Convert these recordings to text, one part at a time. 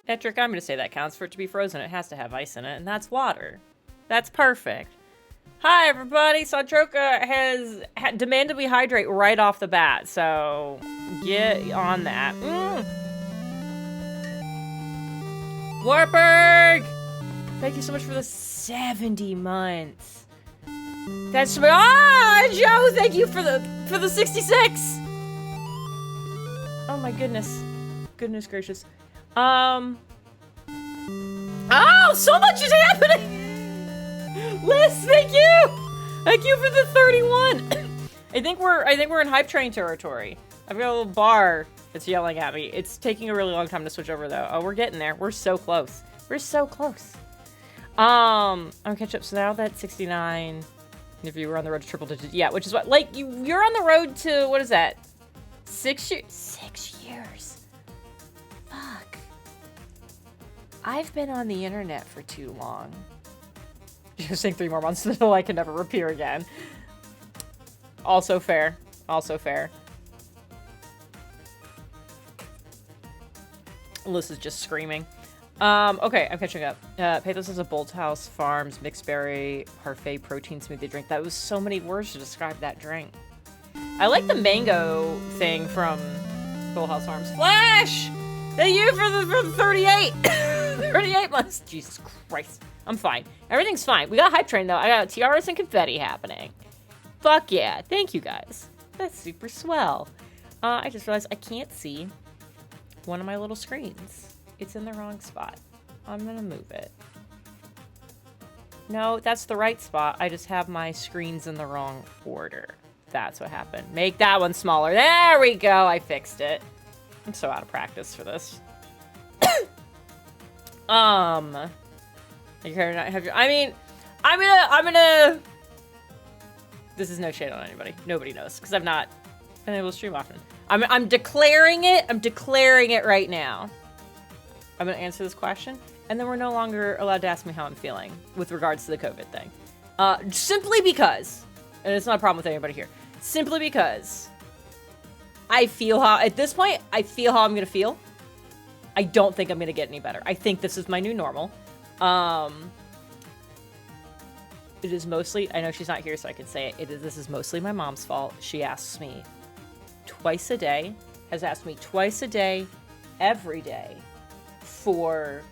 Patrick, I'm going to say that counts. For it to be frozen, it has to have ice in it, and that's water. That's perfect. Hi, everybody. Santroka has demanded we hydrate right off the bat, so get on that. Warburg! Thank you so much for the 70 months. That's Joe, thank you for the 66. Oh my goodness. Goodness gracious. Oh, so much is happening. Liz, thank you. Thank you for the 31. I think we're in hype train territory. I've got a little bar that's yelling at me. It's taking a really long time to switch over though. Oh, we're getting there. We're so close. We're so close. I'm gonna catch up. So now that's 69. If you were on the road to triple digits, yeah, which is what, like, you're on the road to, what is that? 6 years? 6 years. Fuck. I've been on the internet for too long. Just saying 3 more months until I can never appear again. Also fair. Also fair. Alyssa's just screaming. Okay, I'm catching up. Pathos is a Bolthouse Farms mixed berry parfait protein smoothie drink. That was so many words to describe that drink. I like the mango thing from Bolthouse Farms. Flash! Thank you for the 38! 38 months. Jesus Christ. I'm fine. Everything's fine. We got a hype train though. I got tiaras and confetti happening. Fuck yeah. Thank you guys. That's super swell. I just realized I can't see one of my little screens. It's in the wrong spot. I'm gonna move it. No, that's the right spot. I just have my screens in the wrong order. That's what happened. Make that one smaller. There we go. I fixed it. I'm so out of practice for this. I mean, I'm gonna. This is no shade on anybody. Nobody knows because I've not been able to stream often. I'm declaring it. I'm declaring it right now. I'm gonna answer this question, and then we're no longer allowed to ask me how I'm feeling with regards to the COVID thing. Simply because, and it's not a problem with anybody here, simply because I feel how, at this point, I feel how I'm gonna feel. I don't think I'm gonna get any better. I think this is my new normal. It is mostly, I know she's not here so I can say it, this is mostly my mom's fault. She asks me twice a day, has asked me twice a day, every day, for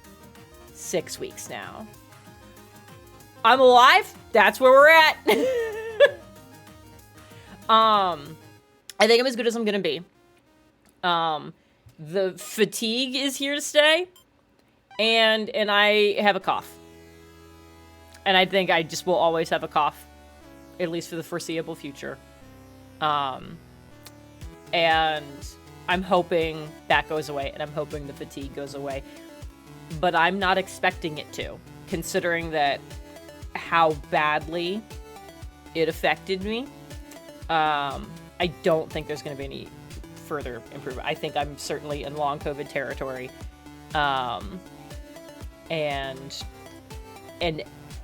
6 weeks now. I'm alive. That's where we're at. I think I'm as good as I'm gonna be. The fatigue is here to stay, and I have a cough. And I think I just will always have a cough, at least for the foreseeable future. And I'm hoping that goes away, and I'm hoping the fatigue goes away. But I'm not expecting it to, considering that how badly it affected me. I don't think there's going to be any further improvement. I think I'm certainly in long COVID territory. And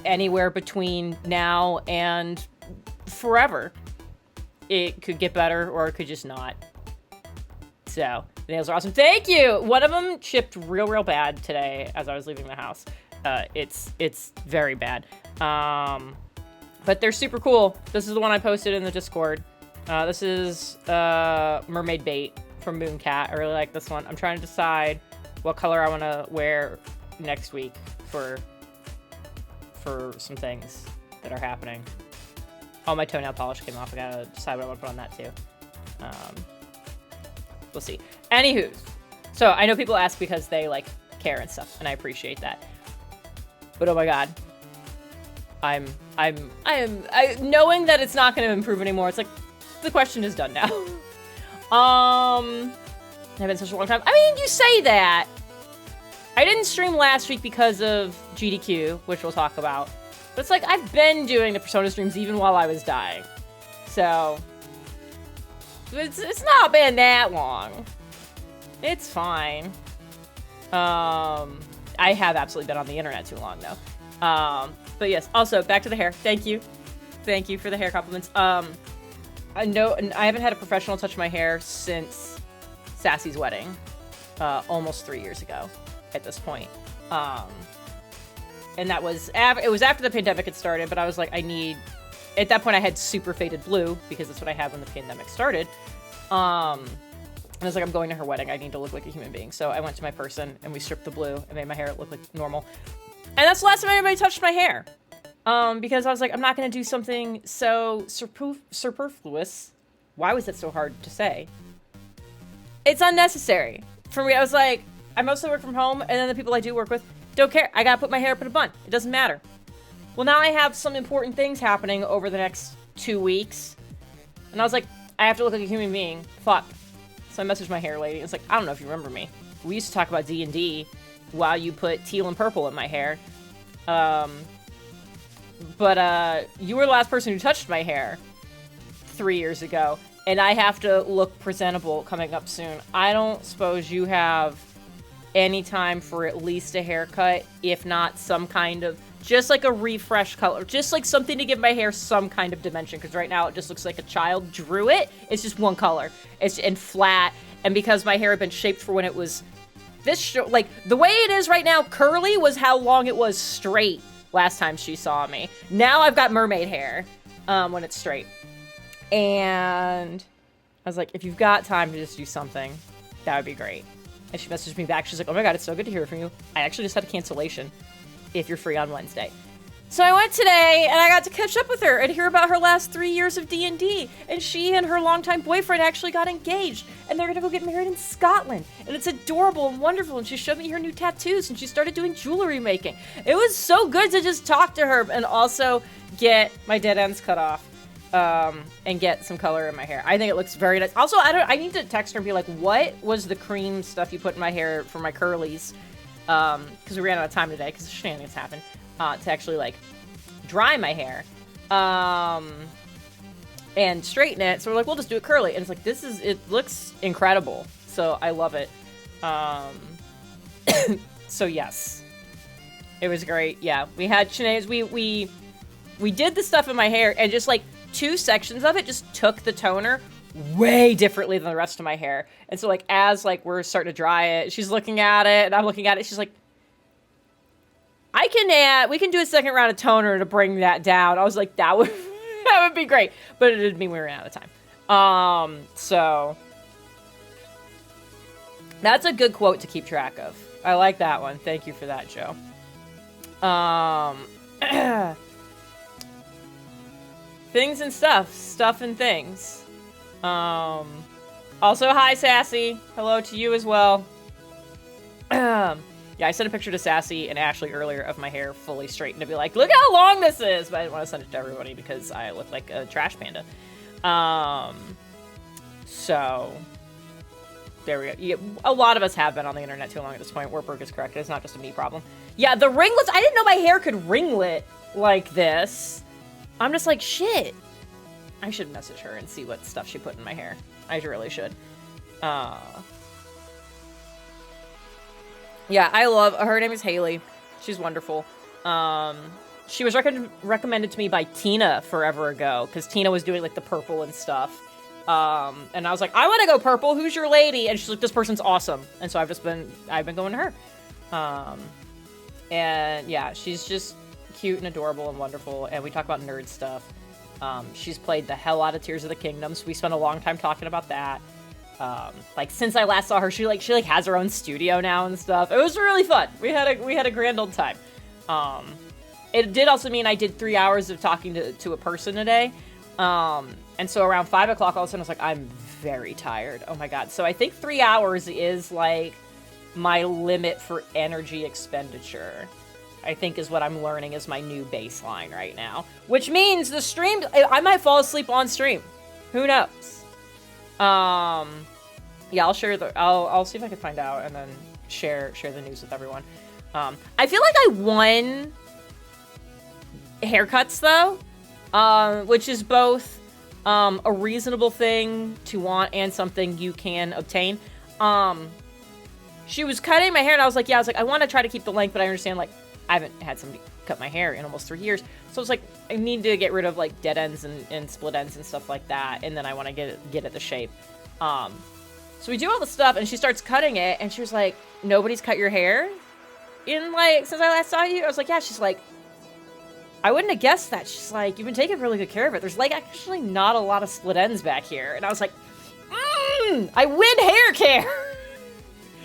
anywhere between now and forever, it could get better or it could just not. So, the nails are awesome. Thank you! One of them chipped real bad today as I was leaving the house. It's very bad. But they're super cool. This is the one I posted in the Discord. This is Mermaid Bait from Mooncat. I really like this one. I'm trying to decide what color I want to wear next week for some things that are happening. Oh, my toenail polish came off. I gotta decide what I want to put on that too. We'll see. Anywho, so I know people ask because they like care and stuff, and I appreciate that. But oh my god, I am knowing that it's not going to improve anymore. It's like the question is done now. It's been such a long time. I mean, you say that. I didn't stream last week because of GDQ, which we'll talk about. But it's like I've been doing the Persona streams even while I was dying, so. It's not been that long. It's fine. I have absolutely been on the internet too long, though. But yes, also, back to the hair. Thank you. Thank you for the hair compliments. I haven't had a professional touch my hair since Sassy's wedding, almost 3 years ago. at this point. And that was, it was after the pandemic had started, but I was like, at that point I had super faded blue, because that's what I had when the pandemic started. And I was like, I'm going to her wedding. I need to look like a human being. So I went to my person and we stripped the blue and made my hair look like normal. And that's the last time anybody touched my hair. Because I was like, I'm not going to do something so superfluous. Why was that so hard to say? It's unnecessary. For me, I was like, I mostly work from home, and then the people I do work with don't care. I gotta put my hair up in a bun. It doesn't matter. Well, now I have some important things happening over the next 2 weeks. And I was like, I have to look like a human being. Fuck. So I messaged my hair lady. It's like, I don't know if you remember me. We used to talk about D&D while you put teal and purple in my hair. But you were the last person who touched my hair 3 years ago. And I have to look presentable coming up soon. I don't suppose you have any time for at least a haircut, if not some kind of, just like a refresh color, just like something to give my hair some kind of dimension, because right now it just looks like a child drew it. It's just one color. It's and flat, and because my hair had been shaped for when it was this like the way it is right now, curly was how long it was straight last time she saw me. Now I've got mermaid hair when it's straight. And I was like, if you've got time to just do something, that would be great. And she messaged me back. She's like, oh my god, it's so good to hear from you. I actually just had a cancellation if you're free on Wednesday. So I went today, and I got to catch up with her and hear about her last 3 years of D&D. And she and her longtime boyfriend actually got engaged. And they're going to go get married in Scotland. And it's adorable and wonderful. And she showed me her new tattoos, and she started doing jewelry making. It was so good to just talk to her and also get my dead ends cut off. And get some color in my hair. I think it looks very nice. Also, I need to text her and be like, what was the cream stuff you put in my hair for my curlies? Because we ran out of time today, because shenanigans happened, to actually, like, dry my hair, and straighten it. So we're like, we'll just do it curly. And it's like, it looks incredible. So I love it. So yes. It was great. Yeah, we had shenanigans. We did the stuff in my hair, and just, like, 2 sections of it just took the toner way differently than the rest of my hair. And so, like, as, like, we're starting to dry it, she's looking at it, and I'm looking at it, she's like, we can do a second round of toner to bring that down. I was like, that would be great. But it didn't mean we ran out of time. So that's a good quote to keep track of. I like that one. Thank you for that, Joe. Things and stuff and things. Also, hi, Sassy. Hello to you as well. Yeah, I sent a picture to Sassy and Ashley earlier of my hair fully straightened to be like, look how long this is! But I didn't want to send it to everybody because I look like a trash panda. So, there we go. Yeah, a lot of us have been on the internet too long at this point. Wartburg is correct. It's not just a me problem. Yeah, the ringlets. I didn't know my hair could ringlet like this. I'm just like, shit. I should message her and see what stuff she put in my hair. I really should. Yeah, I love, her name is Haley. She's wonderful. She was recommended to me by Tina forever ago, because Tina was doing, like, the purple and stuff. And I was like, I want to go purple. Who's your lady? And she's like, this person's awesome. And so I've been going to her. And yeah, she's just cute and adorable and wonderful, and we talk about nerd stuff. She's played the hell out of Tears of the Kingdom, so we spent a long time talking about that. Like, since I last saw her, she has her own studio now and stuff. It was really fun. We had a grand old time. It did also mean I did 3 hours of talking to a person a day. And so around 5 o'clock, all of a sudden I was like, I'm very tired. Oh my god. So I think 3 hours is like my limit for energy expenditure, I think, is what I'm learning is my new baseline right now. Which means the stream, I might fall asleep on stream. Who knows? Yeah, I'll share I'll see if I can find out and then share the news with everyone. I feel like I won haircuts though, which is both a reasonable thing to want and something you can obtain. She was cutting my hair and I was like, I want to try to keep the length, but I understand, like, I haven't had somebody cut my hair in almost 3 years. So it's like, I need to get rid of, like, dead ends and split ends and stuff like that. And then I want to get it the shape. So we do all the stuff and she starts cutting it and she was like, nobody's cut your hair in, like, since I last saw you? I was like, yeah. She's like, I wouldn't have guessed that. She's like, you've been taking really good care of it. There's, like, actually not a lot of split ends back here. And I was like, I win hair care.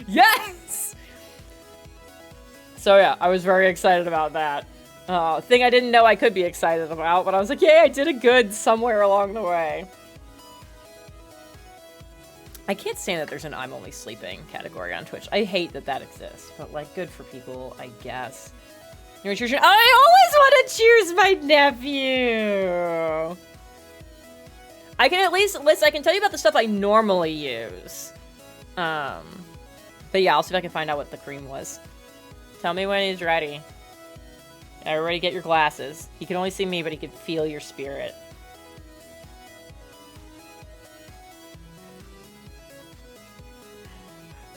Yes. So, yeah, I was very excited about that. Thing I didn't know I could be excited about, but I was like, yay, I did a good somewhere along the way. I can't stand that there's an I'm only sleeping category on Twitch. I hate that that exists, but, like, good for people, I guess. I always want to cheers my nephew! I can at least list, I can tell you about the stuff I normally use. But yeah, I'll see if I can find out what the cream was. Tell me when he's ready. Everybody get your glasses. He can only see me, but he can feel your spirit.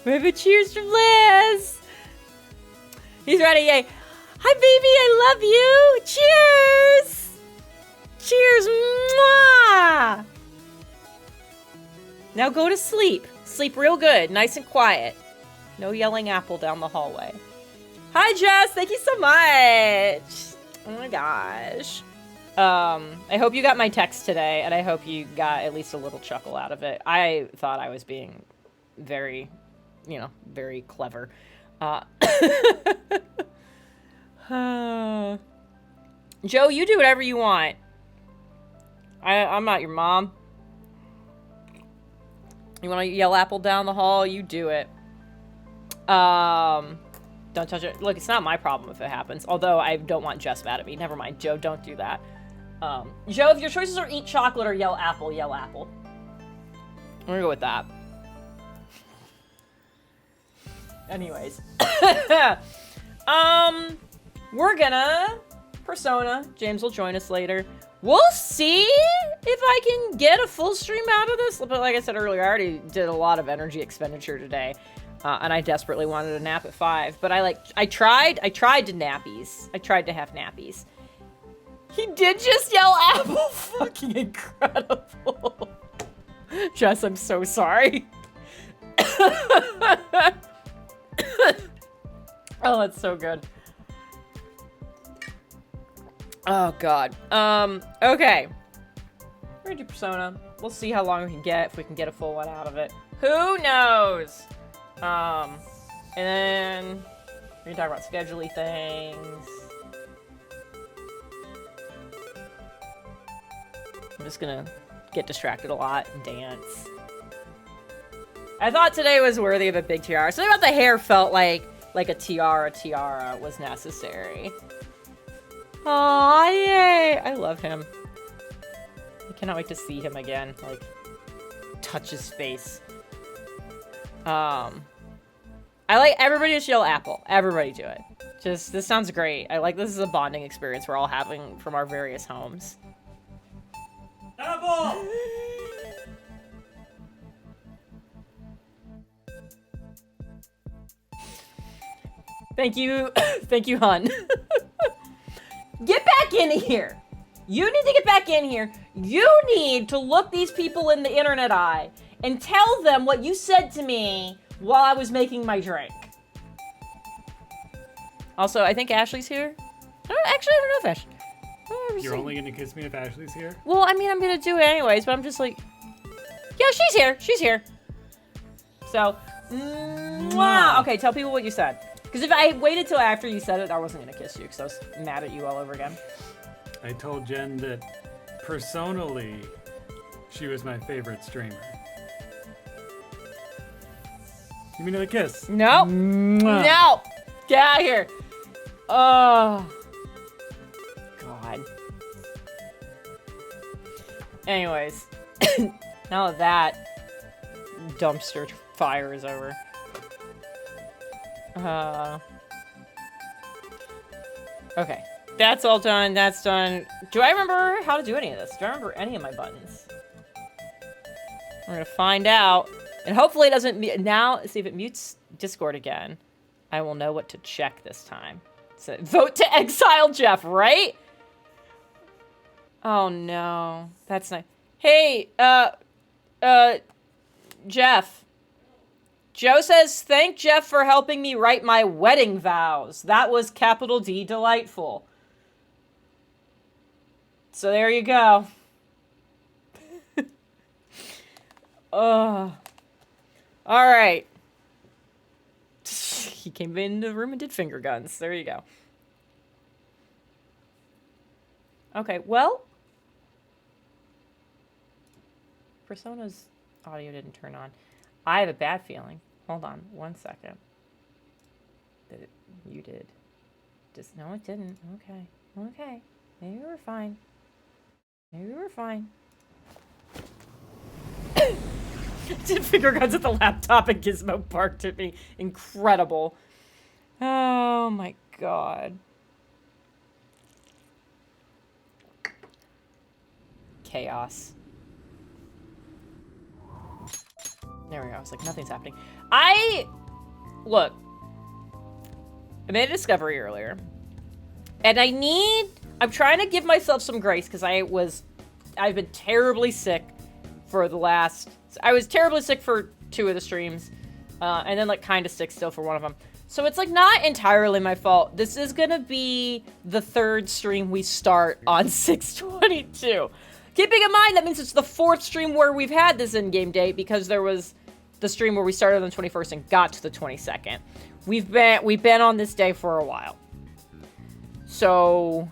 We have a cheers from Liz! He's ready, yay! Hi, baby, I love you! Cheers! Cheers! Mwah! Now go to sleep. Sleep real good, nice and quiet. No yelling apple down the hallway. Hi, Jess! Thank you so much! Oh my gosh. I hope you got my text today, and I hope you got at least a little chuckle out of it. I thought I was being very, you know, very clever. Joe, you do whatever you want. I'm not your mom. You want to yell apple down the hall? You do it. Don't touch it. Look, it's not my problem if it happens. Although I don't want Jess mad at me. Never mind, Joe, don't do that. Joe, if your choices are eat chocolate or yell apple, yell apple. I'm gonna go with that. Anyways. We're gonna Persona. James will join us later. We'll see if I can get a full stream out of this. But like I said earlier, I already did a lot of energy expenditure today. And I desperately wanted a nap at 5. But I tried to nappies. I tried to have nappies. He did just yell apple. Fucking incredible. Jess, I'm so sorry. Oh, that's so good. Oh, God. Okay. We're gonna do Persona. We'll see how long we can get, if we can get a full one out of it. Who knows? And then we're gonna talk about scheduling things. I'm just gonna get distracted a lot and dance. I thought today was worthy of a big tiara. Something about the hair felt like a tiara was necessary. Aw, yay! I love him. I cannot wait to see him again. Like, touch his face. I like everybody just yell apple. Everybody do it. Just, this sounds great. I like this is a bonding experience we're all having from our various homes. Apple! Thank you. Thank you, hun. Get back in here. You need to get back in here. You need to look these people in the internet eye and tell them what you said to me while I was making my drink. Also, I think Ashley's here. I don't know if Ashley... You're only gonna kiss me if Ashley's here? Well, I mean, I'm gonna do it anyways, but I'm just like... Yeah, she's here. She's here. So, mwah. Okay, tell people what you said. Because if I waited till after you said it, I wasn't gonna kiss you, because I was mad at you all over again. I told Jen that, personally, she was my favorite streamer. Give me another kiss. No. Mwah. No. Get out of here. Oh. God. Anyways. Now that dumpster fire is over. Okay. That's all done. That's done. Do I remember how to do any of this? Do I remember any of my buttons? We're gonna find out. And hopefully it doesn't... Now, see if it mutes Discord again. I will know what to check this time. So, vote to exile Jeff, right? Oh, no. That's nice. Hey, Jeff. Joe says, thank Jeff for helping me write my wedding vows. That was capital D delightful. So there you go. All right. He came into the room and did finger guns. There you go. Okay, well. Persona's audio didn't turn on. I have a bad feeling. Hold on 1 second. You did. Just no, it didn't. Okay. Okay. Maybe we're fine. Maybe we're fine. Did finger guns at the laptop and Gizmo barked at me. Incredible. Oh my god. Chaos. There we go. I was like, nothing's happening. Look. I made a discovery earlier. And I'm trying to give myself some grace because I've been terribly sick for I was terribly sick for 2 of the streams. And then like kind of sick still for one of them. So it's like not entirely my fault. This is going to be the 3rd stream we start on 6/22. Keeping in mind, that means it's the 4th stream where we've had this in-game date because there was the stream where we started on the 21st and got to the 22nd. We've been on this day for a while. So,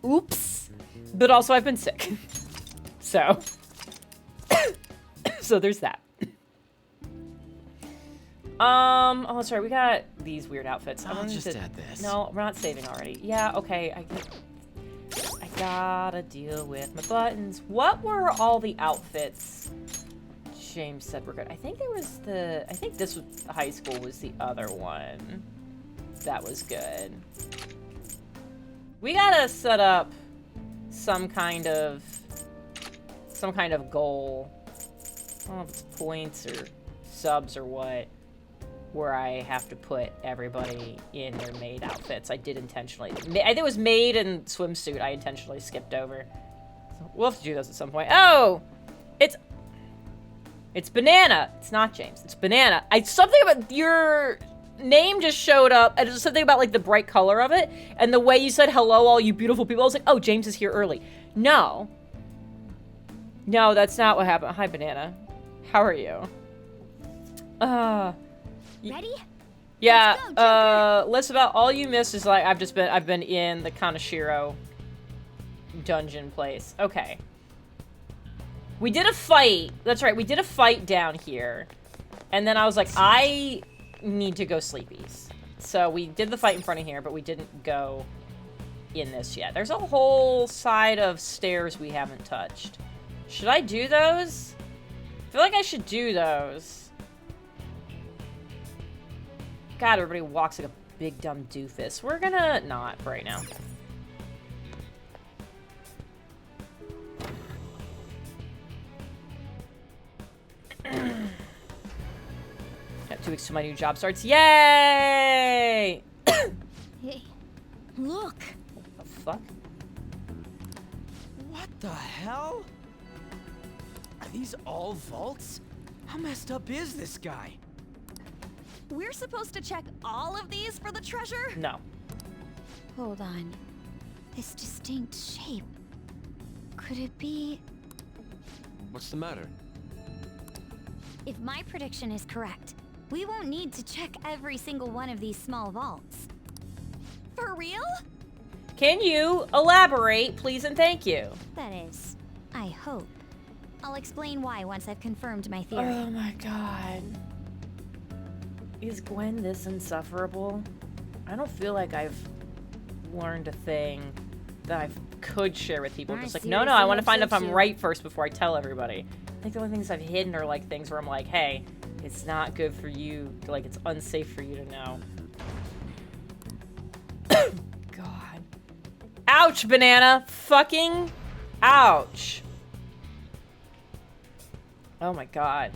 oops. But also I've been sick. So, so there's that. Oh, sorry, we got these weird outfits. I'll just add this. No, we're not saving already. Yeah, okay, I gotta deal with my buttons. What were all the outfits James said were good? I think this was high school was the other one that was good. We gotta set up some kind of goal. I don't know if it's points or subs or what, where I have to put everybody in their maid outfits. I did intentionally. I think it was maid and swimsuit I intentionally skipped over. So we'll have to do those at some point. Oh! It's Banana. It's not James. It's Banana. Something about your name just showed up, and it's something about like the bright color of it, and the way you said hello, all you beautiful people. I was like, oh, James is here early. No, that's not what happened. Hi, Banana. How are you? Ready? Yeah. Let's go, list about all you missed is like I've been in the Kanashiro dungeon place. Okay. We did a fight. That's right. We did a fight down here. And then I was like, I need to go sleepies. So we did the fight in front of here, but we didn't go in this yet. There's a whole side of stairs we haven't touched. Should I do those? I feel like I should do those. God, everybody walks like a big dumb doofus. We're gonna not for right now. Got 2 weeks till my new job starts. Yay! Hey, look. What the fuck? What the hell? Are these all vaults? How messed up is this guy? We're supposed to check all of these for the treasure? No. Hold on. This distinct shape. Could it be... What's the matter? If my prediction is correct, we won't need to check every single one of these small vaults. For real? Can you elaborate, please and thank you? That is, I hope. I'll explain why once I've confirmed my theory. Oh my god. Is Gwen this insufferable? I don't feel like I've learned a thing that I could share with people. I Just like, see no, this I in want to find out if I'm episode 2. right first before I tell everybody. I think the only things I've hidden are like things where I'm like, hey, it's not good for you, like it's unsafe for you to know. God. Ouch, Banana. Fucking ouch. Oh my god.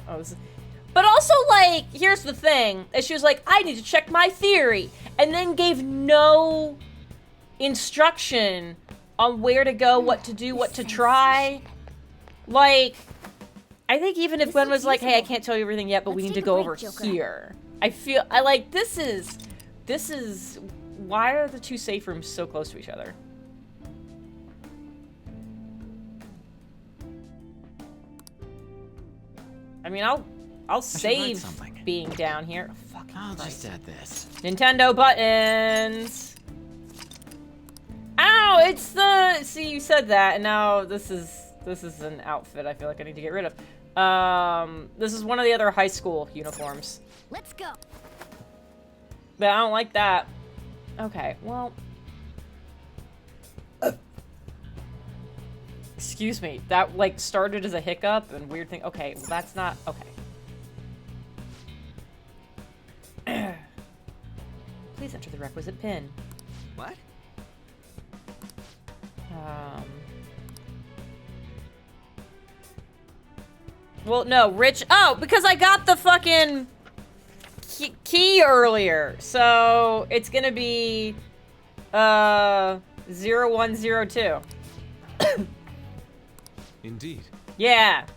But also, like, here's the thing. She was like, I need to check my theory. And then gave no instruction on where to go, what to do, what to try. Like, I think even if This Gwen looks was like, hey, I usable. can't tell you everything yet, but we Let's need to take a go break, over Joker. here. This is, why are the two safe rooms so close to each other? I mean, I'll write save something. being down here. Oh, fucking I'll Christ. just add this. Nintendo buttons. Ow, it's the, see, you said that, and now this is an outfit I feel like I need to get rid of. This is one of the other high school uniforms. Let's go. But I don't like that. Okay, well. Excuse me. That, like, started as a hiccup and weird thing. Okay, well, that's not... Okay. Please enter the requisite pin. What? Well, no, Rich... Oh, because I got the fucking key earlier. So, it's gonna be... 0102. Indeed. Yeah.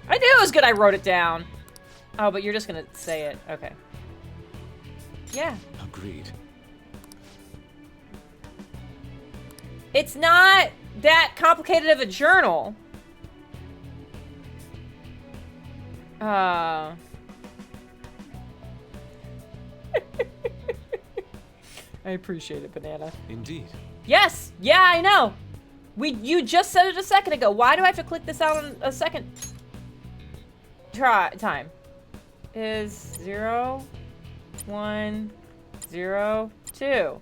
I knew it was good I wrote it down. Oh, but you're just gonna say it. Okay. Yeah. Agreed. It's not that complicated of a journal. I appreciate it, Banana. Indeed. Yes! Yeah, I know! You just said it a second ago. Why do I have to click this out on a second time? Is 0, 1, 0, 2.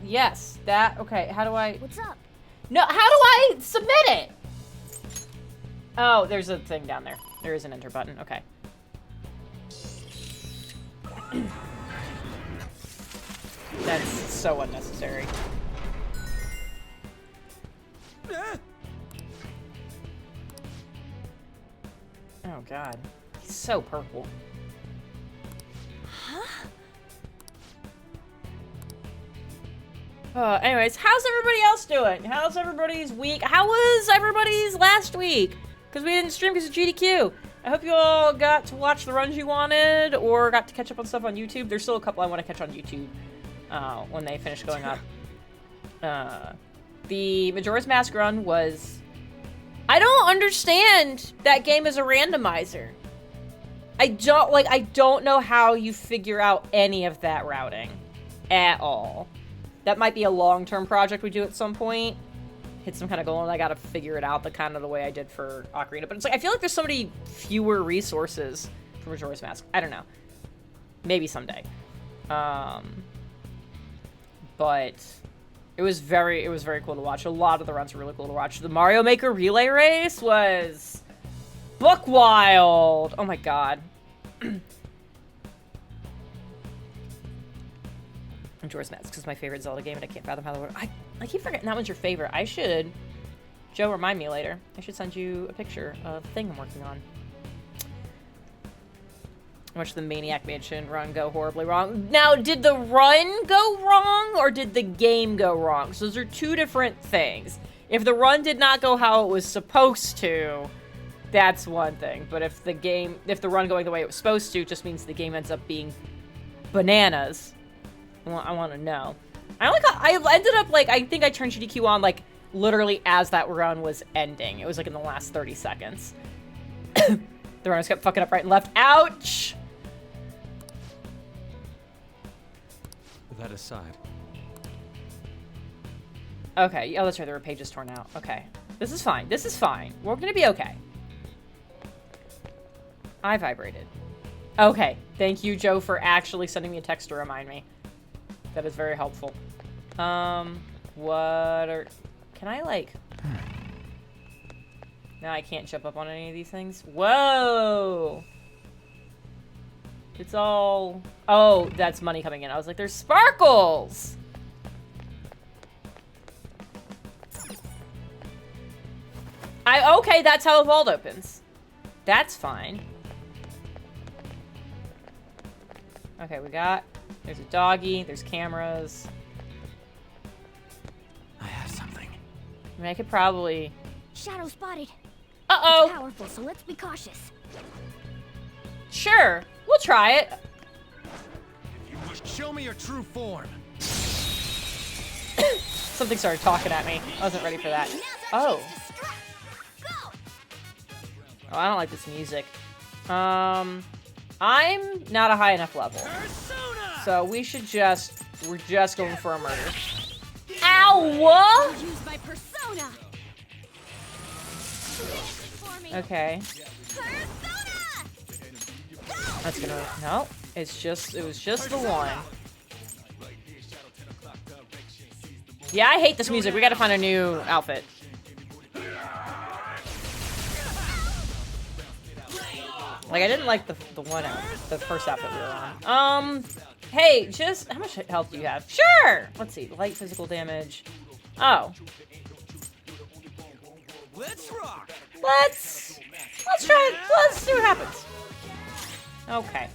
Yes, that, okay, how do I... What's up? No, how do I submit it? Oh, there's a thing down there. There is an enter button, okay. That's so unnecessary. Oh god. He's so purple. Anyways, how's everybody else doing? How's everybody's week? How was everybody's last week? Because we didn't stream because of GDQ. I hope you all got to watch the runs you wanted or got to catch up on stuff on YouTube. There's still a couple I want to catch on YouTube when they finish going up. The Majora's Mask run was... I don't understand that game as a randomizer. I don't know how you figure out any of that routing at all. That might be a long-term project we do at some point. Hit some kind of goal and I gotta figure it out the kind of the way I did for Ocarina. But it's like, I feel like there's so many fewer resources for Majora's Mask. I don't know. Maybe someday. But it was very cool to watch. A lot of the runs were really cool to watch. The Mario Maker relay race was buck wild. Oh my god. Majora's Mask is my favorite Zelda game, and I can't fathom how the world. I keep forgetting that one's your favorite. I should. Joe, remind me later. I should send you a picture of the thing I'm working on. I watched the Maniac Mansion run go horribly wrong. Now, did the run go wrong, or did the game go wrong? So those are two different things. If the run did not go how it was supposed to, that's one thing. But if the run going the way it was supposed to, just means the game ends up being bananas. I want to know. I ended up, like, I think I turned GDQ on, like, literally as that run was ending. It was, like, in the last 30 seconds. The runners kept fucking up right and left. Ouch! That aside. Okay. Oh, that's right. There were pages torn out. Okay. This is fine. This is fine. We're gonna be okay. I vibrated. Okay. Thank you, Joe, for actually sending me a text to remind me. That is very helpful. What are... Can I, like... No, I can't jump up on any of these things. Whoa! It's all... Oh, that's money coming in. I was like, there's sparkles! Okay, that's how a vault opens. That's fine. Okay, we got... There's a doggy, there's cameras. I have something. I mean, I could probably... Shadow spotted. Uh-oh! Powerful, so let's be cautious. Sure, we'll try it. Show me your true form. Something started talking at me. I wasn't ready for that. Oh. Oh, I don't like this music. I'm not a high enough level. So we should just... We're just going for a murder. Ow! Use my persona. Okay. That's gonna... No. It was just the one. Yeah, I hate this music. We gotta find a new outfit. Like, I didn't like the first outfit we were on. Hey, just... How much health do you have? Sure! Let's see. Light physical damage. Oh. Let's rock. Let's try it. Let's see what happens. Okay.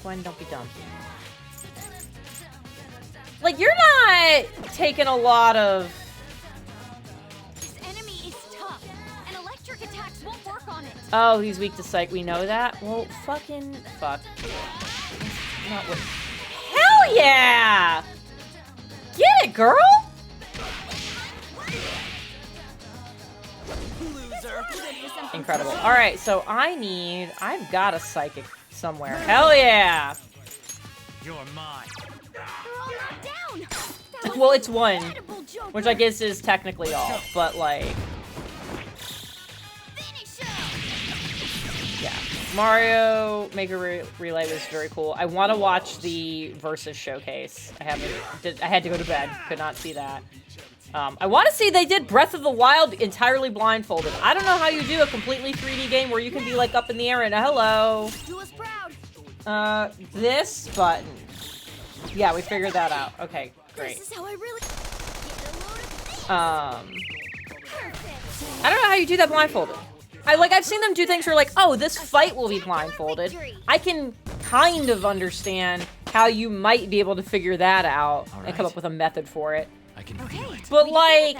Gwen, don't be dumb. Like, you're not taking a lot of... This enemy is tough, and electric attacks won't work on it. Oh, he's weak to psych. We know that. Well, fucking fuck. Not what... Hell yeah! Get it, girl! Incredible. Alright, so I've got a psychic somewhere. Hell yeah! You're mine. Well, it's one, which I guess is technically all, but like... Yeah. Mario Maker Relay was very cool. I want to watch the Versus showcase. I had to go to bed. Could not see that. I want to see they did Breath of the Wild entirely blindfolded. I don't know how you do a completely 3D game where you can be like up in the air and hello. Do us proud. This button. Yeah, we figured that out. Okay, great. This is how I really I don't know how you do that blindfolded. I've seen them do things where like, oh, this fight will be blindfolded. I can kind of understand how you might be able to figure that out and come up with a method for it. I can feel it. But like,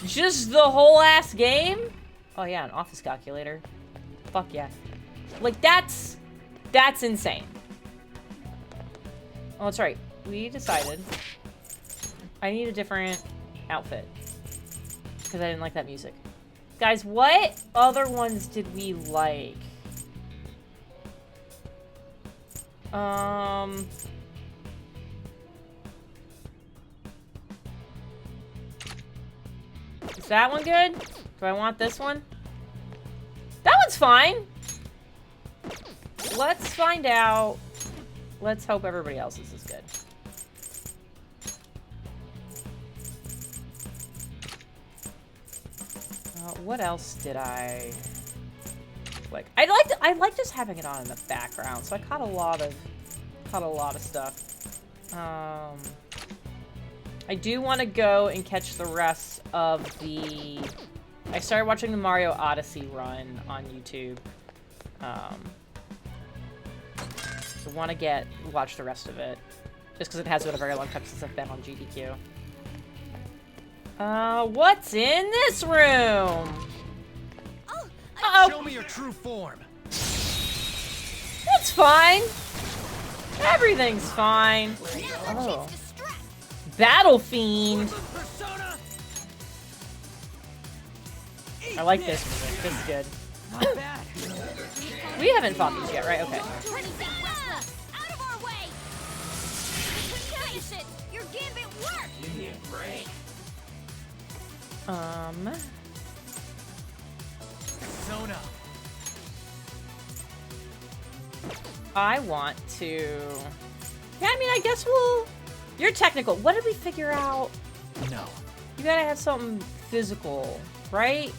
just the whole ass game? Oh yeah, an office calculator. Fuck yeah. Like that's insane. Oh, that's right. We decided I need a different outfit because I didn't like that music. Guys, what other ones did we like? Is that one good? Do I want this one? That one's fine. Let's find out. Let's hope everybody else's is good. What else did I like? I like just having it on in the background. So I caught a lot of stuff. I do want to go and catch the rest of the... I started watching the Mario Odyssey run on YouTube. So want to watch the rest of it. Just because it has been a very long time since I've been on GDQ. What's in this room? Uh-oh. Show me your true form. It's fine. Everything's fine. Oh. Battle Fiend. I like this music. This is good. Not bad. We haven't fought these yet, right? Okay. Out of our way. Your gambit worked. Give me a break. Persona. I want to... Yeah, I mean, I guess we'll... You're technical. What did we figure out? No. You gotta have something physical, right?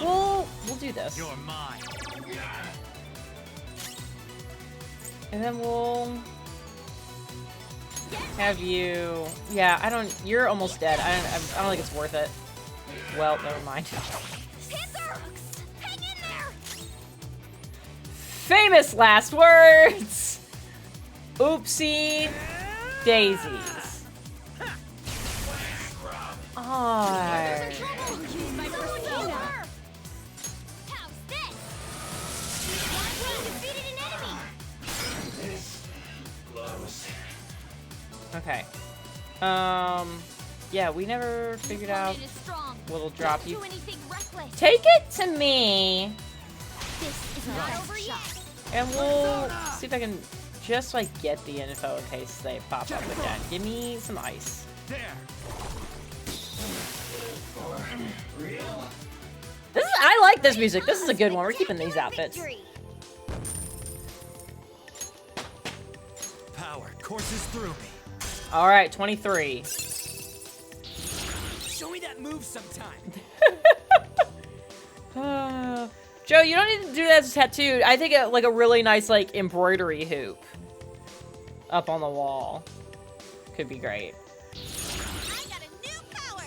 We'll do this. You're mine. And then we'll... have you... Yeah, I don't... You're almost dead. I don't think it's worth it. Well, never mind. Hang in there. Famous last words! Oopsie daisies. Oh. Use my persona. How's this? We defeated an enemy. Okay. Yeah, we never figured out Opponent is strong. what'll drop Don't you. do anything reckless. Take it to me, This is not over yet. and we'll see if I can just like get the info in case they pop up again. Give me some ice. There. I like this music. This is a good one. We're keeping these outfits. Victory. Power courses through me. All right, 23. Show me that move sometime. Joe, you don't need to do that as a tattoo. I think like a really nice like embroidery hoop up on the wall could be great. I got a new power.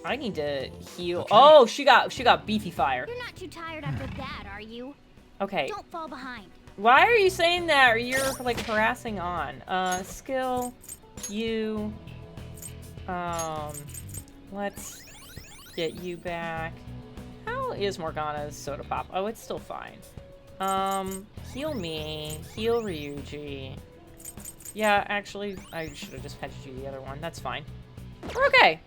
I need to heal. Oh, she got beefy fire. You're not too tired after that, are you? Okay. Don't fall behind. Why are you saying that? Or you're like harassing on. Skill, you. Let's get you back. How is Morgana's soda pop? Oh, it's still fine. Heal me. Heal Ryuji. Yeah, actually, I should have just fetched you the other one. That's fine. We're okay.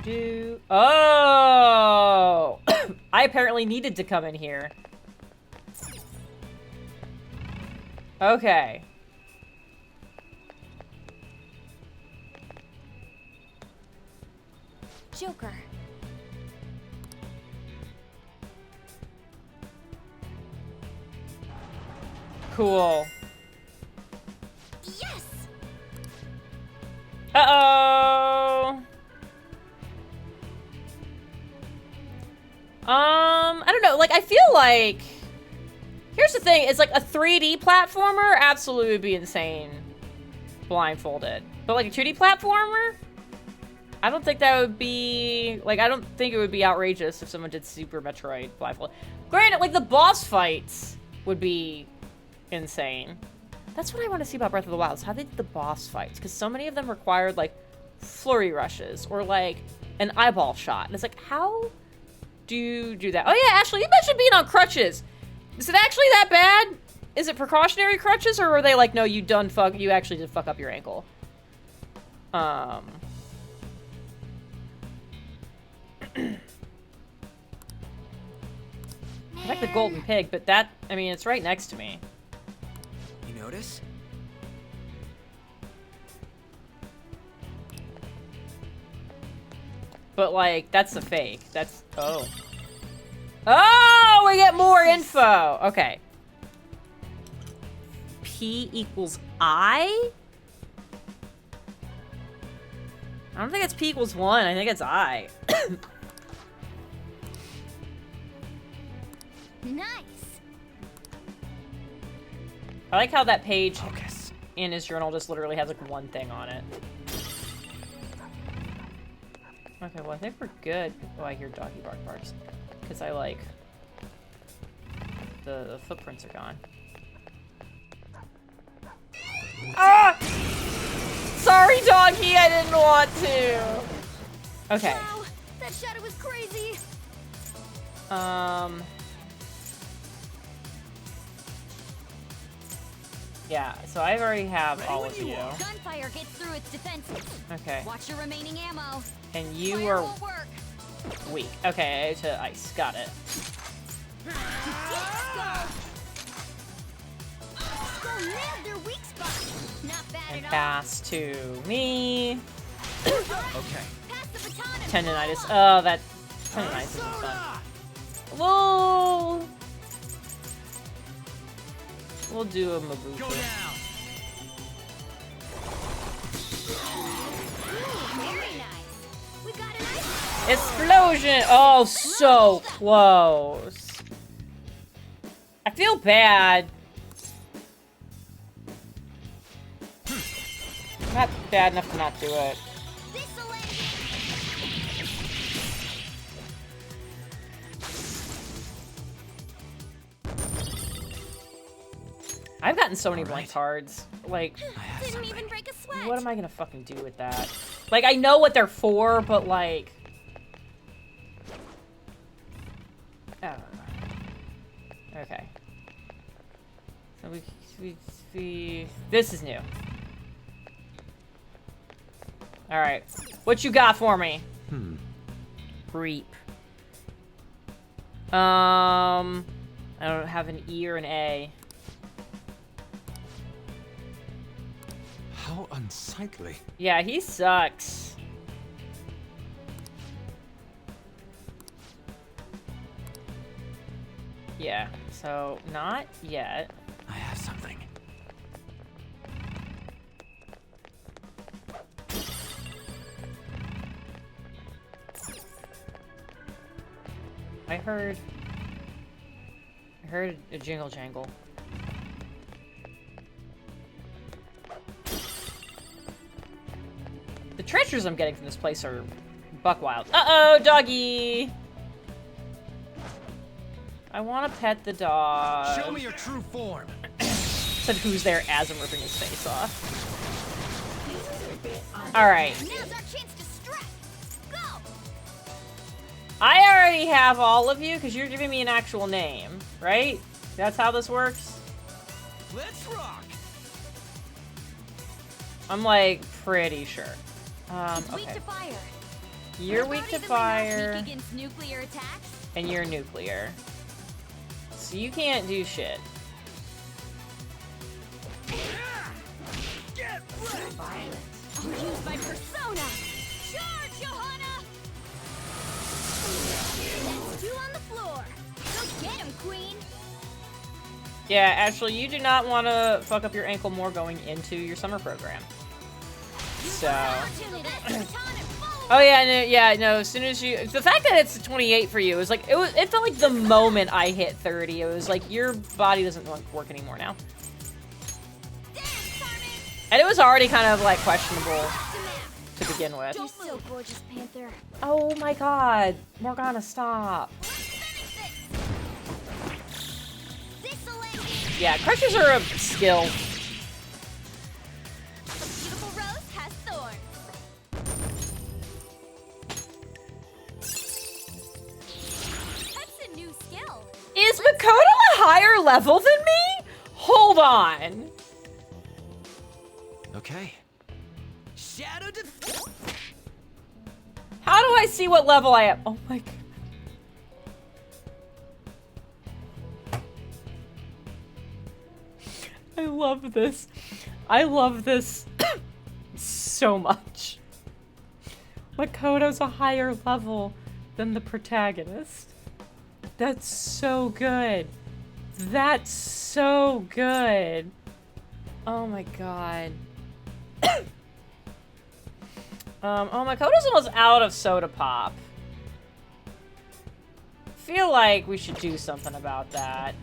Do. Oh! I apparently needed to come in here. Okay. Joker. Cool. Yes. Uh-oh. I don't know. Like, I feel like... Here's the thing. It's like a 3D platformer absolutely would be insane blindfolded. But like a 2D platformer? I don't think that would be... Like, I don't think it would be outrageous if someone did Super Metroid blindfolded. Granted, like, the boss fights would be insane. That's what I want to see about Breath of the Wild, is how they did the boss fights. Because so many of them required, like, flurry rushes or, like, an eyeball shot. And it's like, how do you do that? Oh, yeah, Ashley, you mentioned being on crutches. Is it actually that bad? Is it precautionary crutches, or were they like, no, you actually did fuck up your ankle? I like the golden pig, but that, I mean, it's right next to me. You notice? But, like, that's the fake. That's... Oh. Oh! We get more info! Okay. P equals I? I don't think it's P equals 1. I think it's I. Nice. I like how that page Focus. in his journal just literally has, like, one thing on it. Okay, well, I think we're good. Oh, I hear doggy bark barks. Because I, like... The footprints are gone. Ah! Sorry, doggy, I didn't want to. Okay. Wow, that shadow was crazy. Yeah, so I already have all of you. Gunfire gets through its defenses. Okay. Watch your remaining ammo. And you Fire are won't work. weak. Okay, to ice. Got it. Skull nailed their weak spot. Not bad And at pass to me. Okay. Pass the baton. Tendonitis. Oh, that tendonitis isn't fun. We'll do a Mabuku. Go down. Very nice. We got an ice. Explosion! Oh, so close. I feel bad. Not bad enough to not do it. This'll end it. I've gotten so many All blank right. cards. Like, I have Didn't something. even break a sweat. what am I gonna fucking do with that? Like, I know what they're for, but like... I don't know. Okay. So we... This is new. Alright. What you got for me? Reap. I don't have an E or an A. How unsightly. Yeah, he sucks. Yeah, so not yet. I have something. I heard a jingle jangle. The treasures I'm getting from this place are buck wild. Uh-oh, doggy! I want to pet the dog. Show me your true form. Said who's there as I'm ripping his face off. Alright. Now's our chance to strike. Go. I already have all of you because you're giving me an actual name, right? That's how this works? Let's rock. I'm like pretty sure. It's weak Okay. to fire. You're What weak about to even when not fire, weak against nuclear attacks? and you're nuclear. So you can't do shit. Get wrecked. I'll use my persona. Charge, Johanna! That's two on the floor. Go get him, Queen. Yeah, Ashley, you do not want to fuck up your ankle more going into your summer program. So... Oh yeah, no, as soon as you... The fact that it's 28 for you is like... It felt like the moment I hit 30, it was like, your body doesn't work anymore now. And it was already kind of like questionable to begin with. You're so gorgeous, Panther. Oh my god. Morgana, stop. Yeah, crushers are a skill. A beautiful rose has thorns. That's a new skill. Is Makoto a higher level than me? Hold on. Okay. Shadow def- How do I see what level I am? Oh my god. I love this. I love this so much. Makoto's a higher level than the protagonist. That's so good. That's so good. Oh my god. Oh, Makoto's almost out of soda pop. Feel like we should do something about that.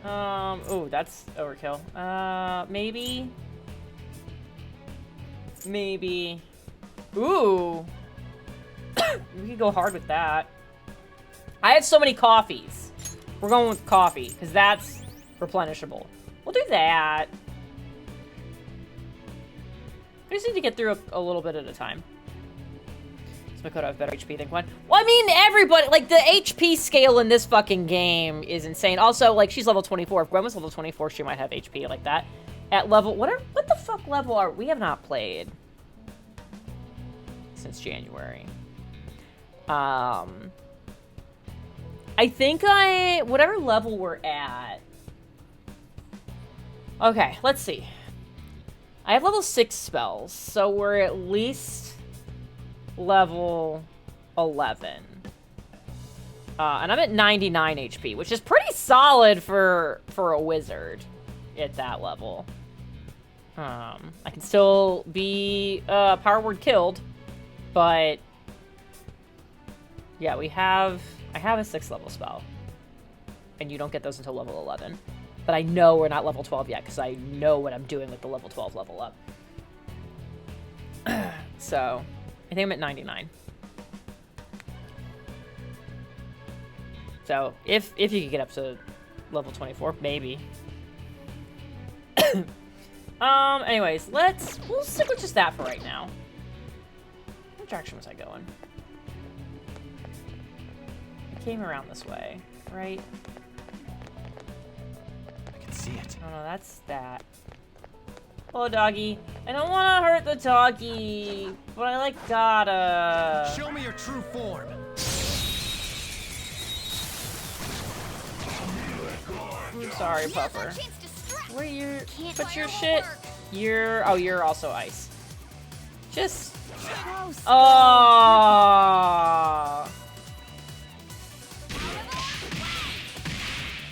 Oh, that's overkill. Maybe. Maybe. Ooh. We could go hard with that. I had so many coffees. We're going with coffee, because that's replenishable. We'll do that. We just need to get through a little bit at a time. Does Makoto have better HP than Gwen? Well, I mean, everybody, like, the HP scale in this fucking game is insane. Also, like, she's level 24. If Gwen was level 24, she might have HP like that. At level, what the fuck level are, we have not played since January. I think whatever level we're at. Okay, let's see. I have level 6 spells, so we're at least level 11. And I'm at 99 HP, which is pretty solid for a wizard at that level. I can still be power word killed, but yeah, I have a 6th level spell, and you don't get those until level 11. But I know we're not level 12 yet, because I know what I'm doing with the level 12 level up. So, I think I'm at 99. So, if you could get up to level 24, maybe. Anyways, we'll stick with just that for right now. What direction was I going? I came around this way, right? I can see it. Oh no, that's that. Hello, doggy. I don't want to hurt the doggy, but I like gotta. Show me your true form. I'm sorry, Puffer. Chance to strike. Where you Can't put buy your all the shit? work. You're also ice. Just. Close. Oh.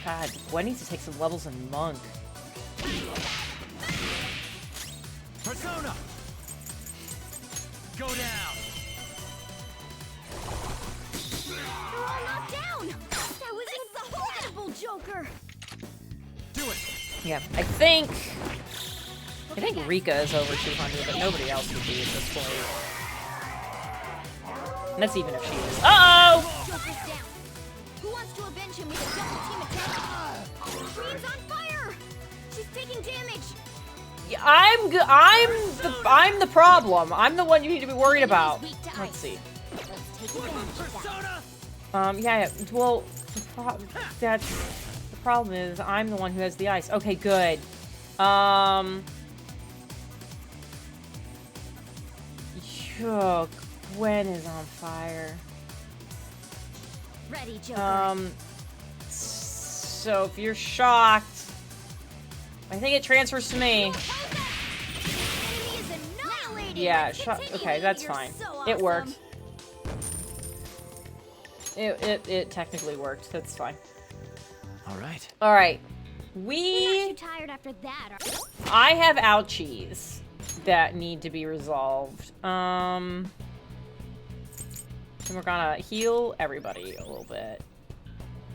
God, Gwen needs to take some levels in Monk. Persona. Go down. They're all knocked down. That was incredible, Joker. Do it. Yeah, I think Rika is over 200, but nobody else would be at this point. And that's even if she is. Uh-oh! Joker's down. Who wants to avenge him with a double team attack? Green's on fire. She's taking damage. Yeah, I'm the problem. I'm the one you need to be worried about. Let's see. Let's take advantage of that. Persona. Yeah. Well, the problem is I'm the one who has the ice. Okay, good. Yo, Gwen is on fire. Ready, Joker. So if you're shocked, I think it transfers to me. Enemy is annihilated. Yeah, Let's continue. okay, that's You're fine. so It awesome. worked. It technically worked. That's fine. All right. All right. You're not too tired after that, are you? I have ouchies that need to be resolved. And we're gonna heal everybody a little bit.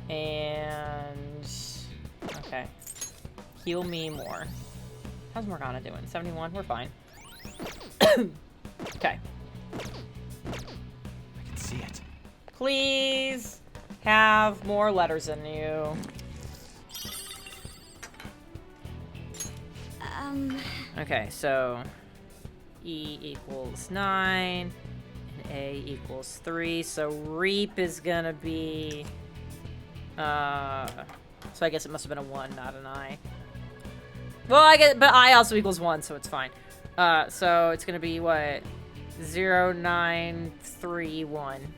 And okay. Heal me more. How's Morgana doing? 71? We're fine. Okay. I can see it. Please have more letters in you. Okay, so E equals 9, and A equals 3. So Reap is gonna be, so I guess it must have been a 1, not an I. Well, I get, but I also equals 1, so it's fine. So it's gonna be what? 0931.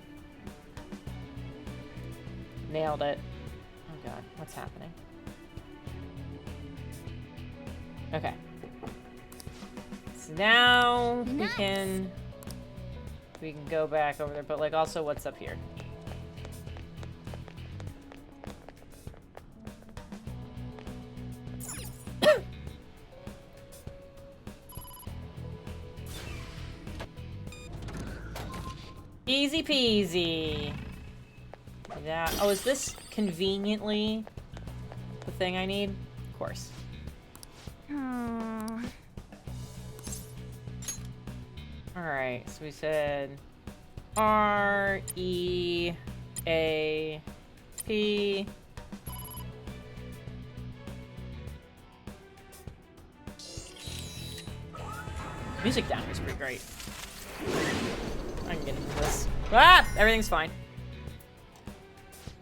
Nailed it. Oh god, what's happening? Okay. So now we can go back over there, but like also what's up here? Easy peasy. That, oh, is this conveniently the thing I need? Of course. Alright, so we said R-E-A-P. Music down is pretty great. I can get into this. Ah! Everything's fine.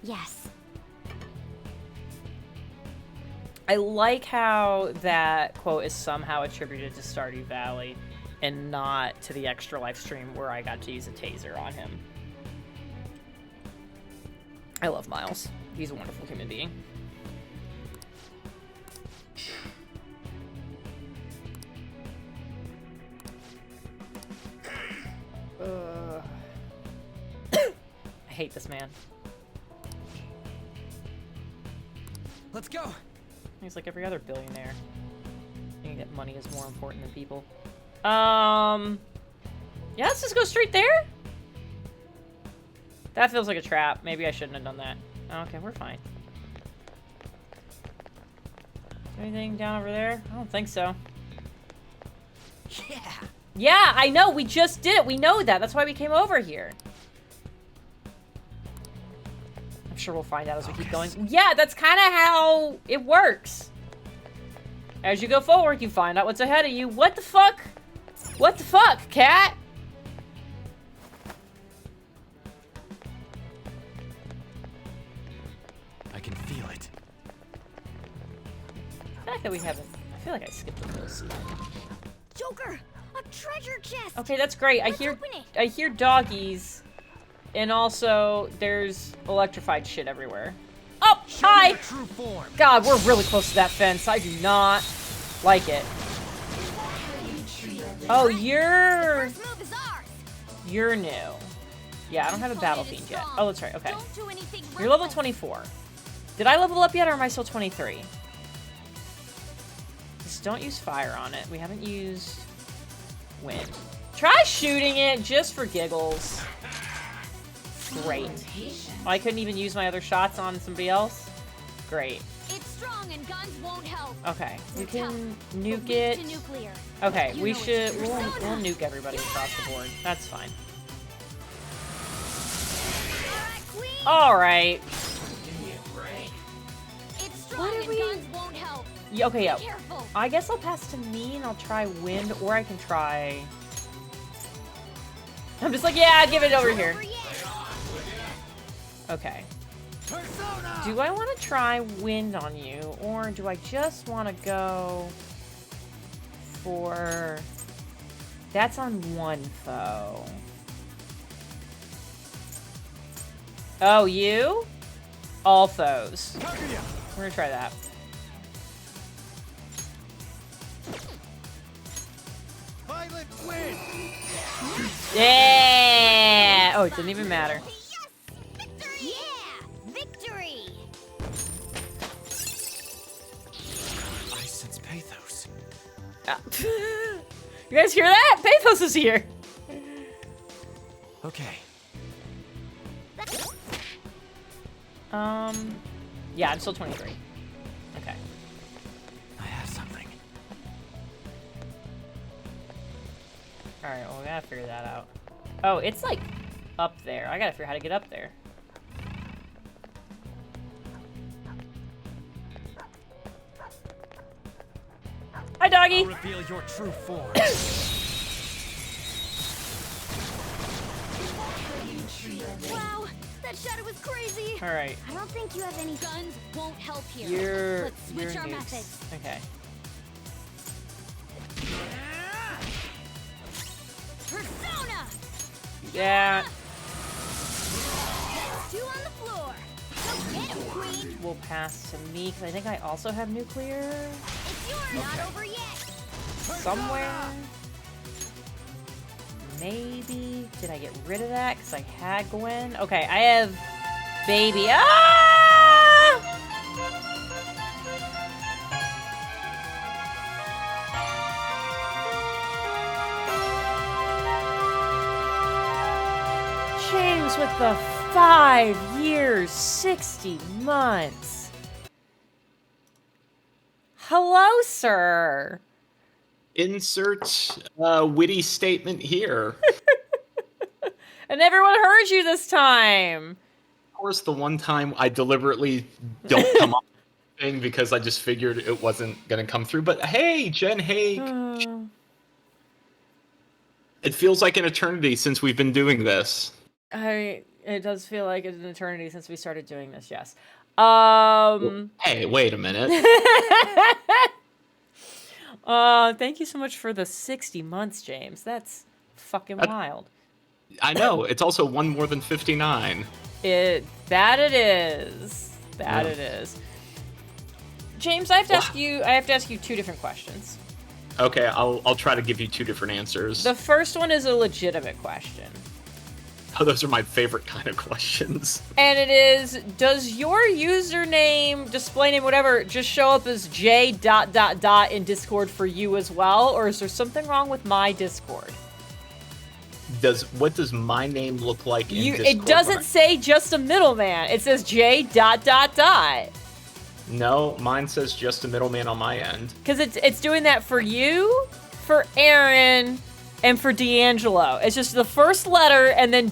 Yes. I like how that quote is somehow attributed to Stardew Valley and not to the extra live stream where I got to use a taser on him. I love Miles. He's a wonderful human being. I hate this man. Let's go. He's like every other billionaire. I think that money is more important than people. Yeah, let's just go straight there. That feels like a trap. Maybe I shouldn't have done that. Okay, we're fine. Anything down over there? I don't think so. Yeah. Yeah, I know. We just did it. We know that. That's why we came over here. I'm sure we'll find out as we keep going. Yeah, that's kind of how it works. As you go forward, you find out what's ahead of you. What the fuck? What the fuck, cat? I can feel it. I feel like that we haven't. I feel like I skipped a middle seat. Joker, a treasure chest. Okay, that's great. Let's open it. I hear doggies, and also there's electrified shit everywhere. Oh, Show me hi. your true form. God, we're really close to that fence. I do not like it. Oh, you're First move is ours. you're new. Yeah, I don't have a battle fiend yet. Oh, that's right. Okay. Don't do anything You're level reckless. 24. Did I level up yet, or am I still 23? Just don't use fire on it. We haven't used wind. Try shooting it just for giggles. Great. Oh, I couldn't even use my other shots on somebody else? Great. It's strong and guns won't help. Okay, we We're can tough, nuke but weak it. to nuclear. Okay, You we know it's should. true. We'll Persona. nuke everybody across the board. That's fine. Alright, Queen. Alright. It's strong What did and we- guns won't help. Yeah, okay, yeah. Be careful. I guess I'll pass to me and I'll try wind, or I can try. I'm just like, yeah, give it over here. yet. Okay. Persona! Do I want to try wind on you, or do I just want to go for... That's on one foe. Oh, you? All foes. Kaguya! We're gonna try that. Violet wind! Yeah! Oh, it didn't even matter. Yes! Victory! Yeah! Victory! I sense pathos. Ah. You guys hear that? Pathos is here. Okay. Yeah, I'm still 23. Okay. I have something. Alright, well, we gotta figure that out. Oh, it's like up there. I gotta figure out how to get up there. Hi, doggy! I'll reveal your true form. Wow! That shadow was crazy! Alright. I don't think you have any guns won't help here. You're... Let's switch you're our nukes. methods. Okay. Persona! Yeah, Two on the floor. Go get him, Queen! we'll pass to me, because I think I also have nuclear It's yours! Not over yet! somewhere. Maybe. Did I get rid of that? Because I had Gwen. Okay, I have baby. Ah! James with the 5 years, 60 months. Hello, sir. Insert witty statement here. And everyone heard you this time. Of course, the one time I deliberately don't come up with anything because I just figured it wasn't going to come through. But hey, Jen, hey. It feels like an eternity since we've been doing this. It does feel like an eternity since we started doing this, yes. Hey, wait a minute. Thank you so much for the 60 months, James. That's fucking wild. I know. It's also one more than 59. That it is. That it is. James, I have to ask you two different questions. Okay, I'll try to give you two different answers. The first one is a legitimate question. Oh, those are my favorite kind of questions. And it is, does your username, display name, whatever, just show up as J ... in Discord for you as well? Or is there something wrong with my Discord? What does my name look like in Discord? It doesn't say just a middleman. It says J ... No, mine says just a middleman on my end. Because it's doing that for you, for Aaron, and for D'Angelo. It's just the first letter and then ...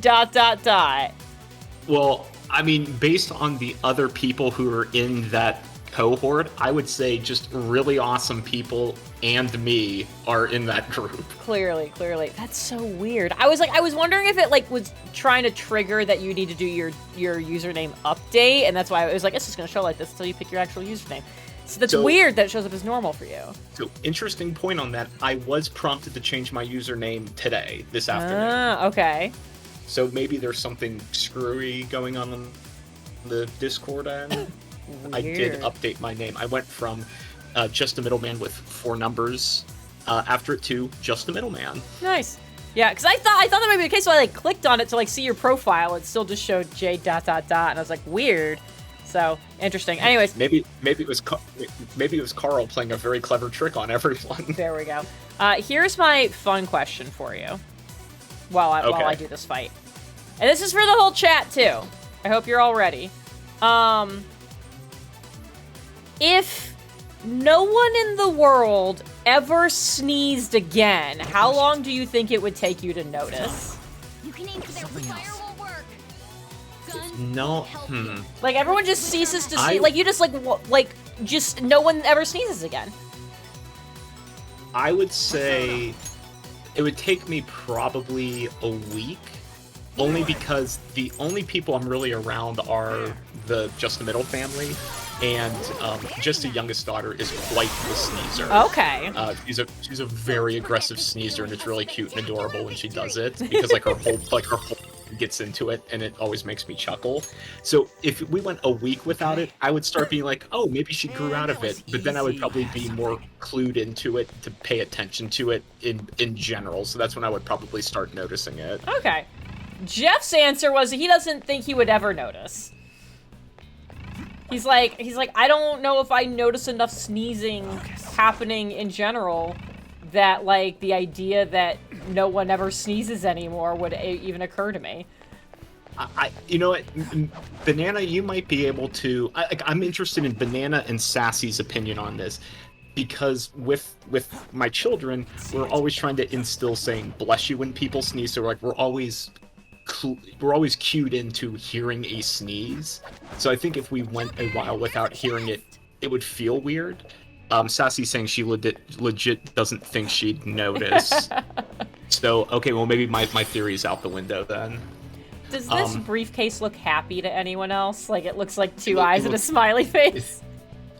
Well, I mean, based on the other people who are in that cohort, I would say just really awesome people and me are in that group. Clearly. That's so weird. I was wondering if it like was trying to trigger that you need to do your username update, and that's why I was like, it's just gonna show like this until you pick your actual username. So that's weird that it shows up as normal for you. So interesting point on that. I was prompted to change my username today, this afternoon. Ah, okay. So maybe there's something screwy going on the Discord end. I did update my name. I went from just a middleman with 4 numbers after it to just a middleman. Nice. Yeah, because I thought that might be the case, so I like clicked on it to like see your profile. It still just showed J ... and I was like, weird. So interesting. Anyways, maybe it was Carl playing a very clever trick on everyone. There we go. Here's my fun question for you. While I do this fight, and this is for the whole chat too. I hope you're all ready. If no one in the world ever sneezed again, how long do you think it would take you to notice? You can aim for their fire will work. Guns No, won't help you. Like everyone just ceases to sneeze. Like you just just no one ever sneezes again. I would say it would take me probably a week, only because the only people I'm really around are the Just the Middle family, and just the youngest daughter is quite the sneezer. Okay. She's a very aggressive sneezer, and it's really cute and adorable when she does it because her whole gets into it, and it always makes me chuckle. So if we went a week without it, I would start being like, oh, maybe she grew out of it, but then I would probably be more clued into it to pay attention to it in general. So that's when I would probably start noticing it. Okay. Jeff's answer was he doesn't think he would ever notice. He's like, I don't know if I notice enough sneezing happening in general that, like, the idea that no one ever sneezes anymore would even occur to me. You know what, Banana, you might be able to. I'm interested in Banana and Sassy's opinion on this, because with my children, we're always trying to instill saying "bless you" when people sneeze. So we're always cued into hearing a sneeze. So I think if we went a while without hearing it, it would feel weird. Sassy's saying she legit doesn't think she'd notice. So, okay, well, maybe my theory is out the window then. Does this briefcase look happy to anyone else? Like, it looks like 2 eyes and a smiley face?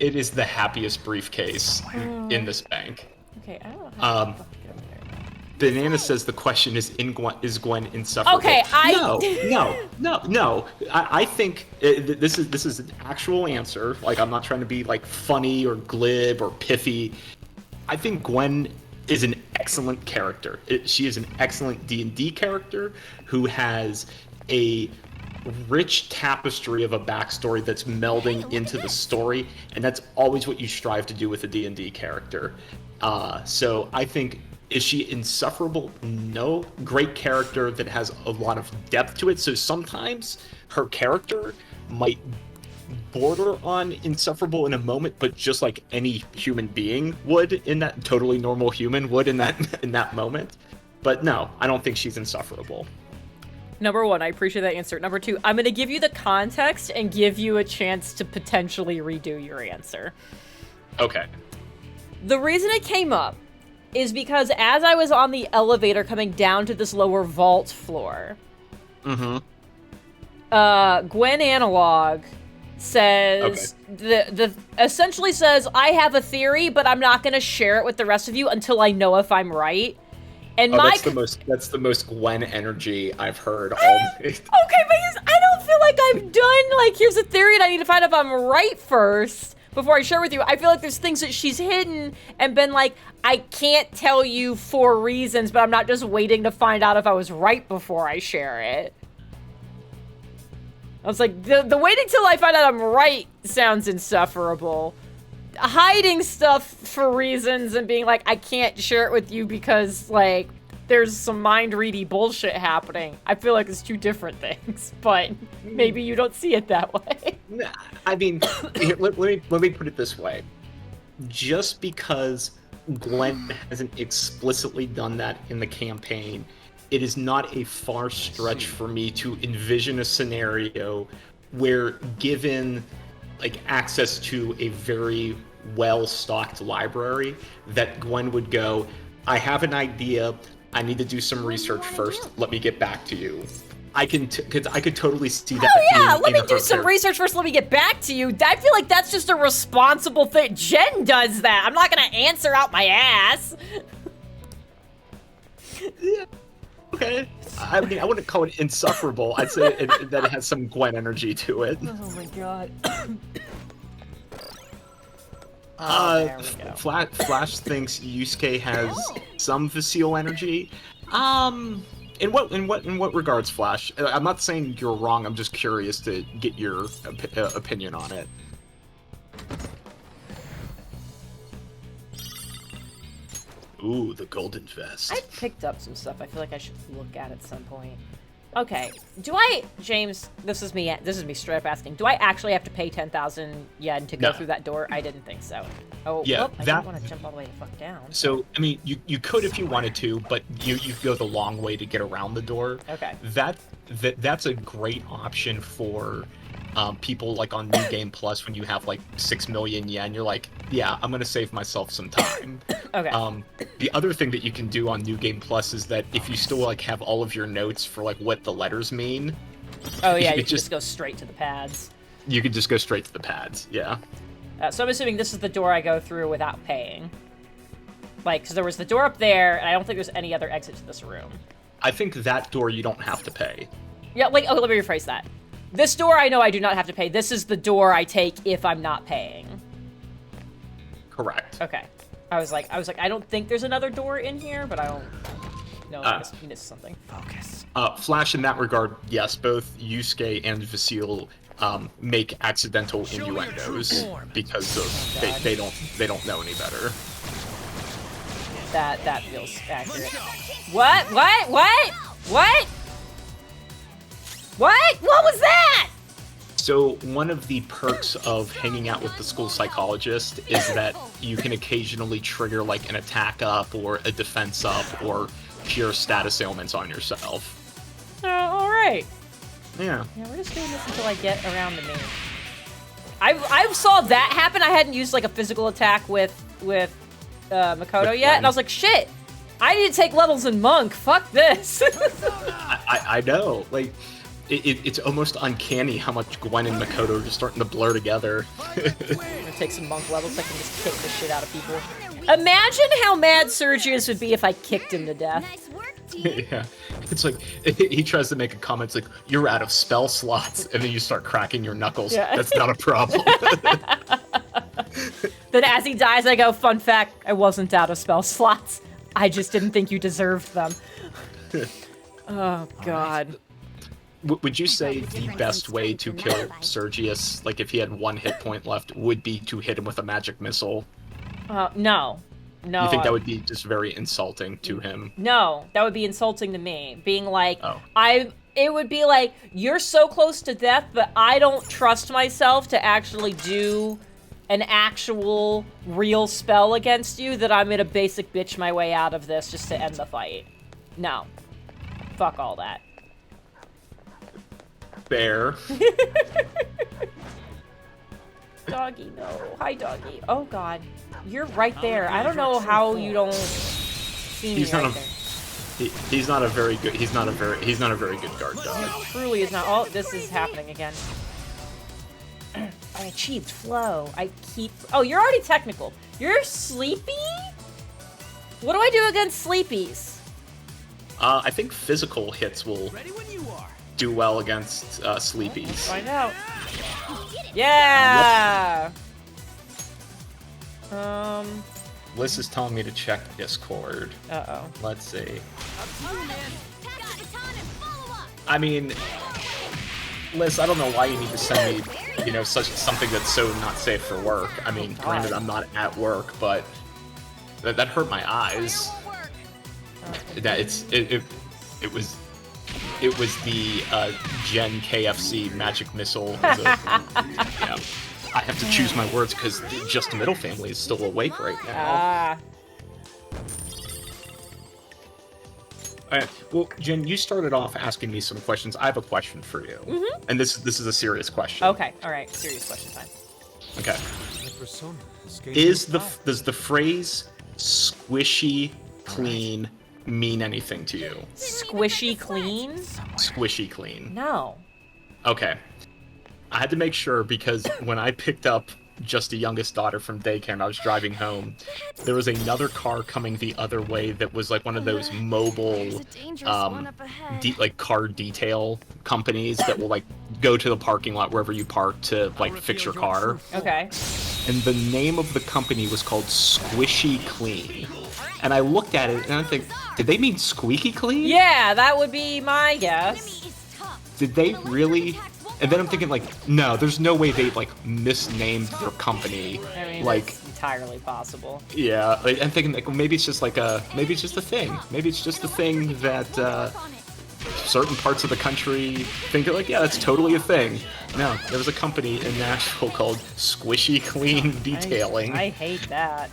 It is the happiest briefcase in this bank. Okay, I don't know how to get over there. Banana says the question is Gwen insufferable? Okay, No. I think this is an actual answer. Like, I'm not trying to be like funny or glib or pithy. I think Gwen is an excellent character. She is an excellent D&D character who has a rich tapestry of a backstory that's melding into the story, and that's always what you strive to do with a D&D character. So I think, is she insufferable? No. Great character that has a lot of depth to it. So sometimes her character might border on insufferable in a moment, but just like any human being would, in that totally normal human would in that moment. But no, I don't think she's insufferable. Number 1, I appreciate that answer. Number 2, I'm going to give you the context and give you a chance to potentially redo your answer. Okay. The reason it came up is because as I was on the elevator coming down to this lower vault floor, Gwen Analog says, essentially says, I have a theory, but I'm not going to share it with the rest of you until I know if I'm right. And that's the most Gwen energy I've heard all day. Okay, but I don't feel like I've done, like, here's a theory and I need to find out if I'm right first before I share with you. I feel like there's things that she's hidden and been like, I can't tell you for reasons, but I'm not just waiting to find out if I was right before I share it. I was like, the waiting till I find out I'm right sounds insufferable. Hiding stuff for reasons and being like, I can't share it with you because, like, there's some mind-ready bullshit happening. I feel like it's 2 different things, but maybe you don't see it that way. I mean, let me put it this way. Just because Gwen hasn't explicitly done that in the campaign, it is not a far stretch for me to envision a scenario where given like access to a very well-stocked library, that Gwen would go, I have an idea, I need to do some research first, let me get back to you. I could totally see that. Oh yeah, being let me in do her some character. research first, let me get back to you. I feel like that's just a responsible thing. Jen does that. I'm not gonna answer out my ass. Yeah. Okay. I mean, I wouldn't call it insufferable. I'd say that it has some Gwen energy to it. Oh my god. There we go. Flash thinks Yusuke has some Vasile energy. In what regards, Flash? I'm not saying you're wrong. I'm just curious to get your opinion on it. Ooh, the golden vest. I picked up some stuff. I feel like I should look at some point. Okay, James, this is me straight up asking, do I actually have to pay 10,000 yen to go No. through that door? I didn't think so. Oh, Yeah, whoop, I didn't want to jump all the way the fuck down. So, I mean, you could if you wanted to, but you go the long way to get around the door. Okay. That's a great option for people like on New Game Plus when you have like 6 million yen. You're like, yeah, I'm gonna save myself some time. Okay. The other thing that you can do on New Game Plus is that if you still like have all of your notes for like what the letters mean. Oh yeah, you you can just go straight to the pads. You can just go straight to the pads. Yeah. So I'm assuming this is the door I go through without paying. Like, because there was the door up there, and I don't think there's any other exit to this room. I think that door you don't have to pay. Yeah, like, oh, let me rephrase that. This door I know I do not have to pay. This is the door I take if I'm not paying. Correct. Okay. I was like, I don't think there's another door in here, but I don't know. I missed something. Focus. Flash, in that regard, yes, both Yusuke and Vasile make accidental Show me your true innuendos form. because of they don't know any better. That feels accurate. What? What? What? What? What? What was that? So one of the perks of hanging out with the school psychologist is that you can occasionally trigger like an attack up or a defense up or pure status ailments on yourself. All right. Yeah. Yeah, we're just doing this until I get around the main. I saw that happen. I hadn't used like a physical attack with Makoto With yet, and Gwen. I was like, shit. I need to take levels in Monk. Fuck this. I know. Like, it's almost uncanny how much Gwen and Makoto are just starting to blur together. I'm gonna take some Monk levels so I can just kick the shit out of people. Imagine how mad Sergius would be if I kicked him to death. Nice work, team. Yeah. It's like, he tries to make a comment, it's like, you're out of spell slots, and then you start cracking your knuckles. Yeah. That's not a problem. Then as he dies, I go, fun fact, I wasn't out of spell slots. I just didn't think you deserved them. Oh, God. Would you say the best way to kill Sergius, like if he had 1 hit point left, would be to hit him with a magic missile? No. No. You think that would be just very insulting to him? No, that would be insulting to me. Being like, Oh. it would be like, you're so close to death, but I don't trust myself to actually do an actual real spell against you that I'm gonna basic bitch my way out of this just to end the fight. No. Fuck all that. Fair. Doggy, no. Hi, doggy. Oh, God. You're right there. I don't know how you don't see me He's not right a- there. He's not a very good guard dog. Truly is not. Oh, this is happening again. I achieved flow. Oh, you're already technical. You're sleepy? What do I do against sleepies? I think physical hits will Ready when you are. do well against sleepies. Find out. Yeah. Liz is telling me to check Discord. Uh-oh. Let's see. Up to you, man. Pass the baton and follow up. I mean, Liz, I don't know why you need to send me, something that's so not safe for work. I mean, granted, I'm not at work, but that hurt my eyes. That it was the Gen KFC magic missile. Yeah. I have to choose my words because just the middle family is still awake right now. Ah. Well, Jen, you started off asking me some questions. I have a question for you, and this is a serious question. Okay, all right. Serious question time. Okay. My persona has gained Does new the phrase "squishy clean" mean anything to you? Squishy clean? Squishy clean. No. Okay. I had to make sure because when I picked up just a youngest daughter from daycare and I was driving home, there was another car coming the other way that was like one of those mobile like car detail companies that will like go to the parking lot wherever you park to like fix your car. Okay. And the name of the company was called Squishy Clean. And I looked at it and I think, did they mean squeaky clean? Yeah, that would be my guess. Did they really? And then I'm thinking like, no, there's no way they like misnamed their company. I mean, like, it's entirely possible. yeah, like, I'm thinking like, well, maybe it's just like maybe it's just a thing. Maybe it's just a thing that certain parts of the country think like, yeah, that's totally a thing. No, there was a company in Nashville called Squishy Clean Detailing. I hate that.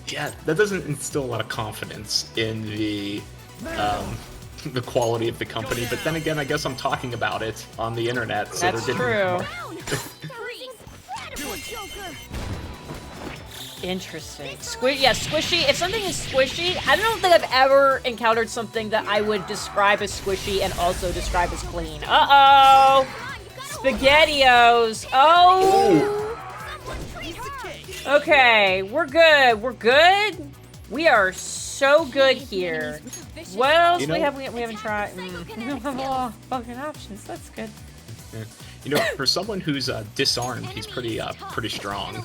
Yeah, that doesn't instill a lot of confidence in the quality of the company. But then again, I guess I'm talking about it on the internet, so That's they're getting true. Interesting. Yeah, squishy. If something is squishy, I don't think I've ever encountered something that I would describe as squishy and also describe as clean. Uh-oh! SpaghettiOs. Oh! Okay, we're good. We're good. We are so good here. What else You know- we haven't tried? We don't have a lot of fucking options. That's good. Yeah. You know, for someone who's disarmed, he's pretty strong.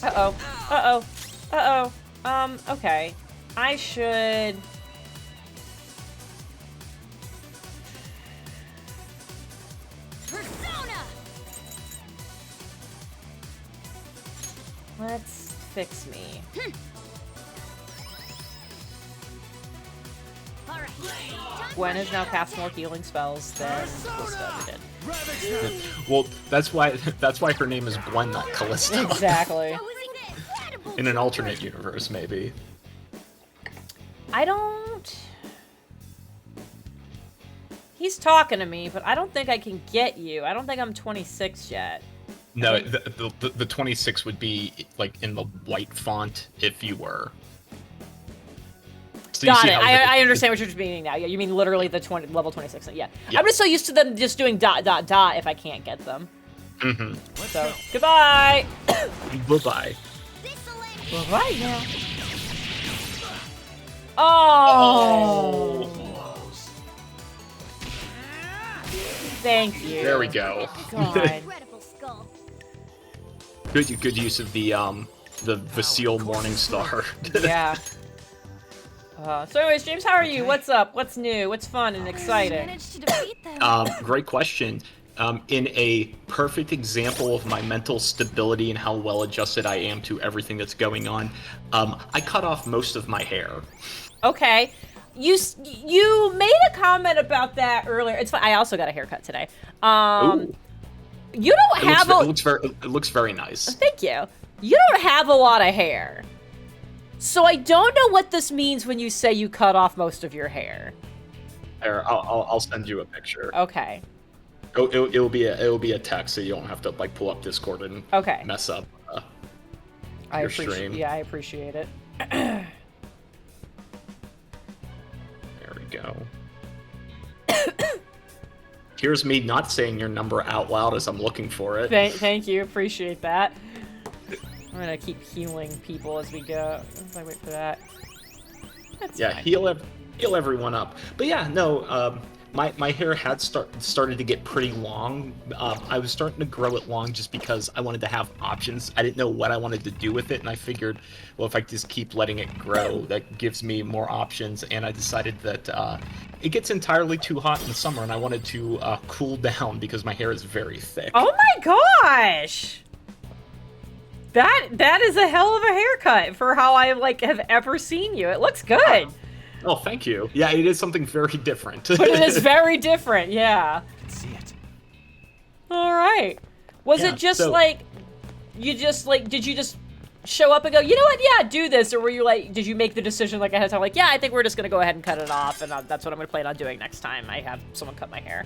Uh-oh. Uh-oh. Uh-oh. Okay. I should... Let's fix me. Gwen has now cast more healing spells than Calista ever did. Well, that's why her name is Gwen, not Callista. Exactly. In an alternate universe, maybe. I don't... He's talking to me, but I don't think I can get you. I don't think I'm 26 yet. No, the 26 would be like in the white font if you were. So you Got see it. how I understand what you're meaning now. Yeah, you mean literally the level 26. Yeah. Yeah. I'm just so used to them just doing ... if I can't get them. Mm-hmm. So, goodbye! Bye-bye. Right now. Oh! Thank you. There we go. God. Good use of the Vasile Morningstar. Yeah. So anyways, James, how are you? What's up? What's new? What's fun and exciting? Great question. In a perfect example of my mental stability and how well adjusted I am to everything that's going on, I cut off most of my hair. Okay. You made a comment about that earlier. It's fine. I also got a haircut today. Ooh. You don't have It looks very nice. Thank you. You don't have a lot of hair. So I don't know what this means when you say you cut off most of your hair. There, I'll send you a picture. Okay. It'll be a text, so you don't have to like pull up Discord and Okay. mess up I your appreciate. stream. Yeah, I appreciate it. There we go. Here's me not saying your number out loud as I'm looking for it. Thank you. Appreciate that. I'm gonna keep healing people as we go. As I wait for that. That's Yeah, fine. heal everyone up. But yeah, no, my hair had started to get pretty long. I was starting to grow it long just because I wanted to have options. I didn't know what I wanted to do with it, and I figured, well, if I just keep letting it grow, that gives me more options. And I decided that it gets entirely too hot in the summer, and I wanted to cool down because my hair is very thick. Oh my gosh! That is a hell of a haircut for how I have ever seen you. It looks good. Oh, thank you. Yeah, it is something very different. But it is very different, yeah. See it. All right. Was Yeah, it just so- did you just show up and go, you know what, yeah, do this? Or were you like, did you make the decision like ahead of time, like, yeah, I think we're just gonna go ahead and cut it off, and that's what I'm gonna plan on doing next time I have someone cut my hair?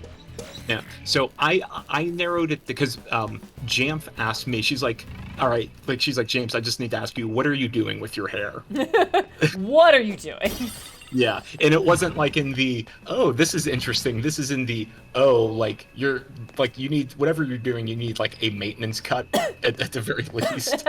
Yeah. So I narrowed it because Jamf asked me. She's like, all right, like she's like, James, I just need to ask you, what are you doing with your hair? What are you doing? Yeah, and it wasn't like in the, oh, this is interesting. This is in the, oh, like you need whatever you're doing, you need like a maintenance cut at the very least.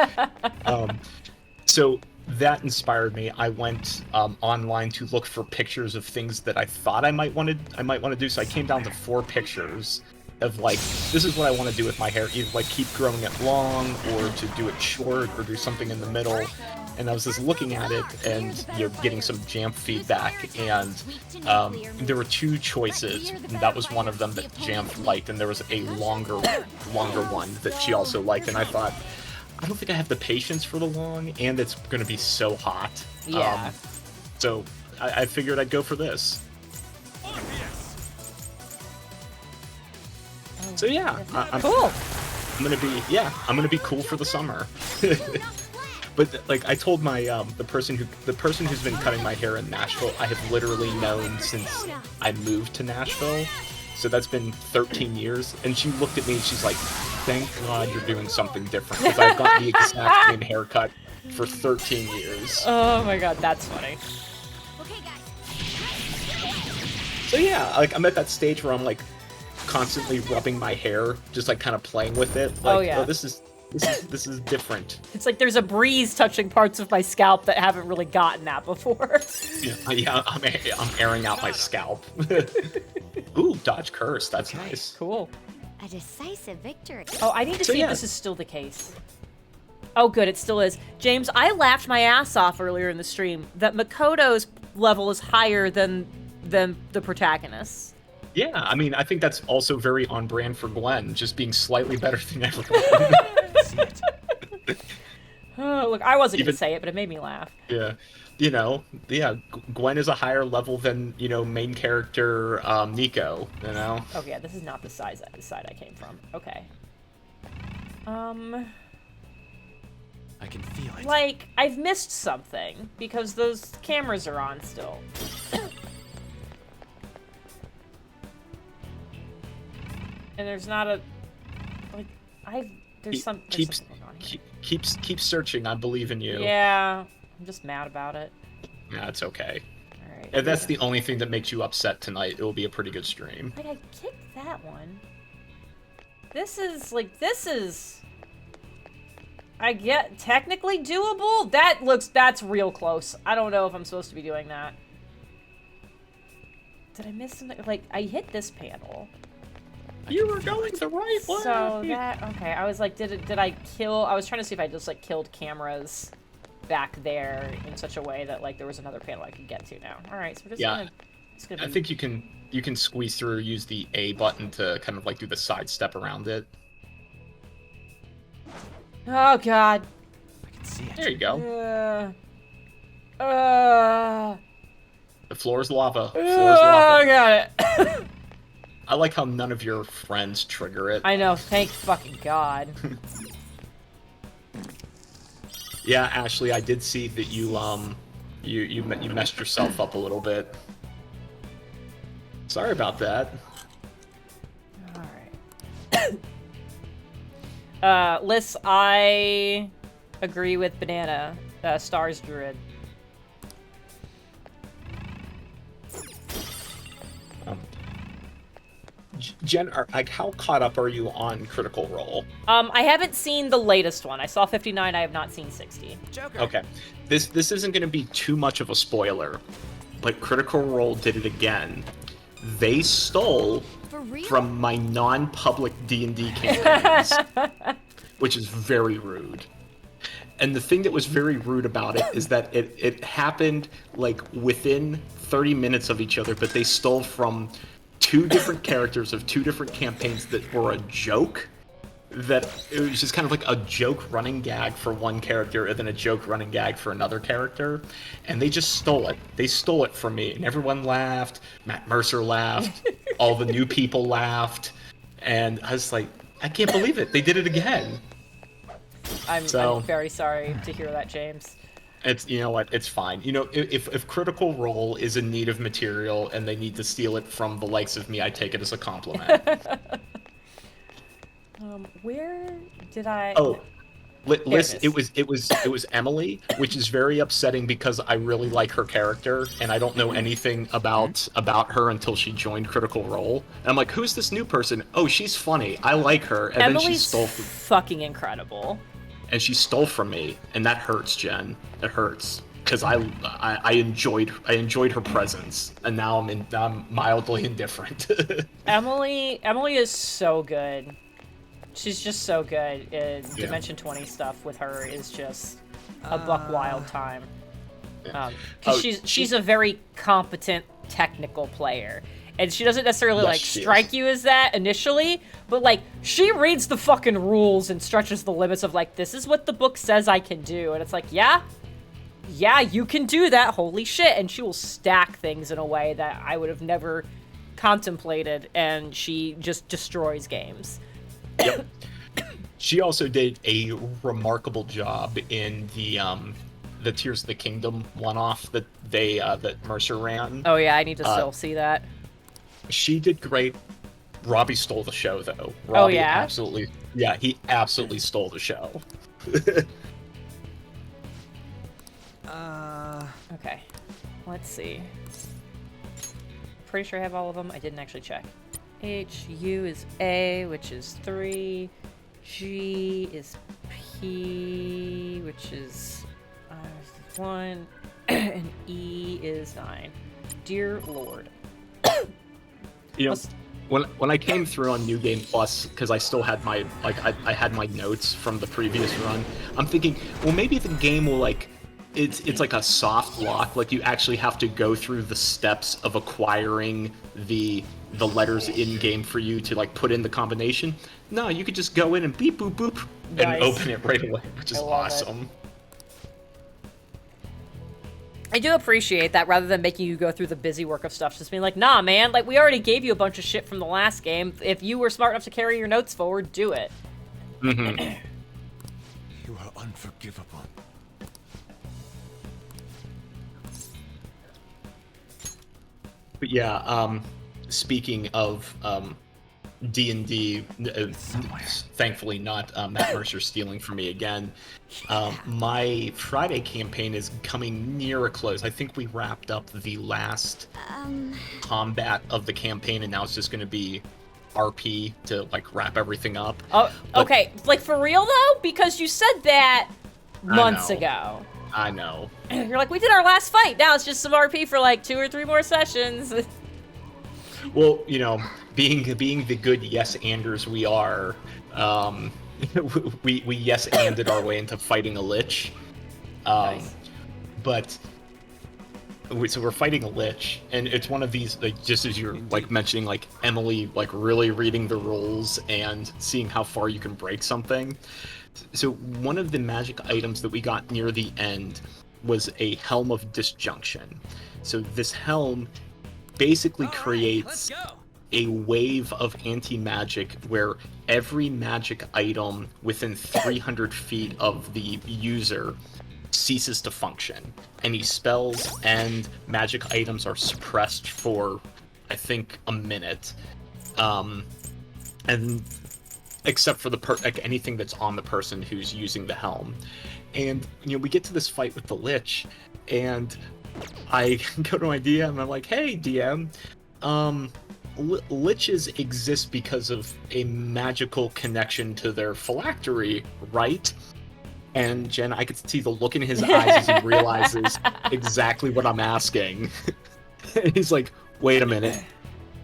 So that inspired me. I went online to look for pictures of things that I thought I might want to do. So I came down to 4 pictures of like, this is what I want to do with my hair, either like keep growing it long or to do it short or do something in the middle. And I was just looking at it and getting some Jamf feedback, and there were 2 choices, and that was one of them that Jamf liked, and there was a longer one that she also liked, and I thought, I don't think I have the patience for the long, and it's going to be so hot. Yeah. So I figured I'd go for this. So yeah, Cool. I'm gonna be cool for the summer. But like I told my the person who's been cutting my hair in Nashville, I have literally known since I moved to Nashville. So that's been 13 years, and she looked at me and she's like, "Thank God you're doing something different, because I've got the exact same haircut for 13 years." Oh my god, that's funny. So yeah, like I'm at that stage where I'm like constantly rubbing my hair, just like kind of playing with it. Like, Oh, yeah. this is different. It's like there's a breeze touching parts of my scalp that haven't really gotten that before. Yeah, I'm airing out my scalp. Ooh, dodge curse. That's nice. Cool. A decisive victory. Oh, I need to So, see yeah. if this is still the case. Oh, good, it still is. James, I laughed my ass off earlier in the stream that Makoto's level is higher than the protagonist's. Yeah, I mean, I think that's also very on brand for Gwen, just being slightly better than everyone. Oh, look, I wasn't Even- gonna say it, but it made me laugh. Yeah, Gwen is a higher level than main character Nico. Oh yeah, this is not the side I came from. Okay. I can feel it. Like, I've missed something because those cameras are on still. And there's not a, like, there's something going on here. Keep searching. I believe in you. Yeah, I'm just mad about it. Yeah, it's okay. All right. If that's the only thing that makes you upset tonight, it will be a pretty good stream. Like, I kicked that one. This is, I get technically doable. That's real close. I don't know if I'm supposed to be doing that. Did I miss something? Like, I hit this panel. You were going the right way. So okay, I was like, did I kill, I was trying to see if I just like killed cameras back there in such a way that like there was another panel I could get to now. All right, so we're just gonna I think you can squeeze through, use the A button to kind of like do the sidestep around it. Oh god. I can see it. There you go. The floor is lava. The floor is I lava. got it. I like how none of your friends trigger it. I know, thank fucking god. Yeah, Ashley, I did see that you you messed yourself up a little bit. Sorry about that. Alright. Liz, I agree with Banana. Stars Druid. Jen, like, how caught up are you on Critical Role? I haven't seen the latest one. I saw 59, I have not seen 60. Joker. Okay, this isn't going to be too much of a spoiler, but Critical Role did it again. They stole For real? from my non-public D&D campaigns, which is very rude. And the thing that was very rude about it is that it happened like within 30 minutes of each other, but they stole from 2 different characters of 2 different campaigns that were a joke. That it was just kind of like a joke running gag for one character and then a joke running gag for another character. And they just stole it. They stole it from me. And everyone laughed. Matt Mercer laughed. All the new people laughed. And I was like, I can't believe it. They did it again. I'm very sorry to hear that, James. It's, you know what, it's fine. You know, if Critical Role is in need of material and they need to steal it from the likes of me, I take it as a compliment. Where did I? Oh, listen, There it was Emily, which is very upsetting because I really like her character and I don't know anything about her until she joined Critical Role. And I'm like, who's this new person? Oh, she's funny. I like her. And Emily's then she stole fucking incredible. And she stole from me, and that hurts, Jen. It hurts because I enjoyed her presence, and now I'm mildly indifferent. Emily is so good. She's just so good. Dimension 20 stuff with her is just a buck wild time. Because she's a very competent technical player. And she doesn't necessarily, strike you as that initially, but, she reads the fucking rules and stretches the limits of, this is what the book says I can do. And it's like, yeah, you can do that, holy shit. And she will stack things in a way that I would have never contemplated, and she just destroys games. Yep. She also did a remarkable job in the Tears of the Kingdom one-off that Mercer ran. Oh yeah, I need to still see that. She did great. Robbie stole the show, though. Robbie absolutely. Yeah, he absolutely stole the show. Okay. Let's see. Pretty sure I have all of them. I didn't actually check. H, U is A, which is 3. G is P, which is 1. And E is 9. Dear Lord. You know, when I came through on New Game Plus, because I still had my I had my notes from the previous run, I'm thinking, well, maybe the game will it's like a soft lock, like you actually have to go through the steps of acquiring the letters in game for you to put in the combination. No, you could just go in and beep boop boop and open it right away, which is awesome. I do appreciate that rather than making you go through the busy work of stuff. Just being like, nah, man, we already gave you a bunch of shit from the last game. If you were smart enough to carry your notes forward, do it. You are unforgivable. But yeah, speaking of D&D, thankfully not Matt Mercer stealing from me again. My Friday campaign is coming near a close. I think we wrapped up the last combat of the campaign, and now it's just going to be RP to wrap everything up. Oh, okay. For real though, because you said that months ago. I know. You're like, we did our last fight. Now it's just some RP for 2 or 3 more sessions. Well, you know, being the good yes-anders we are, we yes-anded our way into fighting a lich. Nice. But so we're fighting a lich, and it's one of these, just as you're mentioning, Emily really reading the rules and seeing how far you can break something. So one of the magic items that we got near the end was a Helm of Disjunction. So this helm basically creates a wave of anti-magic where every magic item within 300 feet of the user ceases to function. Any spells and magic items are suppressed for, I think, a minute. And except for anything that's on the person who's using the helm. And, we get to this fight with the Lich, and I go to my DM, and I'm like, hey, DM, Liches exist because of a magical connection to their phylactery, right? And Jen, I could see the look in his eyes as he realizes exactly what I'm asking. And he's like, wait a minute.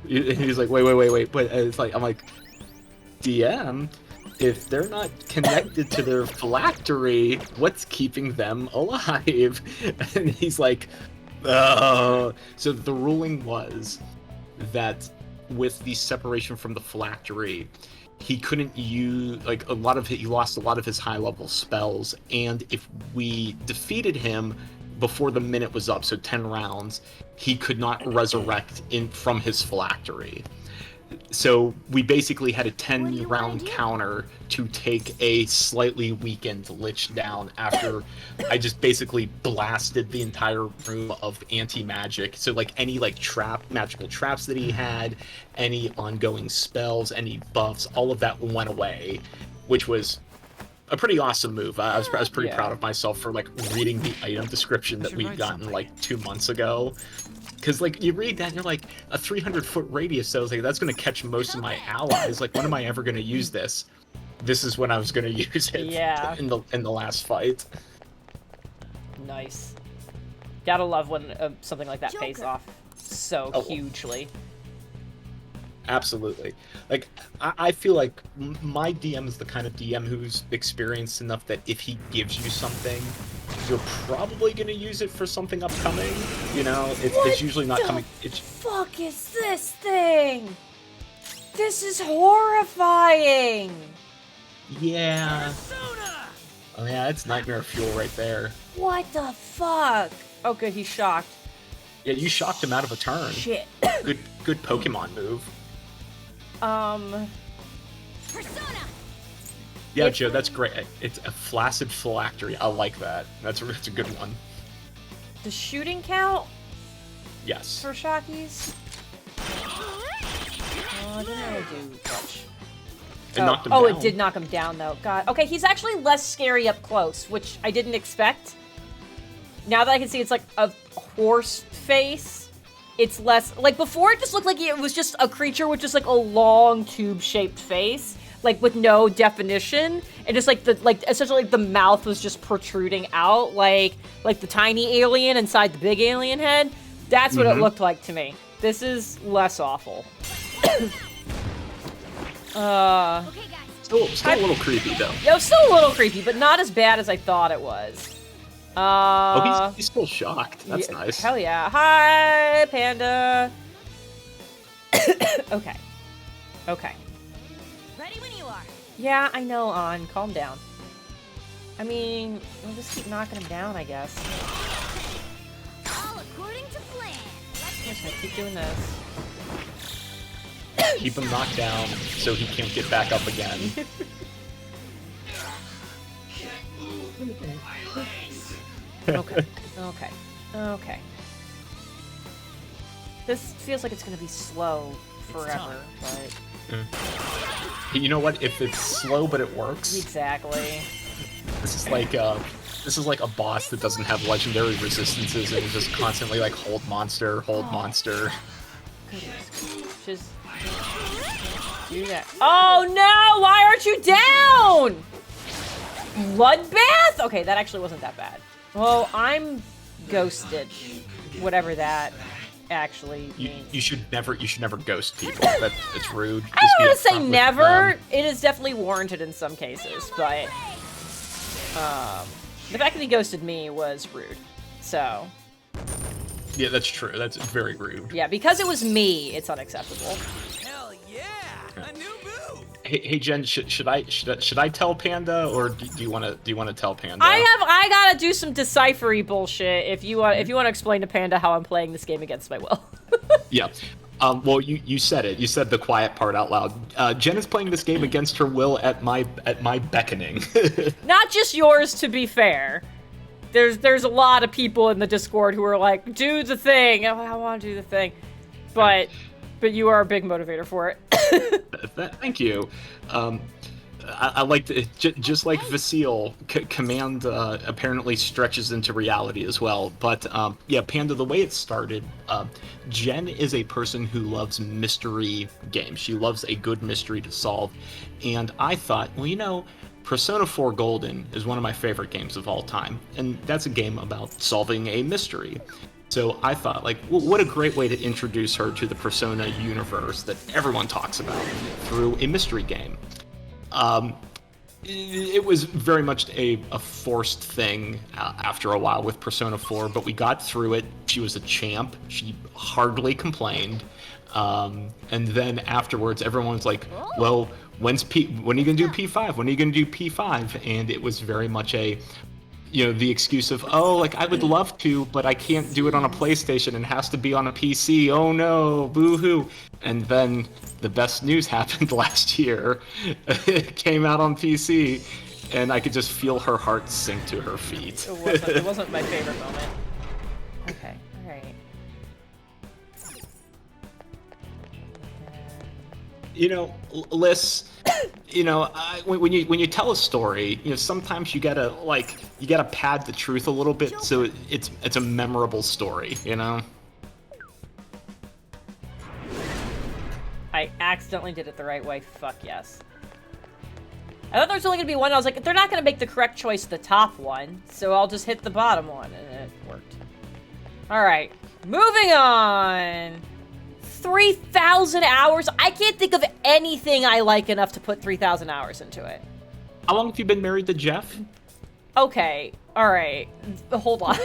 He's like, wait. But I'm like, DM, if they're not connected to their phylactery, what's keeping them alive? And he's like, so the ruling was that with the separation from the phylactery, he couldn't use, he lost a lot of his high-level spells, and if we defeated him before the minute was up, so 10 rounds, he could not resurrect from his phylactery. So we basically had a What do you wanna 10-round do? counter to take a slightly weakened Lich down after I just basically blasted the entire room of anti-magic. So like any like magical traps that he had, any ongoing spells, any buffs, all of that went away, which was a pretty awesome move. I was pretty Yeah. proud of myself for like reading the item description that should we'd write gotten something. like 2 months ago. Because, like, you read that and you're like, a 300-foot radius, so I was like, that's going to catch most of my allies. Like, when am I ever going to use this? This is when I was going to use it Yeah. in the last fight. Nice. Gotta love when something like that pays Joker. off so Oh. hugely. Absolutely. Like, I feel like my DM is the kind of DM who's experienced enough that if he gives you something, you're probably going to use it for something upcoming. You know, it's usually not coming. Fuck is this thing? This is horrifying. Yeah. Persona! Oh, yeah, it's nightmare fuel right there. What the fuck? Oh, good, he's shocked. Yeah, you shocked him out of a turn. Shit. Good Pokemon move. Persona! Yeah, If- Joe, that's great. It's a flaccid phylactery. I like that. That's a good one. Does shooting count Yes. for Shockies? Oh, it didn't really do much. It knocked him Oh, down. it did knock him down, though. God. Okay, he's actually less scary up close, which I didn't expect. Now that I can see it's like a horse face, it's less... Like, before it just looked like it was just a creature with just like a long tube-shaped face, like with no definition, and just like essentially like the mouth was just protruding out, like the tiny alien inside the big alien head. That's what it looked like to me. This is less awful. Okay, guys. Still a little creepy though. It was still a little creepy, but not as bad as I thought it was. Oh, he's still shocked. That's yeah, nice. Hell yeah. Hi, Panda. Okay. Okay. Ready when you are. Yeah, I know, On. Calm down. I mean, we'll just keep knocking him down, I guess. All according to plan. I'm just gonna keep doing this. Keep him knocked down so he can't get back up again. Okay. Okay. Okay. This feels like it's gonna be slow forever, but... You know what? If it's slow but it works, Exactly. this is like a boss that doesn't have legendary resistances and is just constantly like hold monster, hold monster. Just do that. Oh no! Why aren't you down? Bloodbath? Okay, that actually wasn't that bad. Well, I'm ghosted. Whatever that actually means. You should never ghost people. It's rude. I don't want to Just say be upfront with never. them. It is definitely warranted in some cases, but the fact that he ghosted me was rude. So Yeah, that's true. That's very rude. yeah, because it was me, it's unacceptable. Hell yeah! A new boo! Hey Jen, should I tell Panda or do you want to tell Panda? I gotta do some deciphery bullshit if you want to explain to Panda how I'm playing this game against my will. Yeah. Well, you said it. You said the quiet part out loud. Jen is playing this game against her will at my beckoning. Not just yours, to be fair. There's a lot of people in the Discord who are like, do the thing. I want to do the thing, but you are a big motivator for it. Thank you. I like to, just like Vasile, command apparently stretches into reality as well. But yeah, Panda, the way it started, Jen is a person who loves mystery games. She loves a good mystery to solve. And I thought, well, you know, Persona 4 Golden is one of my favorite games of all time. And that's a game about solving a mystery. So I thought, like, well, what a great way to introduce her to the Persona universe that everyone talks about through a mystery game. It was very much a forced thing after a while with Persona 4, but we got through it. She was a champ. She hardly complained. And then afterwards, everyone was like, well, when are you going to do P5? When are you going to do P5? And it was very much the excuse of, oh, like I would love to, but I can't do it on a PlayStation and has to be on a PC. Oh no, boo-hoo. And then the best news happened last year. It came out on PC, and I could just feel her heart sink to her feet. It wasn't my favorite moment. Okay, alright. Liz, when you tell a story, sometimes you gotta pad the truth a little bit so it's a memorable story, I accidentally did it the right way. Fuck yes. I thought there was only gonna be one. I was like, they're not gonna make the correct choice the top one, so I'll just hit the bottom one, and it worked. Alright, moving on. 3,000 hours? I can't think of anything I like enough to put 3,000 hours into it. How long have you been married to Jeff? Okay, alright. Hold on.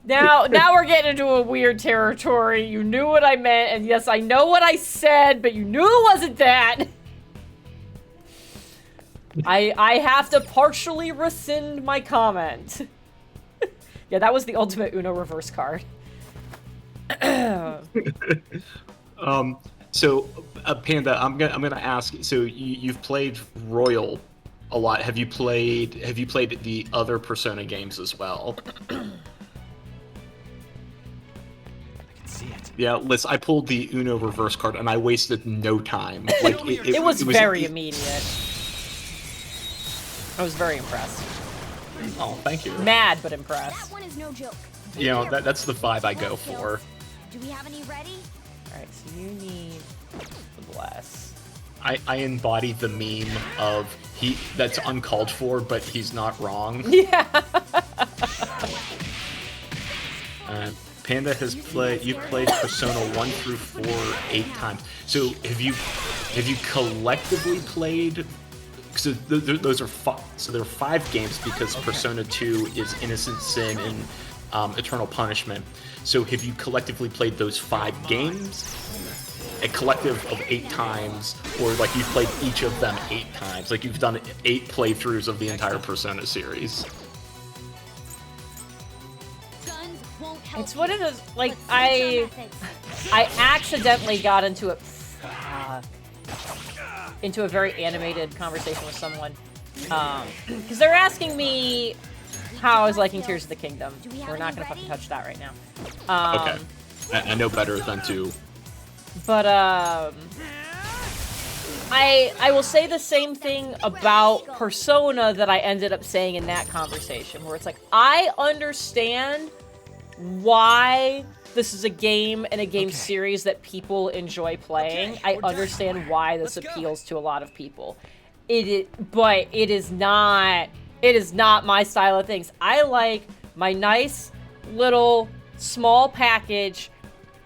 Now we're getting into a weird territory. You knew what I meant, and yes, I know what I said, but you knew it wasn't that. I have to partially rescind my comment. Yeah, that was the ultimate Uno reverse card. So, Panda, I'm gonna ask. So you've played Royal a lot. Have you played the other Persona games as well? I can see it. Yeah, Liz, I pulled the Uno reverse card and I wasted no time. Like it was very immediate. I was very impressed. Oh, thank you. Mad, but impressed. That one is no joke. That's the vibe I go for. Do we have any ready? Alright, so you need the bless. I embody the meme of that's uncalled for, but he's not wrong. Yeah. Panda has you've played Persona 1 through 4 8 times. So have you collectively played? So those are so there are 5 games because Persona 2 is Innocent Sin and Eternal Punishment. So have you collectively played those 5 games? A collective of 8 times, or like you've played each of them 8 times? Like you've done 8 playthroughs of the entire Persona series? It's one of those, like, I accidentally got into a very animated conversation with someone. Because they're asking me how I was liking Tears of the Kingdom. We're not gonna fucking touch that right now. Okay. I know better than to. But, I will say the same thing about Persona that I ended up saying in that conversation, where it's like, I understand why this is a game and a game series that people enjoy playing. I understand why this appeals to a lot of people. But it is not my style of things. I like my nice little small package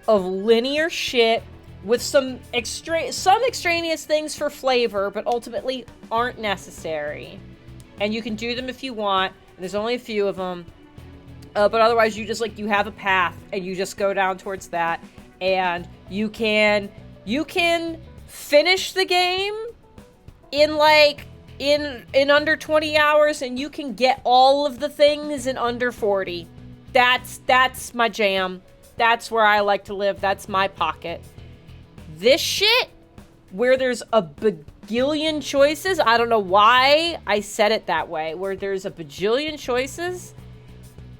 of linear shit with some extraneous things for flavor, but ultimately aren't necessary. And you can do them if you want, and there's only a few of them. But otherwise, you just, like, you have a path, and you just go down towards that, and you can finish the game in, like, in under 20 hours, and you can get all of the things in under 40. That's my jam. That's where I like to live. That's my pocket. This shit, where there's a bajillion choices, I don't know why I said it that way, where there's a bajillion choices,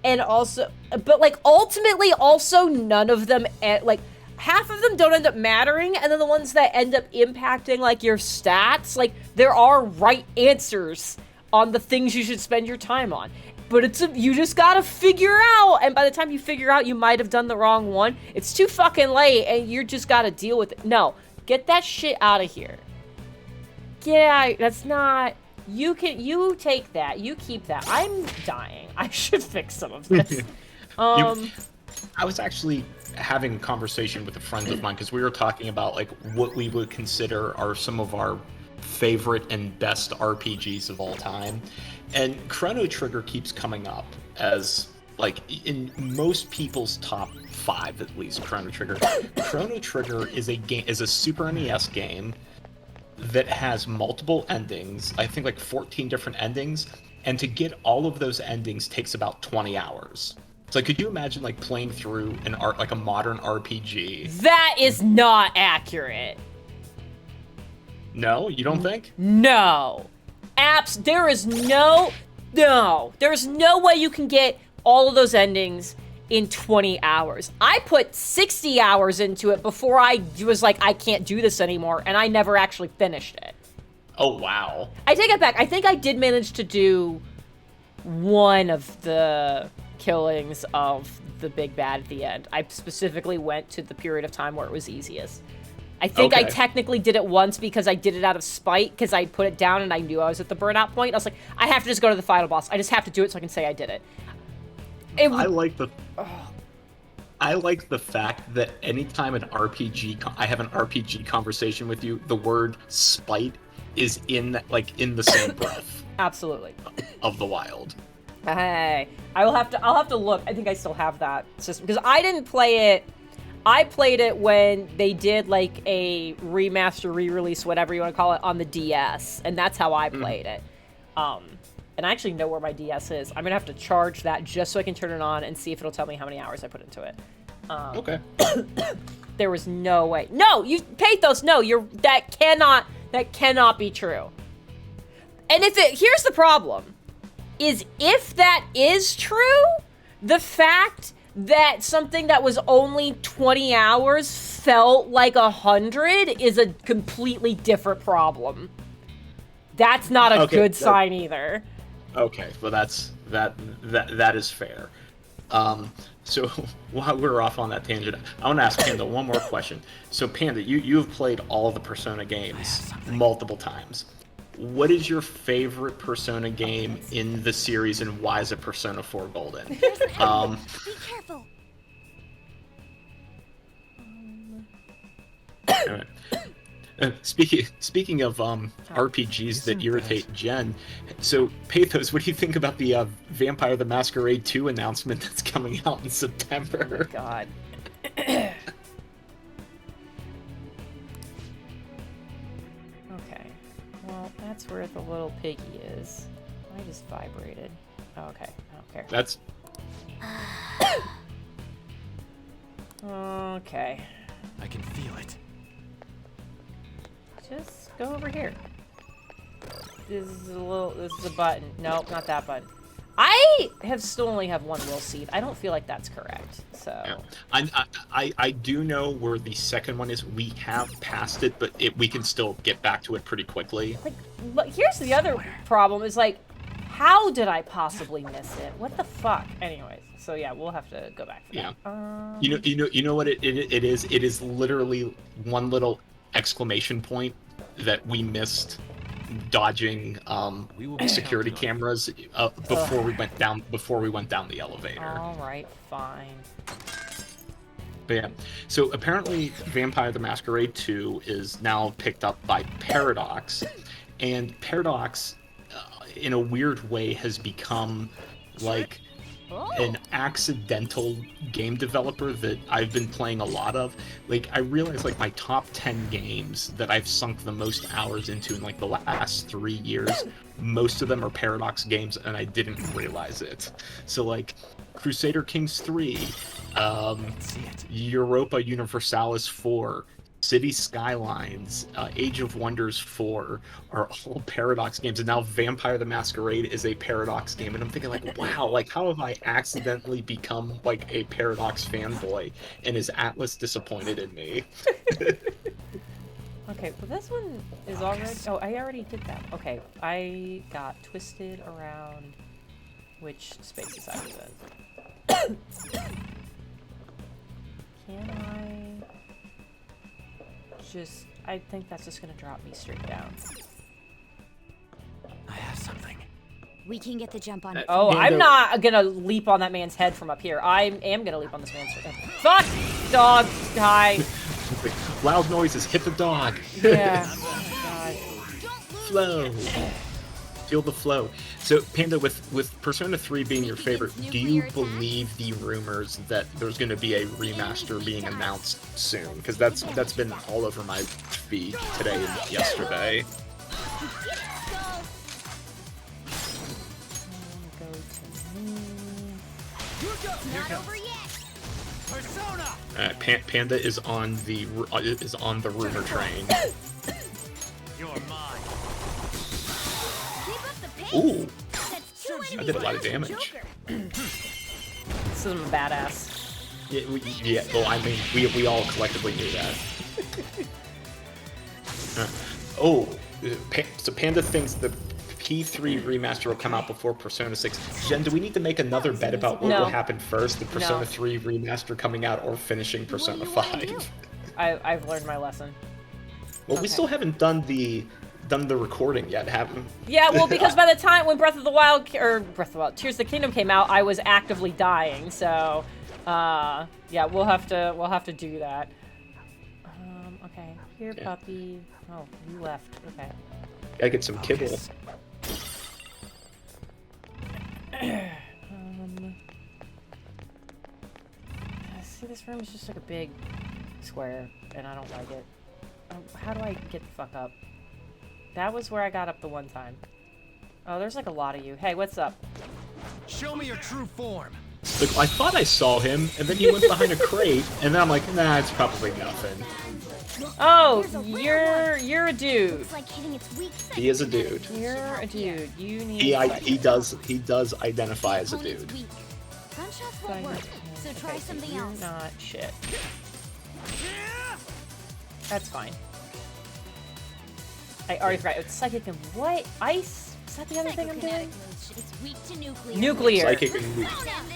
and also, but, like, ultimately, also, none of them, like, half of them don't end up mattering, and then the ones that end up impacting, like, your stats, like, there are right answers on the things you should spend your time on. But you just gotta figure out, and by the time you figure out you might have done the wrong one, it's too fucking late, and you just gotta deal with it. No, get that shit out of here. Yeah, that's not... You take that. You keep that. I'm dying. I should fix some of this. I was actually having a conversation with a friend of mine because we were talking about, like, what we would consider are some of our favorite and best RPGs of all time. And Chrono Trigger keeps coming up as, like, in most people's top 5 at least. Chrono Trigger is a Super NES game that has multiple endings. I think like 14 different endings, and to get all of those endings takes about 20 hours. So could you imagine like playing through like a modern RPG? That is not accurate. No, you don't think? No. There's no way you can get all of those endings in 20 hours. I put 60 hours into it before I was like, I can't do this anymore, and I never actually finished it. Oh, wow. I take it back. I think I did manage to do one of the killings of the big bad at the end. I specifically went to the period of time where it was easiest. I think I technically did it once because I did it out of spite, because I put it down and I knew I was at the burnout point. I was like, I have to just go to the final boss. I just have to do it so I can say I did it. I like the fact that anytime I have an RPG conversation with you, the word spite is in the same breath. Absolutely. Of the wild. Hey, I'll have to look. I think I still have that system because I didn't play it. I played it when they did like a remaster, re-release, whatever you want to call it, on the DS, and that's how I played it. And I actually know where my DS is. I'm gonna have to charge that just so I can turn it on and see if it'll tell me how many hours I put into it. Okay. There was no way. No, you Pathos. No, that cannot be true. And here's the problem, is if that is true, the fact that something that was only 20 hours felt like 100 is a completely different problem. That's not a good sign either. Okay, well that is fair. So while we're off on that tangent, I want to ask Panda one more question. So Panda, you've played all of the Persona games multiple times. What is your favorite Persona game in the series, and why is it Persona 4 Golden? Be careful. Speaking of RPGs that irritate Jen, so Pathos, what do you think about the Vampire the Masquerade 2 announcement that's coming out in September? Oh, God. Okay. Well, that's where the little piggy is. I just vibrated. Oh, okay. I don't care. That's... Okay. I can feel it. Just go over here. This is a button. Nope, not that button. I still only have one will seed. I don't feel like that's correct. So yeah. I do know where the second one is. We have passed it, but we can still get back to it pretty quickly. Like, here's the other problem: is like, how did I possibly miss it? What the fuck? Anyways, so yeah, we'll have to go back. For that. You know what it is? It is literally one little exclamation point that we missed dodging security cameras before we went down the elevator. All right, fine. But yeah, so apparently Vampire the Masquerade 2 is now picked up by Paradox, and Paradox in a weird way has become like an accidental game developer that I've been playing a lot of. Like, I realize like my top 10 games that I've sunk the most hours into in like the last 3 years, most of them are Paradox games, and I didn't realize it. So like Crusader Kings 3, Europa Universalis 4, City Skylines, Age of Wonders 4 are all Paradox games, and now Vampire the Masquerade is a Paradox game, and I'm thinking like, wow, like how have I accidentally become like a Paradox fanboy, and is Atlas disappointed in me? Okay, well this one is already... Oh, I already did that. Okay, I got twisted around which spaces I was in. Can I... I think that's just gonna drop me straight down. I have something. We can get the jump on it. Oh, I'm not gonna leap on that man's head from up here. I am gonna leap on this man's head. Fuck! Dog! Hi. Loud noises, hit the dog. Yeah. Oh, God. Flow. Feel the flow. So, Panda, with Persona 3 being your favorite, do you believe the rumors that there's going to be a remaster being announced soon? Because that's been all over my feed today and yesterday. Panda is on the rumor train. You're mine. Ooh, I did a lot of damage. This is a badass. Yeah, well, I mean, we all collectively knew that. So Panda thinks the P3 remaster will come out before Persona 6. Jen, do we need to make another bet about what will happen first, the Persona 3 remaster coming out or finishing Persona 5? I've learned my lesson. Well, we still haven't done the recording yet, have we? Yeah, well, because by the time when Tears of the Kingdom came out, I was actively dying. So, yeah, we'll have to do that. Okay, here, puppy. Oh, you left. Okay. Gotta get some kibble. See, this room is just like a big square, and I don't like it. How do I get the fuck up? That was where I got up the one time. Oh, there's like a lot of you. Hey, what's up? Show me your true form. Like, I thought I saw him, and then he went behind a crate, and then I'm like, nah, it's probably nothing. Oh, you're a dude. He is a dude. You're a dude. You need. He does identify as a dude. Gunshots won't work, so try something you're else. not shit. That's fine. I already forgot. It's psychic and what? Ice? Is that the other thing I'm doing? It's weak to nuclear. Nuclear. Psychic and weak.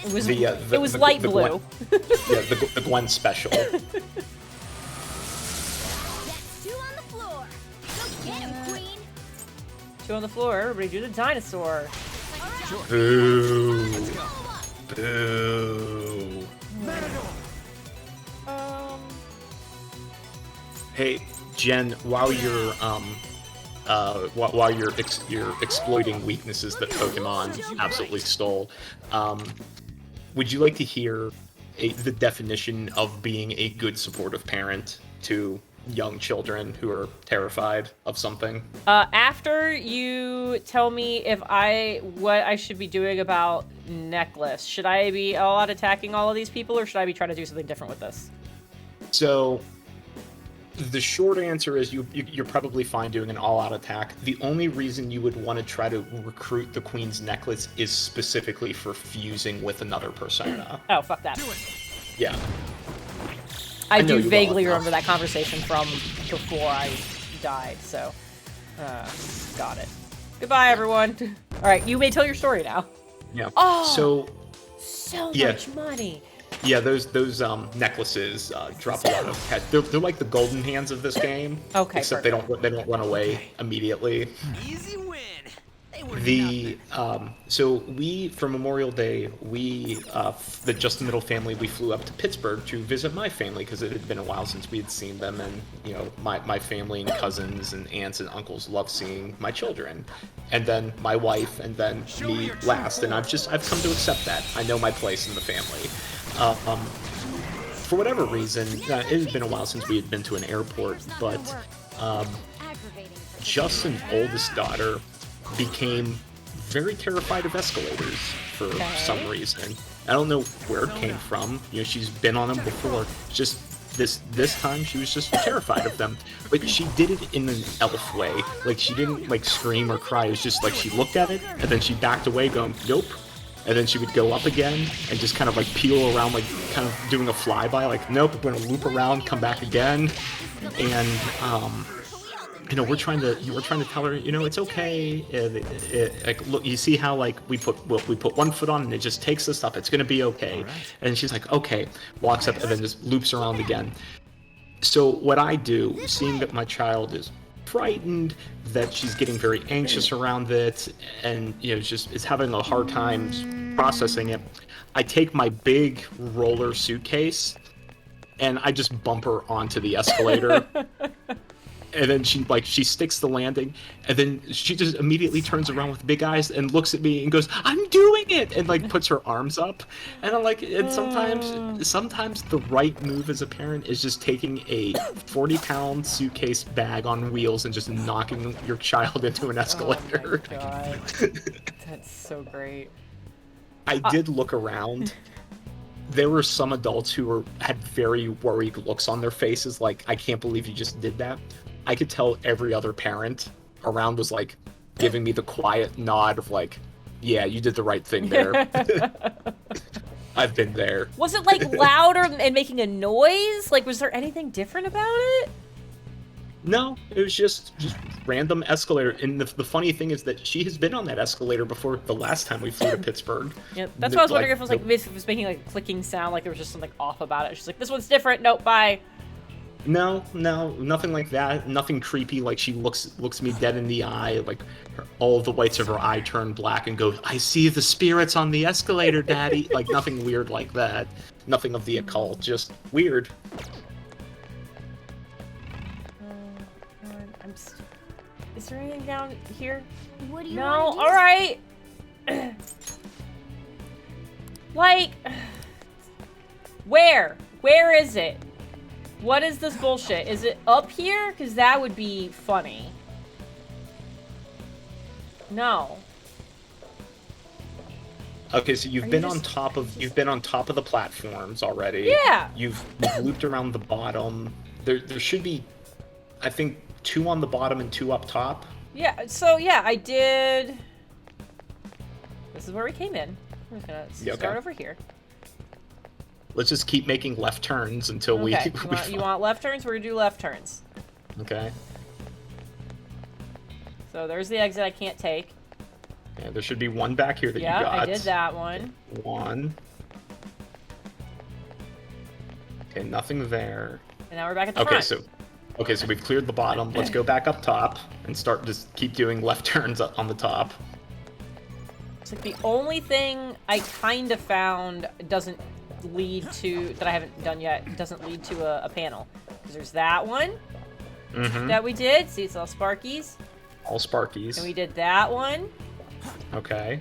It was The light Gwen, blue. yeah, the Gwen special. That's 2 on the floor. Go get him, Queen. 2 on the floor. Everybody do the dinosaur. Boo. Boo. Hey, Jen, while you're you're exploiting weaknesses that Pokemon absolutely stole, would you like to hear the definition of being a good supportive parent to young children who are terrified of something? After you tell me what I should be doing about Necklace, should I be all out attacking all of these people, or should I be trying to do something different with this? So, the short answer is you're probably fine doing an all-out attack. The only reason you would want to try to recruit the Queen's Necklace is specifically for fusing with another persona. Oh, fuck that. Yeah. I know do you vaguely well remember that conversation from before I died, so... got it. Goodbye, everyone. Alright, you may tell your story now. Yeah. Oh! So Yeah. much money! Yeah, those necklaces drop a lot of cash. They're like the golden hands of this game. Okay, except they don't run away immediately. Easy win. They were So we, for Memorial Day, the Just the Middle family, we flew up to Pittsburgh to visit my family because it had been a while since we had seen them, and you know, my family and cousins and aunts and uncles love seeing my children, and then my wife, and then me last, and I've come to accept that. I know my place in the family. For whatever reason, it had been a while since we had been to an airport, but Justin's oldest daughter became very terrified of escalators for some reason. I don't know where it came from. You know, she's been on them before. Just this time she was just terrified of them. But she did it in an elf way. Like, she didn't like scream or cry. It was just like she looked at it and then she backed away going, nope. And then she would go up again and just kind of like peel around, like kind of doing a flyby, like, nope, we're gonna loop around, come back again. And you know, we're trying to tell her, you know, it's okay. Like, look, you see how like we put one foot on and it just takes us up. It's gonna be okay. And she's like, okay, walks up and then just loops around again. So what I do, seeing that my child is frightened, that she's getting very anxious around it, and you know, is having a hard time processing it, I take my big roller suitcase and I just bump her onto the escalator. And then she sticks the landing, and then she just immediately turns around with big eyes and looks at me and goes, "I'm doing it!" and like puts her arms up. And I'm like, and sometimes the right move as a parent is just taking a 40-pound suitcase bag on wheels and just knocking your child into an escalator. Oh my god. That's so great. I did look around. There were some adults who had very worried looks on their faces, like, I can't believe you just did that. I could tell every other parent around was like giving me the quiet nod of like, yeah, you did the right thing there. I've been there. Was it like louder and making a noise? Like, was there anything different about it? No, it was just random escalator. And the funny thing is that she has been on that escalator before the last time we flew to Pittsburgh. Yeah, that's why I was wondering if it was like, if it was making like a clicking sound, like there was just something off about it. She's like, this one's different. Nope, bye. No, nothing like that. Nothing creepy. Like she looks me dead in the eye. Like all the whites of her eye turn black and goes, "I see the spirits on the escalator, Daddy." Like nothing weird like that. Nothing of the occult. Just weird. Is there anything down here? What do you No. want to do? All right. Like, where? Where is it? What is this bullshit? Is it up here? Because that would be funny. No. Okay, so you've been on top of the platforms already. Yeah. You've looped around the bottom. There should be, I think, 2 on the bottom and 2 up top. Yeah. So yeah, I did. This is where we came in. We're just gonna start over here. Let's just keep making left turns until we. You want left turns? We're gonna do left turns. Okay. So there's the exit I can't take. Yeah, there should be 1 back here that you got. Yeah, I did that one. 1. Okay, nothing there. And now we're back at the front. Okay, so we've cleared the bottom. Let's go back up top and just keep doing left turns on the top. It's like the only thing I kind of found doesn't lead to, that I haven't done yet, doesn't lead to a panel. Because there's that one that we did. See, it's all Sparkies. All Sparkies. And we did that one. Okay.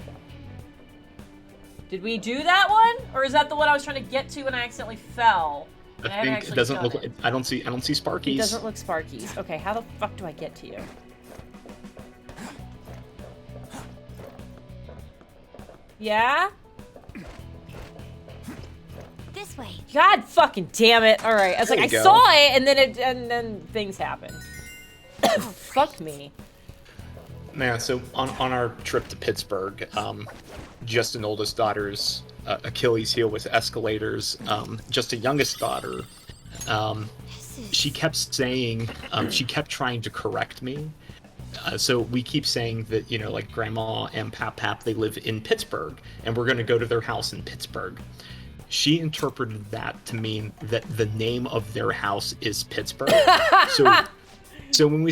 Did we do that one? Or is that the one I was trying to get to and I accidentally fell? I think it doesn't look like, I don't see Sparkies. It doesn't look Sparkies. Okay, how the fuck do I get to you? Yeah? This way. God fucking damn it. All right. I was like, I saw it and then things happen. Fuck me. Man, so on our trip to Pittsburgh, Justin oldest daughter's Achilles heel was escalators. Just a youngest daughter, she kept saying, she kept trying to correct me. So we keep saying that, like Grandma and Pap, they live in Pittsburgh, and we're going to go to their house in Pittsburgh. She interpreted that to mean that the name of their house is Pittsburgh. So when we're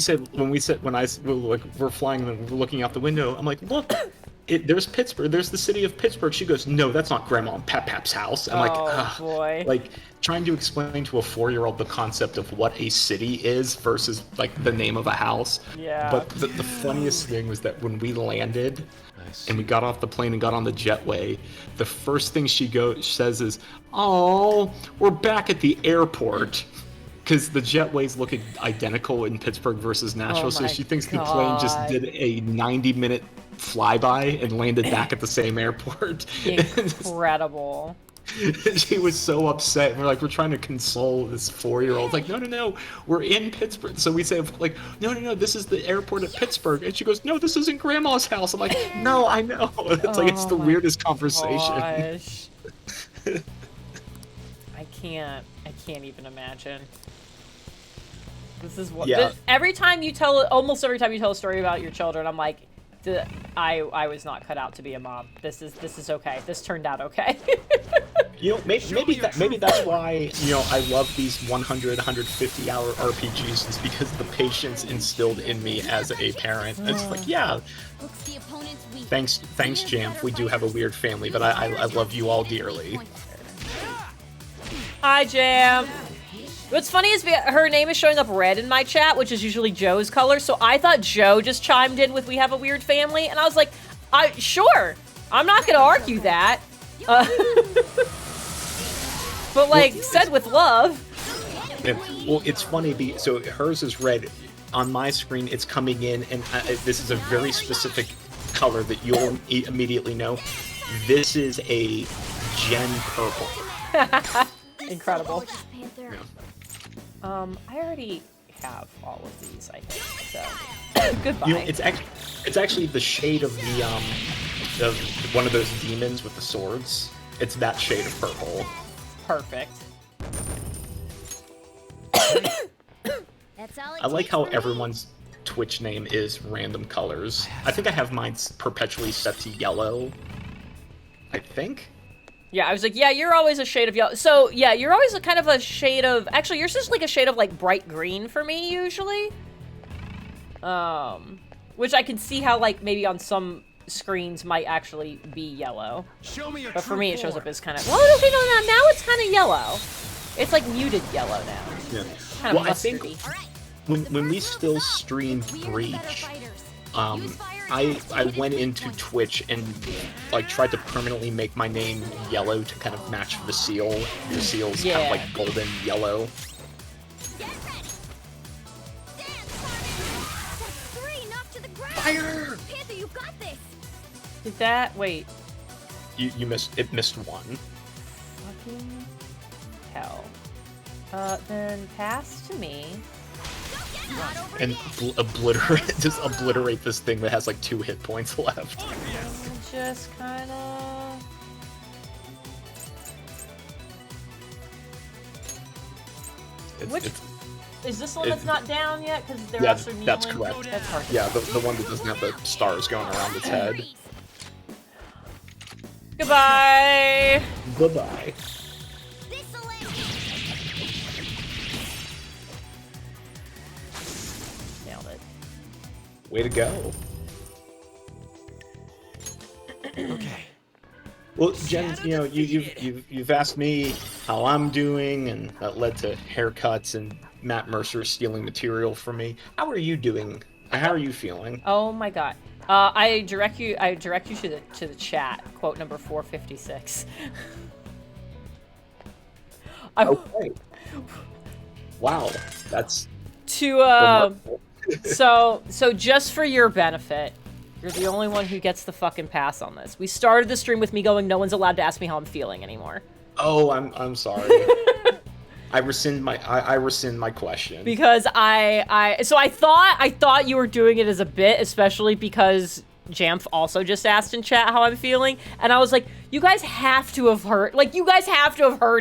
flying and we're looking out the window, I'm like, look, there's Pittsburgh. There's the city of Pittsburgh. She goes, no, that's not Grandma and Pap's house. I'm boy. Like trying to explain to a 4-year-old the concept of what a city is versus like the name of a house. Yeah. But the funniest thing was that when we landed and we got off the plane and got on the jetway, the first thing she says is, "Oh, we're back at the airport." Because the jetways look identical in Pittsburgh versus Nashville, so she thinks the plane just did a 90-minute flyby and landed back at the same airport. Incredible. She was so upset. We're trying to console this 4-year-old. Like, no, we're in Pittsburgh. So we say, like, no, this is the airport at Pittsburgh. And she goes, no, this isn't Grandma's house. I'm like, no, I know. It's like, it's the weirdest conversation. Gosh. I can't even imagine. This is what almost every time you tell a story about your children, I'm like, I was not cut out to be a mom. This is okay. This turned out okay. Maybe that's why I love these 100, 150 hour RPGs, is because the patience instilled in me as a parent. It's like, yeah. Thanks, Jamf. We do have a weird family, but I love you all dearly. Hi, Jam. What's funny is her name is showing up red in my chat, which is usually Joe's color, so I thought Joe just chimed in with "We have a weird family," and I was like, sure, I'm not gonna argue that. But like, said with love. Well, it's funny, so hers is red. On my screen, it's coming in, and this is a very specific color that you'll immediately know. This is a Gen purple. Incredible. Yeah. I already have all of these, I think, so goodbye. You know, it's actually the shade of the one of those demons with the swords. It's that shade of purple. Perfect. That's all it I like takes how for me. everyone's Twitch name is random colors. I think I have mine perpetually set to yellow. I think. Yeah, I was like, yeah, you're always a shade of yellow. So, yeah, you're always a kind of a shade of... Actually, yours is like a shade of, like, bright green for me, usually. Which I can see how, like, maybe on some screens might actually be yellow. Show me your But for true me, it shows form. up as kind of... Well, okay, no, now it's kind of yellow. It's, like, muted yellow now. Yeah. Kind of Well, I think mustardy. when we still streamed Breach, I went into Twitch and like tried to permanently make my name yellow to kind of match the seal. The seal's kind Yeah. of like golden yellow. Fire! Panther, you got this! Did that... Wait. You missed one. Fucking hell. Then pass to me. And just obliterate this thing that has like 2 hit points left. And just kind of... Is this the one that's not down yet? Because they're Yeah, also kneeling? that's correct. That's hard. Yeah, the one that doesn't have the stars going around its head. Goodbye! Bye-bye. Nailed it. Way to go. Okay. Well, Jen, you know, you've asked me how I'm doing, and that led to haircuts and Matt Mercer stealing material from me. How are you doing? How are you feeling? Oh my god. I direct you to the chat. Quote number 456. Okay. Wow, that's To so just for your benefit, you're the only one who gets the fucking pass on this. We started the stream with me going, no one's allowed to ask me how I'm feeling anymore. Oh, I'm sorry. I rescind my question. Because I thought you were doing it as a bit, especially because Jamf also just asked in chat how I'm feeling, and I was like, you guys have to have heard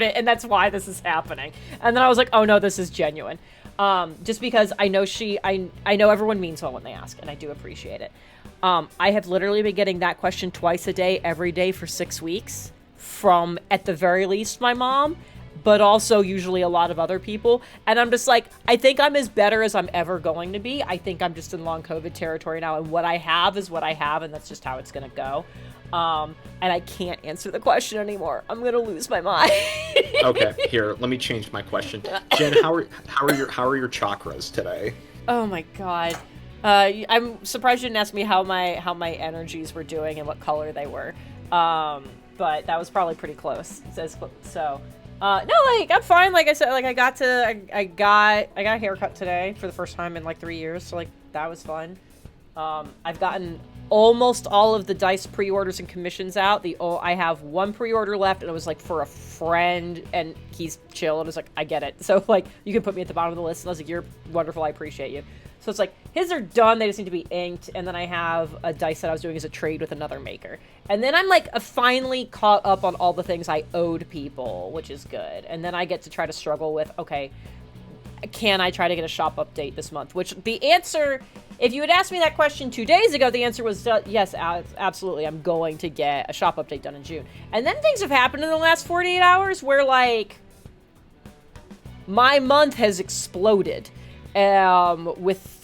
it, and that's why this is happening. And then I was like, oh no, this is genuine. Just because I know I know everyone means well when they ask, and I do appreciate it. I have literally been getting that question twice a day, every day for 6 weeks, from, at the very least, my mom, but also usually a lot of other people. And I'm just like, I think I'm as better as I'm ever going to be. I think I'm just in long COVID territory now, and what I have is what I have, and that's just how it's gonna go. And I can't answer the question anymore. I'm gonna lose my mind. Okay, here, let me change my question. Jen, how are your chakras today? Oh my god. I'm surprised you didn't ask me how my energies were doing and what color they were. But that was probably pretty close. So, no, like, I'm fine. Like I said, like, I got a haircut today for the first time in like 3 years. So like, that was fun. I've gotten almost all of the dice pre-orders and commissions out. I have one pre-order left, and it was like for a friend, and he's chill, and it's like, I get it. So like, you can put me at the bottom of the list, and I was like, you're wonderful, I appreciate you. So it's like, his are done, they just need to be inked, and then I have a dice that I was doing as a trade with another maker. And then I'm like, finally caught up on all the things I owed people, which is good. And then I get to try to struggle with, okay, can I try to get a shop update this month? Which the answer, if you had asked me that question 2 days ago, the answer was yes, absolutely. I'm going to get a shop update done in June. And then things have happened in the last 48 hours where like my month has exploded with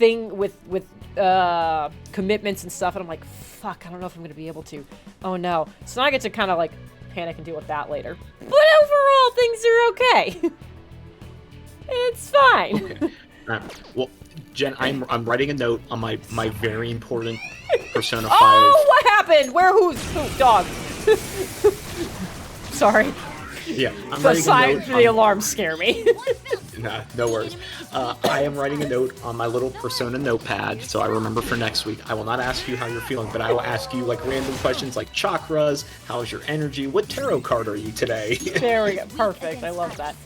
commitments and stuff, and I'm like, fuck, I don't know if I'm gonna be able to. Oh no. So now I get to kind of like panic and deal with that later. But overall, things are okay. It's fine. Okay. Well, Jen, I'm writing a note on my very important Persona 5. Oh, what happened? Who? Dog. Sorry. Yeah, I'm The writing a sign note for the on- alarm scare me. Nah, no worries. I am writing a note on my little Persona notepad, so I remember for next week. I will not ask you how you're feeling, but I will ask you like random questions like chakras, how's your energy, what tarot card are you today? There we go. Perfect. I love that.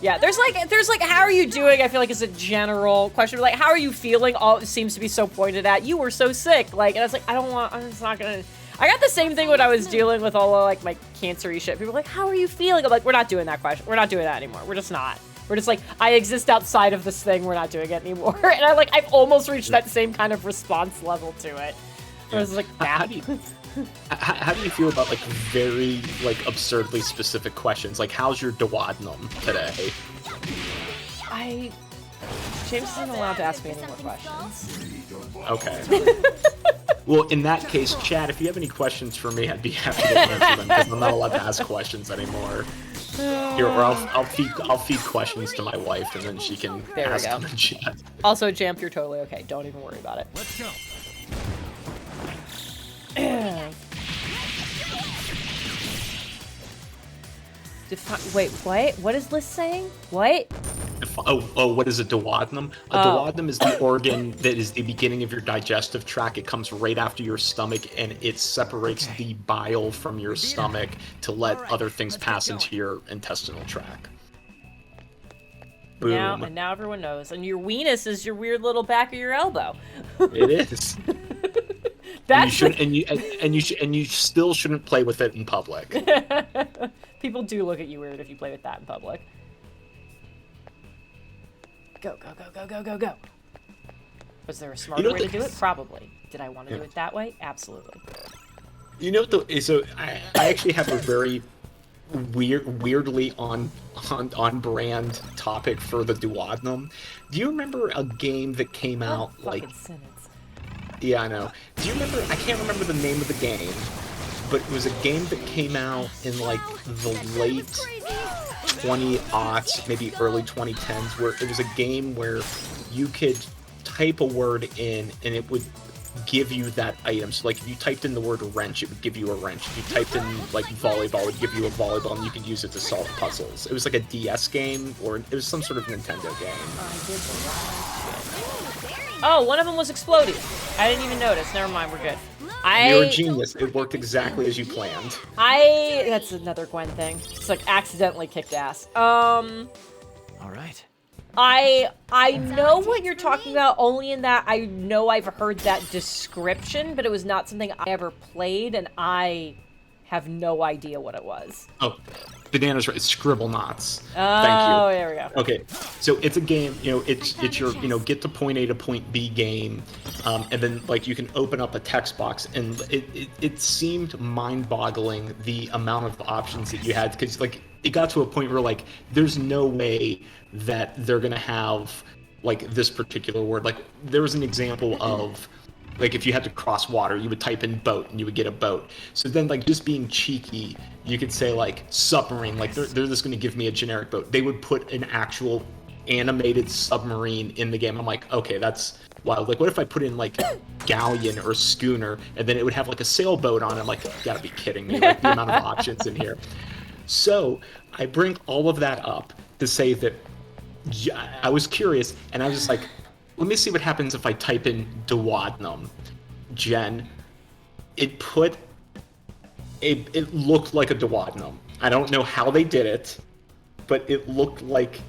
Yeah, there's like, how are you doing? I feel like it's a general question. Like, how are you feeling? All it seems to be so pointed at. You were so sick. Like, and I was like, I'm just not gonna. I got the same thing when I was dealing with all of like my cancer-y shit. People were like, how are you feeling? I'm like, we're not doing that question. We're not doing that anymore. We're just not. We're just like, I exist outside of this thing. We're not doing it anymore. And I've almost reached that same kind of response level to it. I was like, How do you feel about like very like absurdly specific questions? Like, how's your duodenum today? James isn't allowed to ask me any more questions. Okay. Well, in that case, Chad, if you have any questions for me, I'd be happy to answer them because I'm not allowed to ask questions anymore. Here, or I'll feed questions to my wife, and then she can There we ask go. them in chat. Also, Jamp, you're totally okay. Don't even worry about it. Let's go. Wait, what? What is Liz saying? What? What is a duodenum? A duodenum is the organ that is the beginning of your digestive tract. It comes right after your stomach, and it separates the bile from your stomach to let other things pass into your intestinal tract. Boom. Now everyone knows. And your weenus is your weird little back of your elbow. It is. That's and you still shouldn't play with it in public. People do look at you weird if you play with that in public. Go, go, go, go, go, go, go. Was there a smarter way to do it? Probably. Did I want to do it that way? Absolutely. You know, so I actually have a very weirdly on brand topic for the duodenum. Do you remember a game that came out like? Sentence. Yeah, I know. Do you remember? I can't remember the name of the game, but it was a game that came out in like the late 20-aughts, maybe early 2010s, where it was a game where you could type a word in and it would give you that item. So like if you typed in the word wrench, it would give you a wrench. If you typed in like volleyball, it would give you a volleyball, and you could use it to solve puzzles. It was like a DS game, or it was some sort of Nintendo game. Oh, one of them was exploding. I didn't even notice. Never mind, we're good. You're a genius. It worked exactly as you planned. That's another Gwen thing. It's like accidentally kicked ass. All right. I know what you're talking about, only in that I know I've heard that description, but it was not something I ever played, and I have no idea what it was. Oh, Banana's right. It's Scribble Knots. Oh, Thank you. there we go. Okay, so it's a game. It's your get to point A to point B game, and then like you can open up a text box, and it seemed mind-boggling the amount of options that you had, because like it got to a point where like there's no way that they're gonna have like this particular word. Like there was an example of like if you had to cross water, you would type in boat and you would get a boat. So then like just being cheeky, you could say like submarine, like they're just going to give me a generic boat. They would put an actual animated submarine in the game. I'm like, okay, that's wild. Like what if I put in like galleon or schooner, and then it would have like a sailboat on it? I'm like, you gotta be kidding me, like the amount of options in here. So I bring all of that up to say that I was curious, and I was just like, let me see what happens if I type in duodenum. Jen, it looked like a duodenum. I don't know how they did it, but it looked like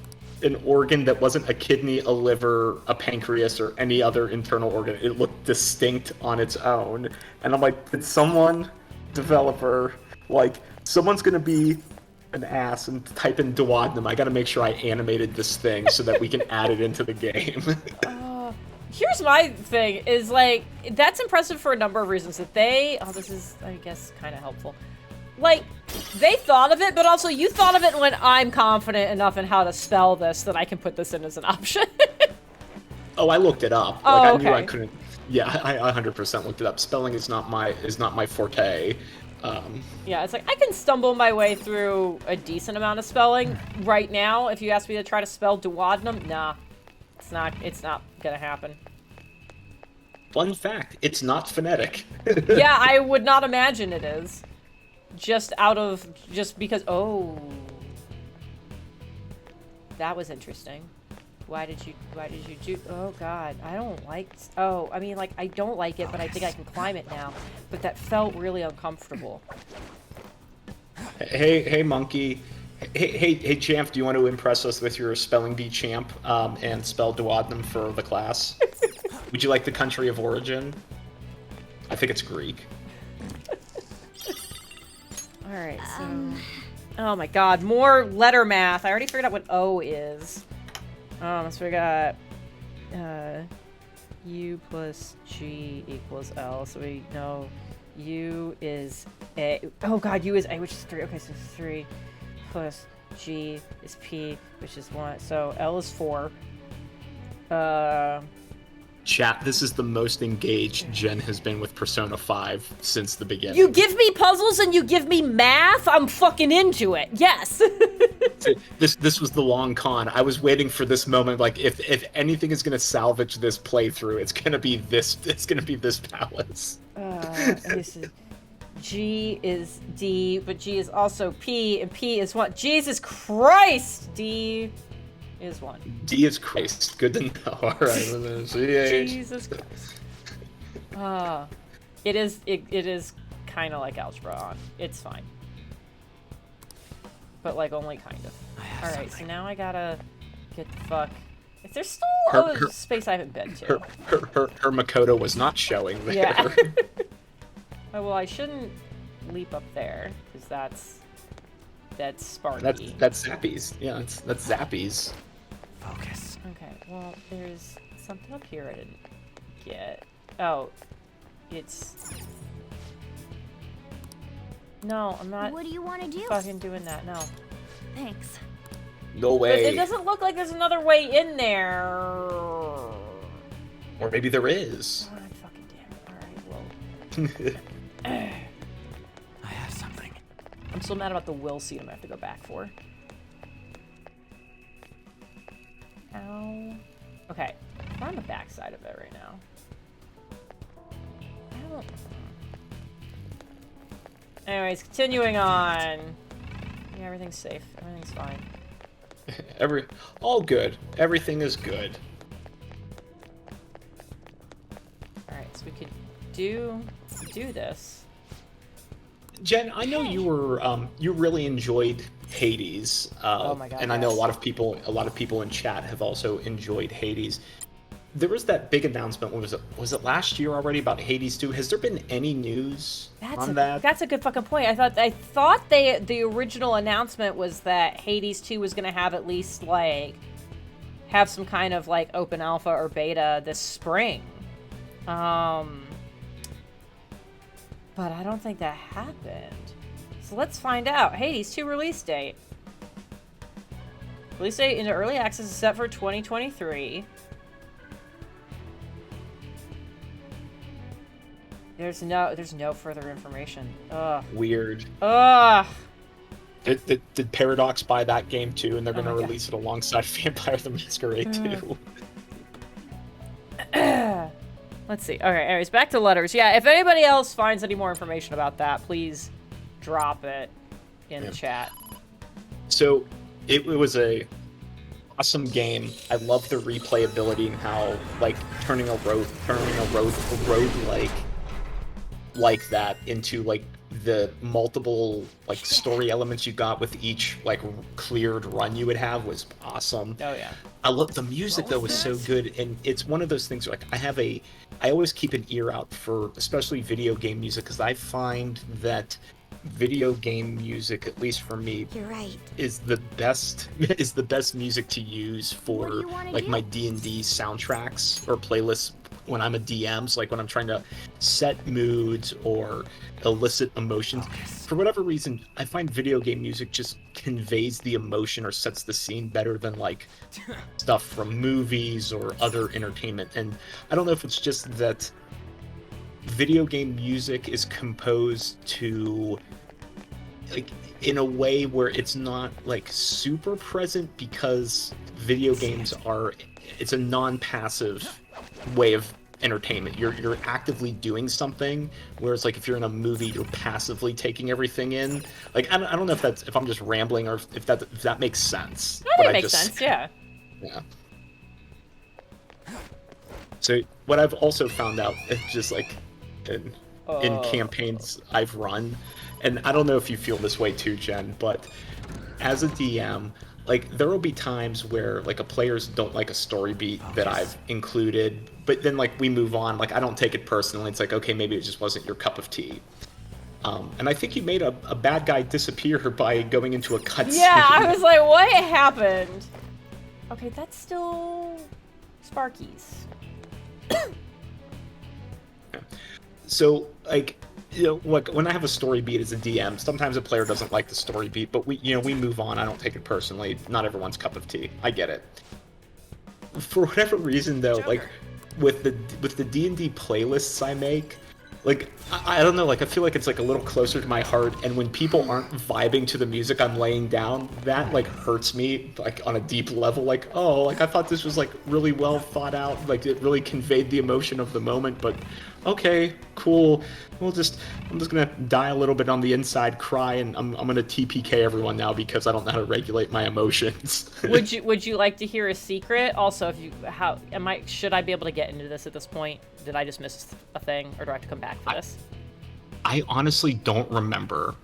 an organ that wasn't a kidney, a liver, a pancreas, or any other internal organ. It looked distinct on its own. And I'm like, did developer, like, someone's gonna be an ass and type in duodenum. I gotta make sure I animated this thing so that we can add it into the game. Here's my thing, is like, that's impressive for a number of reasons. That this is, I guess, kind of helpful. Like, they thought of it, but also you thought of it when I'm confident enough in how to spell this that I can put this in as an option. Oh, I looked it up. Oh, like, I okay. knew I couldn't. Yeah, I 100% looked it up. Spelling is not my forte. Yeah, it's like I can stumble my way through a decent amount of spelling right now. If you ask me to try to spell duodenum, nah, it's not gonna happen. Fun fact, it's not phonetic. Yeah, I would not imagine it is. Just because, oh. That was interesting. Why did you do, oh god, I don't like, oh, I mean, like, I don't like it, but I think I can climb it now. But that felt really uncomfortable. Hey, monkey. Hey, champ, do you want to impress us with your spelling bee champ, and spell duodenum for the class? Would you like the country of origin? I think it's Greek. Alright, so... Oh my god, more letter math. I already figured out what O is. So we got U plus G equals L, so we know U is A. Oh god, U is A, which is 3. Okay, so 3 plus G is P, which is 1. So L is 4. Chat, this is the most engaged Jen has been with Persona 5 since the beginning. You give me puzzles and you give me math? I'm fucking into it. Yes. This was the long con. I was waiting for this moment. Like, if anything is gonna salvage this playthrough, it's gonna be this. It's gonna be this palace. This is G is D, but G is also P, and P is what? Jesus Christ! D is 1. D is Christ. Good to know. All right. Jesus Christ. It is kind of like algebra. It's fine. But, like, only kind of. Alright, so now I gotta get the fuck... If there's still a space I haven't been to. Her Makoto was not showing there. Yeah. Oh, well, I shouldn't leap up there, because that's Sparky. That's Zappies. Yeah, that's Zappies. Focus. Okay, well, there's something up here I didn't get. Oh, it's... No, I'm not What do you want to do? fucking doing that, no. Thanks. No But way. it doesn't look like there's another way in there. Or maybe there is. Oh, fucking damn it. Alright, well. I have something. I'm still mad about the will seat I'm gonna have to go back for. Ow. Okay, we're on the back side of it right now. I don't... Anyways, continuing on. Yeah, everything's safe. Everything's fine. All good. Everything is good. Alright, so we could do this. Jen, I know you were you really enjoyed Hades. Oh my God, and I know a yes. lot of people in chat have also enjoyed Hades. There was that big announcement. What was it last year already about Hades 2? Has there been any news on that? That's a good fucking point. I thought the original announcement was that Hades 2 was gonna have at least like have some kind of like open alpha or beta this spring. But I don't think that happened. So let's find out. Hades 2 release date. Release date into early access is set for 2023. There's no further information. Ugh. Weird. Ugh. Did Paradox buy that game too, and they're going to my God. release it alongside Vampire the Masquerade 2? Let's see. Okay, anyways, back to letters. Yeah, if anybody else finds any more information about that, please drop it in the chat. So it was a awesome game. I love the replayability and how like turning a road like that into like the multiple like story elements you got with each like cleared run you would have was awesome. Oh yeah. I love the music though was so good, and it's one of those things where, like I always keep an ear out for especially video game music, because I find that video game music, at least for me, You're right. is the best music to use What do for you wanna like do? my D&D soundtracks or playlists when I'm a DM. So like when I'm trying to set moods or elicit emotions. For whatever reason, I find video game music just conveys the emotion or sets the scene better than like stuff from movies or other entertainment. And I don't know if it's just that video game music is composed to, like, in a way where it's not like super present, because video games are, it's a non-passive way of entertainment. You're actively doing something, whereas like if you're in a movie, you're passively taking everything in. Like I don't know if I'm just rambling, or if that makes sense. I think it makes sense, yeah. Yeah. So what I've also found out is just like in campaigns I've run, and I don't know if you feel this way too, Jen, but as a DM, like there will be times where like a players don't like a story beat that I've included, but then like we move on. Like I don't take it personally. It's like, okay, maybe it just wasn't your cup of tea. And I think you made a bad guy disappear by going into a cutscene. Yeah, I was like, what happened? Okay, that's still Sparky's. So, like, you know, like when I have a story beat as a DM, sometimes a player doesn't like the story beat, but we move on. I don't take it personally. Not everyone's cup of tea. I get it. For whatever reason, though, like with the D&D playlists I make, like I don't know, like I feel like it's like a little closer to my heart, and when people aren't vibing to the music I'm laying down, that like hurts me like on a deep level. Like, oh, like I thought this was like really well thought out, like it really conveyed the emotion of the moment, but okay, cool. I'm just gonna die a little bit on the inside, cry, and I'm gonna TPK everyone now because I don't know how to regulate my emotions. Would you like to hear a secret? Also, should I be able to get into this at this point? Did I just miss a thing, or do I have to come back for this? I honestly don't remember.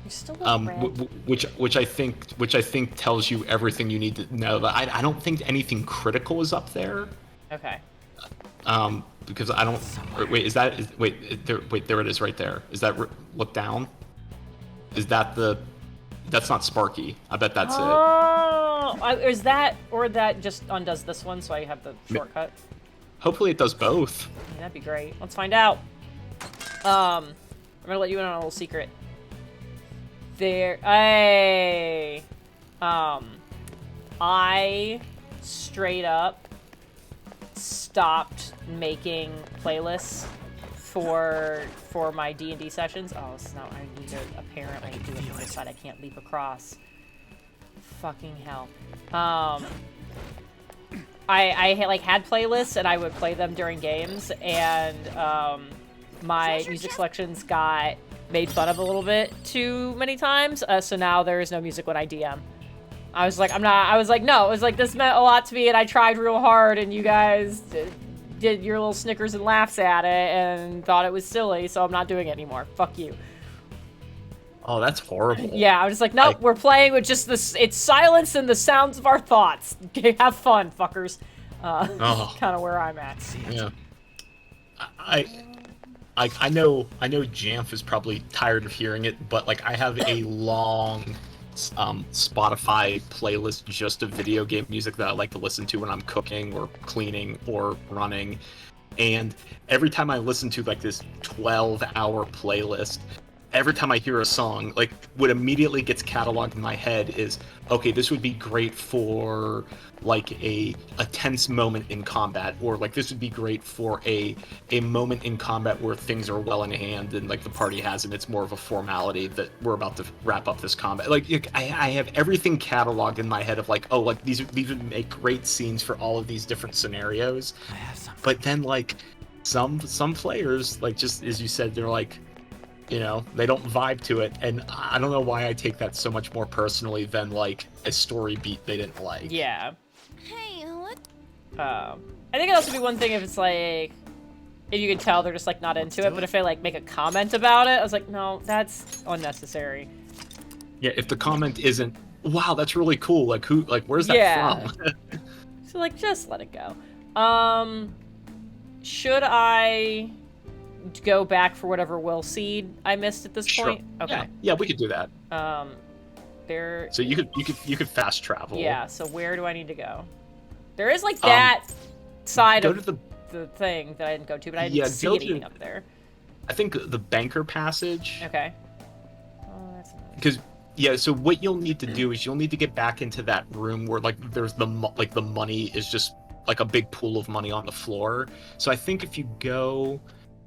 You're still red. Which I think tells you everything you need to know. I don't think anything critical is up there. Okay. Because I don't. Wait, there it is right there. Is that look down? Is that the? That's not Sparky. I bet that's it. Oh, is that, or that just undoes this one, so I have the shortcut? Hopefully it does both. Yeah, that'd be great. Let's find out. I'm gonna let you in on a little secret. I straight up stopped making playlists for my D&D sessions. Oh, so now I need to apparently do it on this side. I can't leap across. Fucking hell. I like had playlists and I would play them during games, and my music selections got made fun of a little bit too many times. So now there is no music when I DM. I was like, no, it was like, this meant a lot to me, and I tried real hard, and you guys did your little snickers and laughs at it and thought it was silly, so I'm not doing it anymore. Fuck you. Oh, that's horrible. Yeah, I was like, nope, we're playing with just this. It's silence and the sounds of our thoughts. Have fun, fuckers. Kind of where I'm at. Yeah. I know Jamf is probably tired of hearing it, but like I have a long Spotify playlist just of video game music that I like to listen to when I'm cooking or cleaning or running, and every time I listen to like this 12-hour playlist, every time I hear a song, like what immediately gets cataloged in my head is, okay, this would be great for like a tense moment in combat, or like this would be great for a moment in combat where things are well in hand and like the party has, and it's more of a formality that we're about to wrap up this combat. Like I have everything cataloged in my head of like, oh, like these would make great scenes for all of these different scenarios. But then like some players, like just as you said, they're like, you know, they don't vibe to it, and I don't know why I take that so much more personally than like a story beat they didn't like. Yeah. Hey, what? I think it'd also be one thing if it's like, if you could tell they're just like not into it, but if they like make a comment about it, I was like, no, that's unnecessary. Yeah, if the comment isn't, wow, that's really cool, like who, like where's that from? So like, just let it go. Should I go back for whatever will seed I missed at this point? Okay. Yeah, we could do that. There. So you could fast travel. Yeah. So where do I need to go? There is like that side of the thing that I didn't go to, but I didn't see anything up there. I think the banker passage. Okay. Oh, that's another. Because so what you'll need to do is you'll need to get back into that room where like there's the money is just like a big pool of money on the floor. So I think if you go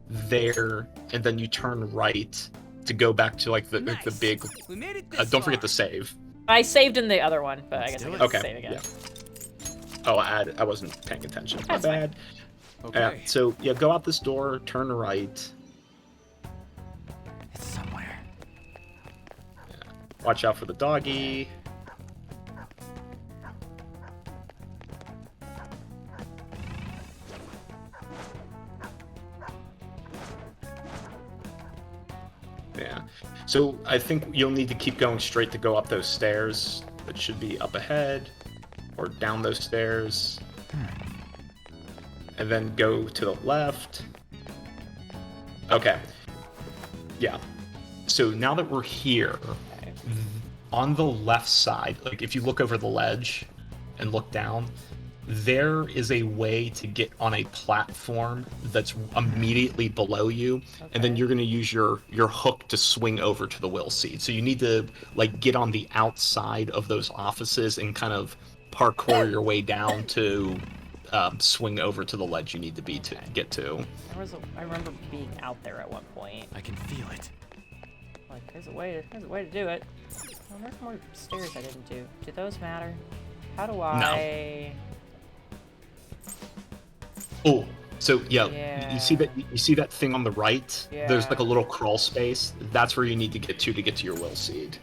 there, and then you turn right to go back to like the big. We made it this Don't forget far. to save. I saved in the other one, but I guess I do can it. Okay. save again. Yeah. Oh, I wasn't paying attention. My That's fine. bad. Okay. So yeah, go out this door, turn right. It's somewhere. Watch out for the doggy. Yeah. So I think you'll need to keep going straight to go up those stairs. It should be up ahead or down those stairs. And then go to the left. Okay. Yeah. So now that we're here, on the left side, like if you look over the ledge and look down, there is a way to get on a platform that's immediately below you, and then you're going to use your hook to swing over to the will seat. So you need to like get on the outside of those offices and kind of parkour your way down to swing over to the ledge you need to be to get to. I remember being out there at one point. I can feel it. Like, there's a way to do it. Well, there's more stairs I didn't do. Do those matter? How do I? Oh, so yeah, Yeah. you see that thing on the right? There's like a Yeah. little crawl space. That's where you need to get to your will seed.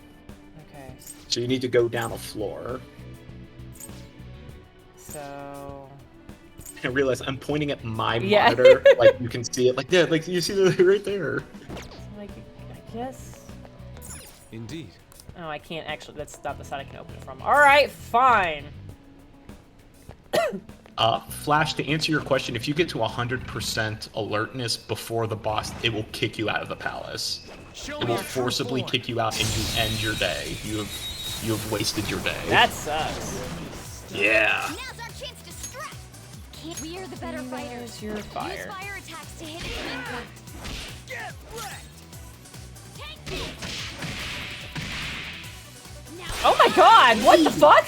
Okay. So you need to go down a floor. So. I realize I'm pointing at my Yeah. monitor, like you can see it, like yeah, like you see it right there. Like, I guess. Indeed. Oh, I can't actually. That's not the side I can open it from. All right, fine. Flash, to answer your question, if you get to 100% alertness before the boss, it will kick you out of the palace. Show It me will your true forcibly form. kick you out, and you end your day. You have wasted your day. That sucks. Yeah. Now's our chance to strike. We're the better fighters. There's your fire. Use fire attacks to hit its weak point. Get wrecked. Take this. Now Oh my god! What the fuck?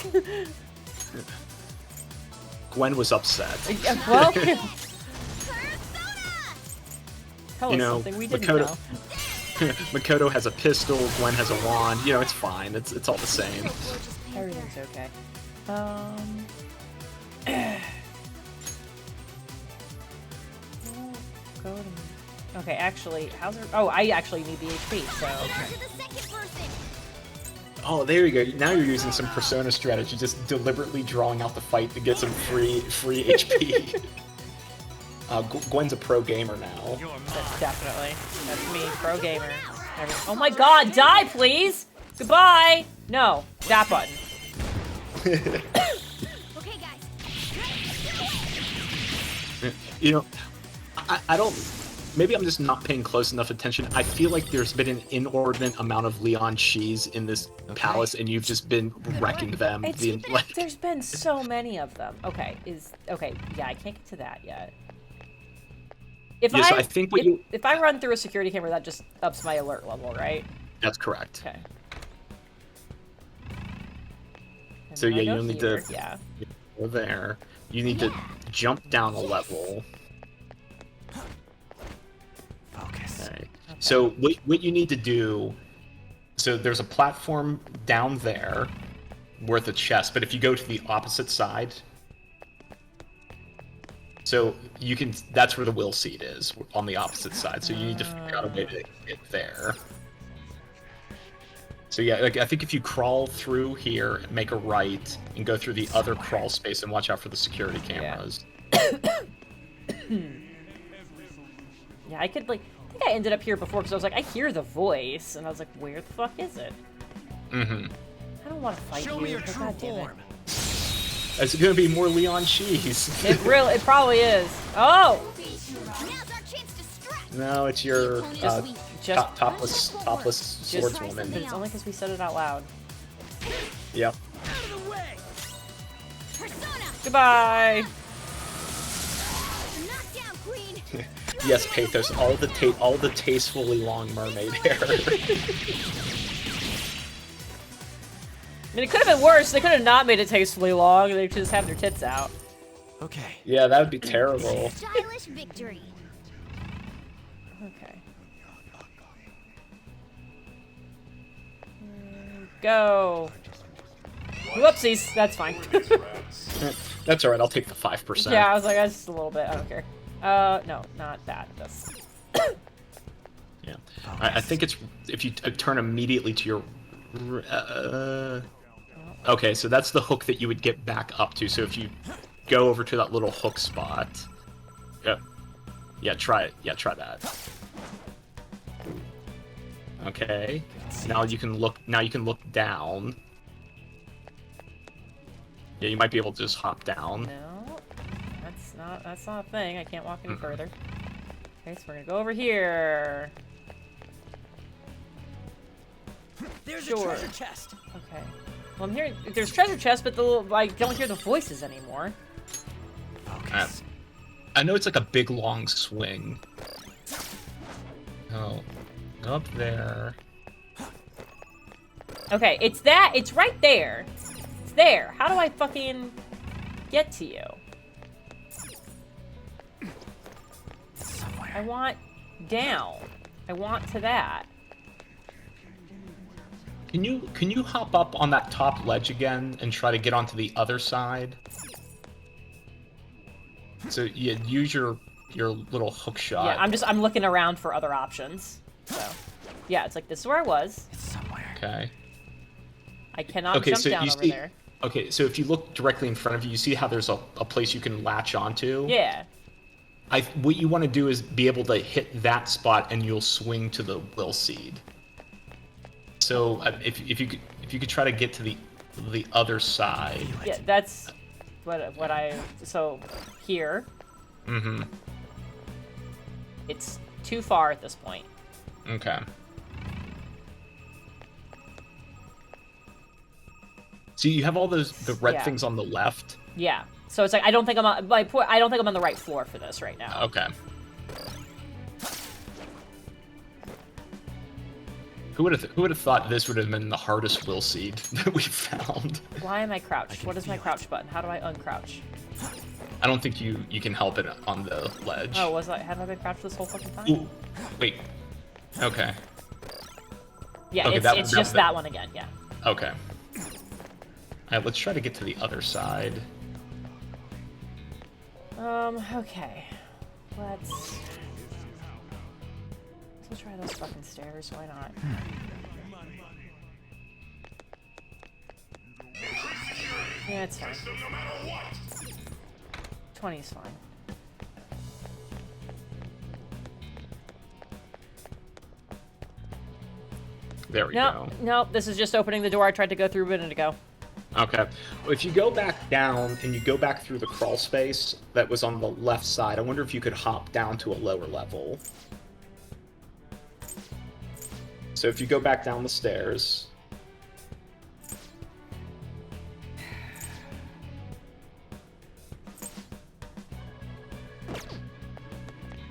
Gwen was upset. Well, Persona! tell You us know, something we didn't Makoto- know. Makoto has a pistol, Gwen has a wand. You know, it's fine. It's all the same. Everything's okay. Go to... Okay, actually, how's her... Oh, I actually need the HP, so... To the second person. Oh, there you go. Now you're using some Persona strategy, just deliberately drawing out the fight to get some free HP. Gwen's a pro gamer now. That's definitely. That's me, pro gamer. Oh my god, die, please! Goodbye! No, that button. Okay, guys. You know, I don't. Maybe I'm just not paying close enough attention. I feel like there's been an inordinate amount of Leon Shees in this palace, and you've just been wrecking them. There's been so many of them. Okay, yeah, I can't get to that yet. If Yes, I think what if I run through a security camera, that just ups my alert level, right? That's correct. Okay. And So then I yeah, go you'll need here, to yeah. go there. You need to jump down a level. Focus. Okay. So what you need to do, so there's a platform down there worth a chest, but if you go to the opposite side, so you can, that's where the will seat is, on the opposite side. So you need to figure out a way to get there. So yeah, like I think if you crawl through here, make a right, and go through the other crawl space, and watch out for the security cameras. Yeah, I could, like, I think I ended up here before because I was like, I hear the voice, and I was like, where the fuck is it? Mm-hmm. I don't want to fight Show you. me your but true God damn it. form. It's gonna be more Leon Cheese. It probably is. Oh! Now's our chance to strike. No, it's your Just, topless but swordswoman. it's only because we said it out loud. Yep. Out of the way. Persona. Goodbye! Knockdown queen. Yes, Pathos. All the tastefully long mermaid hair. I mean, it could have been worse. They could have not made it tastefully long. They could just have their tits out. Okay. Yeah, that would be terrible. Stylish victory. Okay. Go. Whoopsies. That's fine. That's alright, I'll take the 5%. Yeah, I was like, that's just a little bit. I don't care. No, not that. That's... Yeah. I think it's if you turn immediately to your... Okay, so that's the hook that you would get back up to. So if you go over to that little hook spot... Yep. Yeah, try it. Yeah, try that. Okay. Now you can look down. Yeah, you might be able to just hop down. No, that's not a thing. I can't walk any further. Okay, so we're gonna go over here. There's Sure. a treasure chest. Okay. Well, I'm hearing there's treasure chests, but I don't hear the voices anymore. Focus. I know it's like a big long swing. Oh, go up there. Okay, it's that. It's right there. It's there. How do I fucking get to you? Somewhere. I want down. I want to that. Can you hop up on that top ledge again and try to get onto the other side? So yeah, use your little hook shot. Yeah, I'm looking around for other options. So, yeah, it's like this is where I was. It's somewhere. Okay. I cannot Okay, jump so down you over see. there. Okay, so if you look directly in front of you, you see how there's a place you can latch onto. Yeah. What you want to do is be able to hit that spot, and you'll swing to the will seed. So if you could try to get to the other side. Yeah, that's what I so here. Mm-hmm. It's too far at this point. Okay. So you have all the red Yeah. things on the left. Yeah. So it's like I don't think I'm on I don't think I'm on the right floor for this right now. Okay. Who would have thought this would have been the hardest will seed that we found? Why am I crouched? What is my crouch button? How do I uncrouch? I don't think you can help it on the ledge. Oh, have I been crouched this whole fucking time? Ooh, wait. Okay. Yeah, Okay, it's just that one again. Yeah. Okay. Alright, let's try to get to the other side. Okay. Let's try those fucking stairs. Why not? Yeah, it's fine. 20 is fine. There we No, go. no, this is just opening the door I tried to go through a minute ago. Okay. Well, if you go back down and you go back through the crawl space that was on the left side, I wonder if you could hop down to a lower level. So if you go back down the stairs.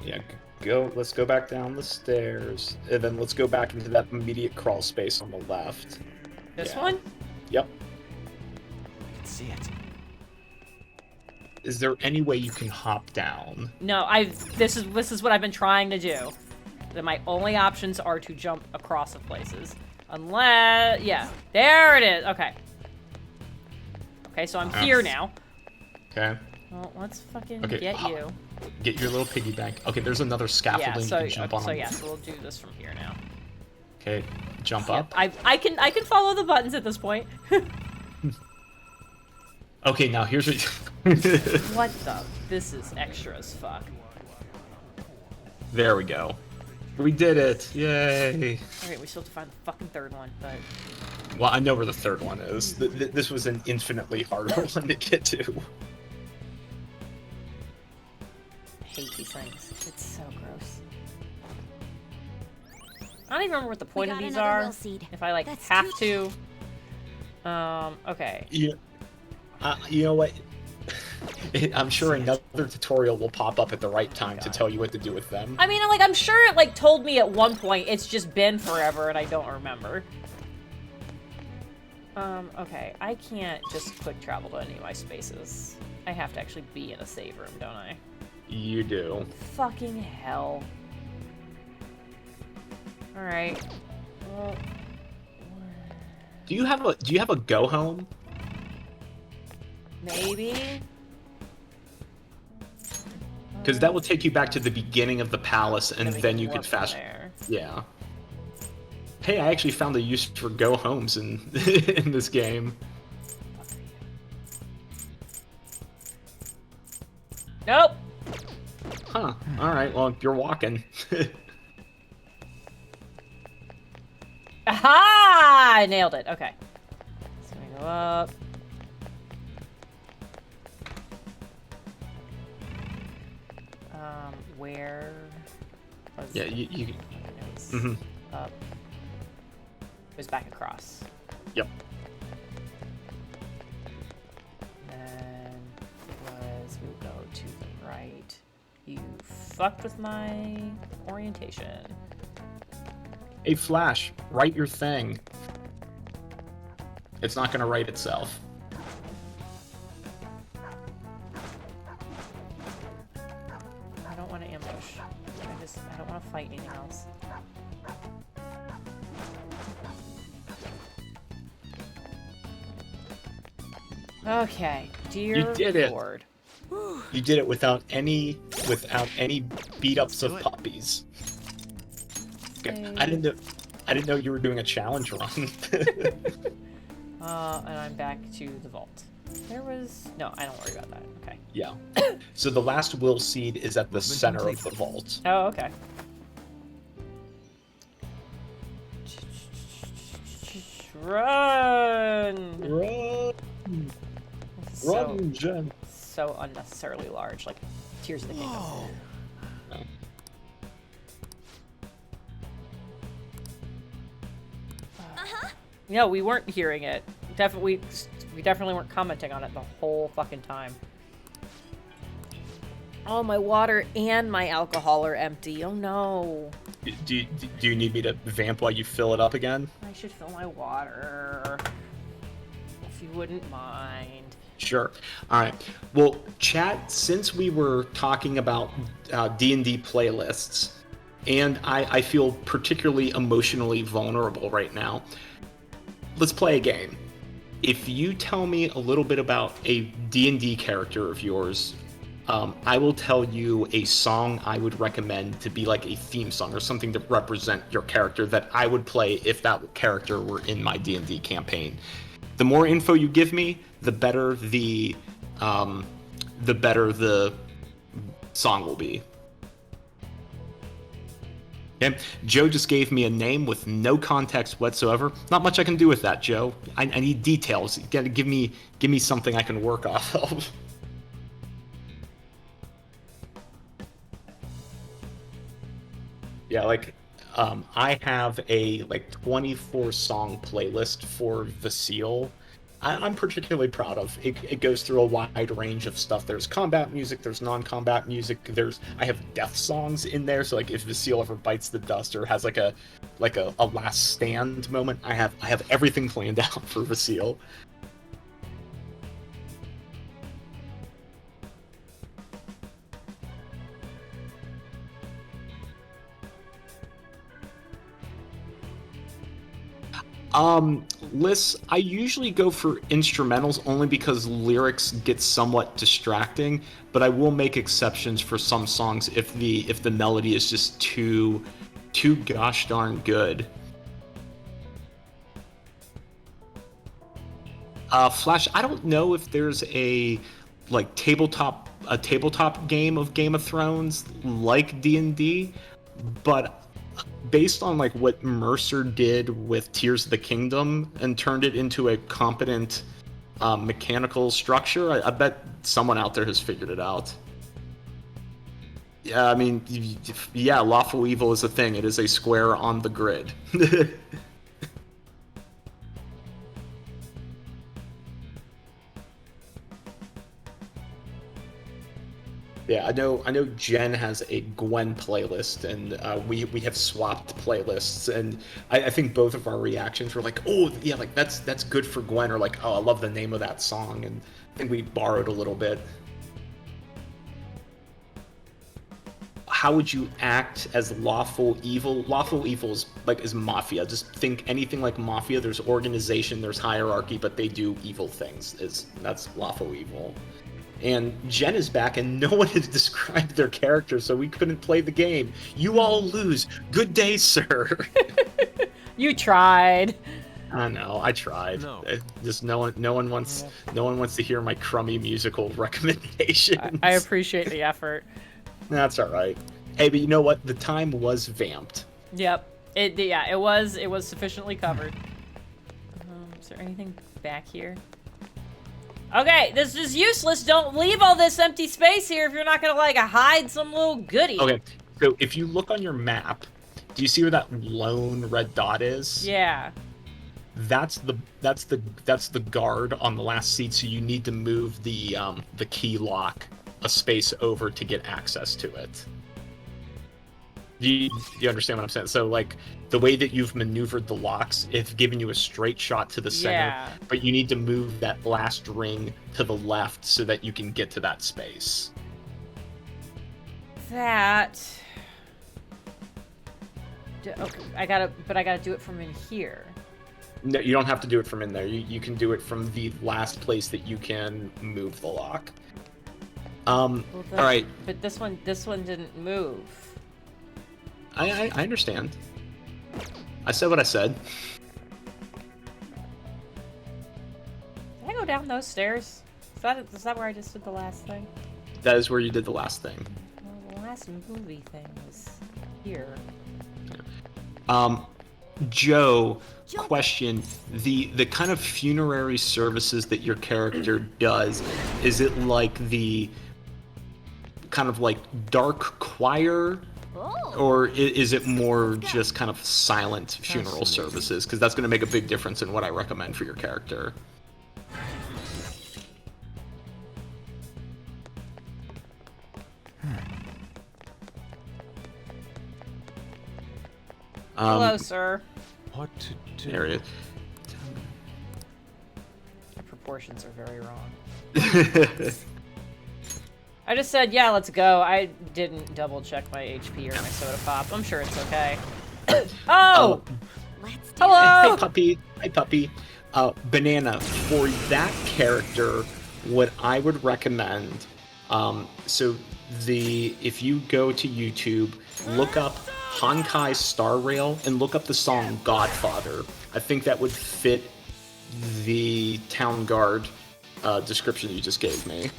Yeah, let's go back down the stairs, and then let's go back into that immediate crawl space on the left. This Yeah. one? Yep. I can see it. Is there any way you can hop down? No, this is what I've been trying to do. That my only options are to jump across of places. Unless, yeah, there it is. Okay. Okay, so I'm here now. Okay. Well, let's fucking Okay, get you. Get your little piggy bank. Okay, there's another Yeah, scaffolding so you can jump on. so yeah, so we'll do this from here now. Okay, jump Yep, up. I can follow the buttons at this point. Okay, now here's what. What the? This is extra as fuck. There we go. We did it! Yay! Okay, we still have to find the fucking third one, but Well, I know where the third one is. This was an infinitely harder one to get to. I hate these things. It's so gross. I don't even remember what the point of got these another are. will seed. If I like That's have to. Okay. Yeah. You know what? I'm sure another tutorial will pop up at the right time to tell you what to do with them. I mean, like, I'm sure it, like, told me at one point. It's just been forever, and I don't remember. Okay. I can't just quick travel to any of my spaces. I have to actually be in a save room, don't I? You do. Fucking hell. All right. Well, Do you have a go home? maybe. Because that will take you back to the beginning of the palace, and we then you warp could from fast. there. Yeah. Hey, I actually found a use for go homes in in this game. Nope. Huh. All right. Well, you're walking. Aha! I nailed it. Okay. So we go up. Where? Yeah. You. Notes. Mhm. Up. Goes back across. Yep. Then was we go to the right. You fucked with my orientation. Hey, Flash, write your thing. It's not gonna write itself. I don't want to ambush. I don't want to fight anything else. Okay, dear You did it. Lord. You did it without any beat ups of Do it. puppies. Okay. I didn't know you were doing a challenge run. And I'm back to the vault. There was... No, I don't worry about that. Okay. Yeah. So the last will seed is at the center of the vault. Oh, okay. Run! Run! This is Run, Jen! so unnecessarily large. Like, Tears of the Kingdom. No, we weren't hearing it. We definitely weren't commenting on it the whole fucking time. Oh, my water and my alcohol are empty. Oh no. Do you need me to vamp while you fill it up again? I should fill my water. If you wouldn't mind. Sure. All right. Well, chat, since we were talking about D&D playlists, and I feel particularly emotionally vulnerable right now, let's play a game. If you tell me a little bit about a D&D character of yours, I will tell you a song I would recommend to be like a theme song or something to represent your character that I would play if that character were in my D&D campaign. The more info you give me, the better the song will be. Okay. Joe just gave me a name with no context whatsoever. Not much I can do with that, Joe. I need details. You gotta give me something I can work off of. Yeah, like I have a 24 song playlist for the Seal. I'm particularly proud of. It goes through a wide range of stuff. There's combat music, there's non-combat music, I have death songs in there, so like if the Seal ever bites the dust or has like a last stand moment, I have everything planned out for the Seal. Lists, I usually go for instrumentals only because lyrics get somewhat distracting, but I will make exceptions for some songs if the melody is just too gosh darn good. Flash, I don't know if there's a tabletop game of Game of Thrones like D&D, but based on what Mercer did with Tears of the Kingdom and turned it into a competent mechanical structure, I bet someone out there has figured it out. Yeah, I mean, yeah, lawful evil is a thing. It is a square on the grid. Yeah, I know Jen has a Gwen playlist, and we have swapped playlists, and I think both of our reactions were like, oh yeah, that's good for Gwen, or oh, I love the name of that song, and I think we borrowed a little bit. how would you act as lawful evil? Lawful evil is mafia. Just think anything like mafia. There's organization, there's hierarchy, but they do evil things. That's lawful evil. And Jen is back, and no one has described their character, so we couldn't play the game. You all lose. Good day, sir. You tried. I know, I tried. No. Just no one wants to hear my crummy musical recommendations. I appreciate the effort. That's all right. Hey, but you know what? The time was vamped. Yep. It was sufficiently covered. Is there anything back here? Okay, this is useless. Don't leave all this empty space here if you're not gonna like hide some little goodie. Okay, so if you look on your map, do you see where that lone red dot is? Yeah. That's the guard on the last seat. So you need to move the key lock a space over to get access to it. You understand what I'm saying? So like the way that you've maneuvered the locks, it's given you a straight shot to the center, Yeah. but you need to move that last ring to the left so that you can get to that space. That. Okay, I gotta do it from in here. No, you don't have to do it from in there. You can do it from the last place that you can move the lock. Well, all right. But this one didn't move. I understand. I said what I said. Did I go down those stairs? Is that where I just did the last thing? That is where you did the last thing. Well, the last movie thing was here. Joe, question: the kind of funerary services that your character does, is it like the kind of like dark choir, or is it more just kind of silent funeral services? Because that's going to make a big difference in what I recommend for your character. Hello, sir. What to do? There it The proportions are very wrong. is. I just said, yeah, let's go. I didn't double check my HP or my soda pop. I'm sure it's okay. Oh! Let's do Hello! Hey, puppy. Hi, puppy. Banana, for that character, what I would recommend, if you go to YouTube, look up Honkai Star Rail and look up the song Godfather. I think that would fit the town guard description you just gave me.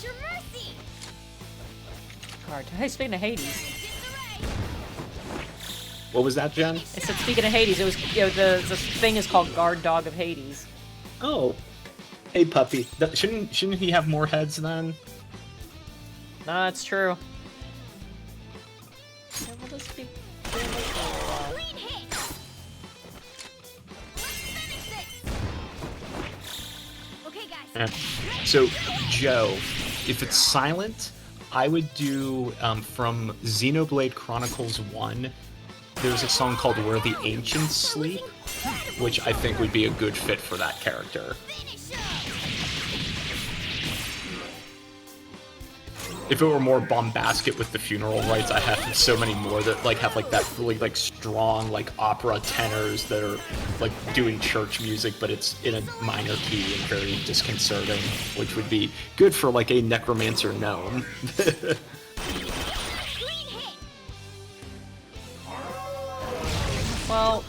your mercy. Hard. Hey, speaking of Hades. What was that, Jen? I said, speaking of Hades, it was, the thing is called Guard Dog of Hades. Oh. Hey, puppy. Shouldn't he have more heads then? No, that's true. Yeah, we'll just keep doing this for a while. Clean hit. Let's finish this. Okay, guys. So, Joe, if it's silent, I would do from Xenoblade Chronicles 1, there's a song called Where the Ancients Sleep, which I think would be a good fit for that character. If it were more bombastic with the funeral rites, I have so many more that have that really strong opera tenors that are doing church music, but it's in a minor key and very disconcerting, which would be good for a necromancer gnome. Well,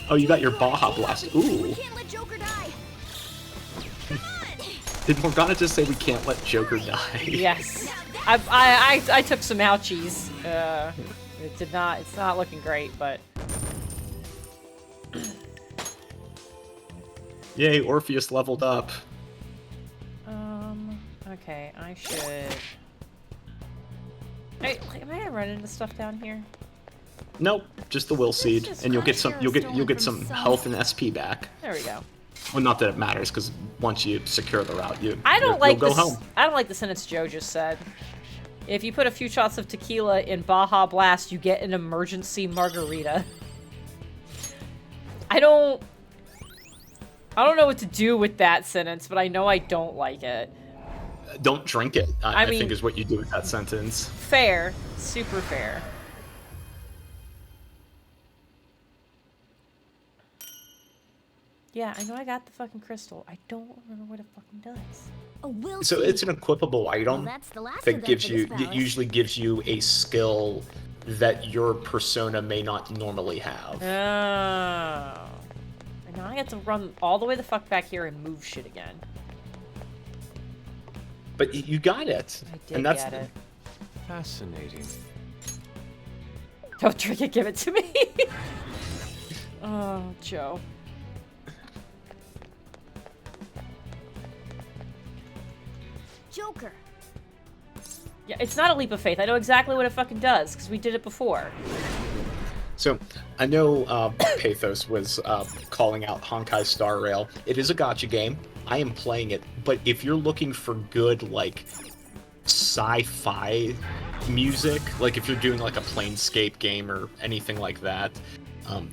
Oh, you got your Baja Blast. Ooh. Can't let Joker die. Did Morgana just say we can't let Joker die? yes. I took some ouchies. It's not looking great, but... Yay, Orpheus leveled up. Okay, I should... Hey, am I gonna run into stuff down here? Nope, just the will seed, just and you'll get crush some your you'll get stolen some from health and SP back. There we go. Well, not that it matters, because once you secure the route, you'll like go this. home. I don't like the sentence Joe just said. If you put a few shots of tequila in Baja Blast, you get an emergency margarita. I don't know what to do with that sentence, but I know I don't like it. Don't drink it. I mean- think is what you do with that sentence. Fair. Super fair. Yeah, I know I got the fucking crystal. I don't remember what it fucking does. Oh, we'll So see. it's an equipable item Well, that's the last that of them gives for you, this that palace. usually gives you a skill that your persona may not normally have. Oh. And now I have to run all the way the fuck back here and move shit again. But you got it. I did and that's get it. Fascinating. Don't drink it, give it to me. Oh, Joe. Joker. Yeah, it's not a leap of faith. I know exactly what it fucking does, because we did it before. So, I know Pathos was calling out Honkai Star Rail. It is a gacha game. I am playing it, but if you're looking for good, like, sci-fi music, like if you're doing like a Planescape game or anything like that,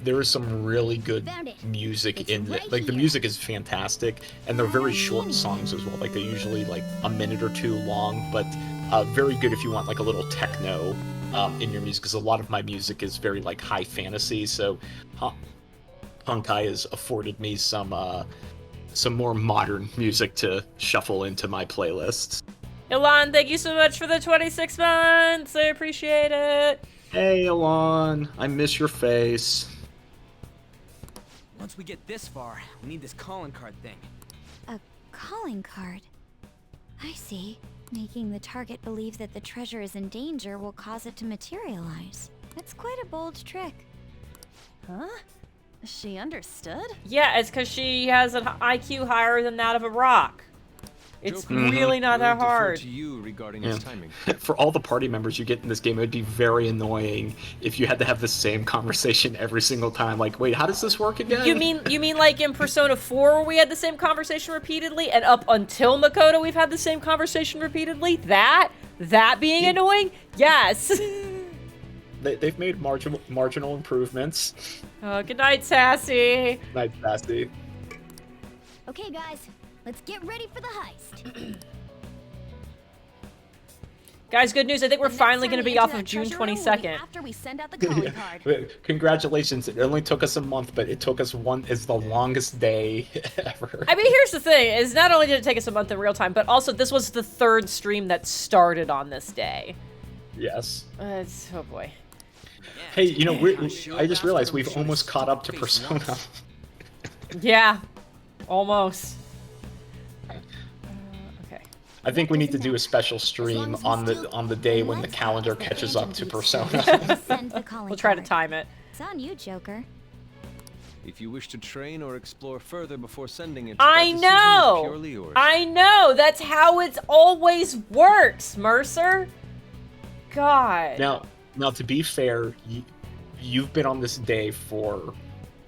there is some really good Found it. music It's in right it. Like, the here. music is fantastic, and they're very short songs as well. Like, they're usually like a minute or two long, but very good if you want like a little techno in your music, because a lot of my music is very like high fantasy, so Honkai has afforded me some more modern music to shuffle into my playlists. Ilan, thank you so much for the 26 months. I appreciate it. Hey, Alon, I miss your face. Once we get this far, we need this calling card thing. A calling card. I see. Making the target believe that the treasure is in danger will cause it to materialize. That's quite a bold trick. Huh? She understood? Yeah, it's because she has an IQ higher than that of a rock. It's Joker, really not we'll that defer hard. to you regarding Yeah. its timing. For all the party members you get in this game, it would be very annoying if you had to have the same conversation every single time. Like, wait, how does this work again? You mean like in Persona 4 where we had the same conversation repeatedly, and up until Makoto we've had the same conversation repeatedly? That being annoying? Yes. They've made marginal improvements. Oh, good night, Sassy. Nice, Sassy. Okay, guys, let's get ready for the heist. Guys, good news. I think we're The next finally time going to we be enter off that of June treasure room will be 22nd. After we send out the calling card. Congratulations! It only took us a month, but it took us it's the longest day ever. I mean, here's the thing: is not only did it take us a month in real time, but also this was the third stream that started on this day. Yes. Oh boy. Hey, you know, I'm sure I just realized Bastard we've showed almost his caught up to face Persona. once. Yeah, almost. Okay. I think we need to Doesn't do a matter. special As stream long as we on the still- day when the Let's calendar hope the catches up Phantom to beats the Persona. Send the calling We'll try to card. time it. It's on you, Joker. If you wish to train or explore further before sending it, I that decision is know. purely yours. I know. That's how it always works, Mercer. God. Now, to be fair, you've been on this day for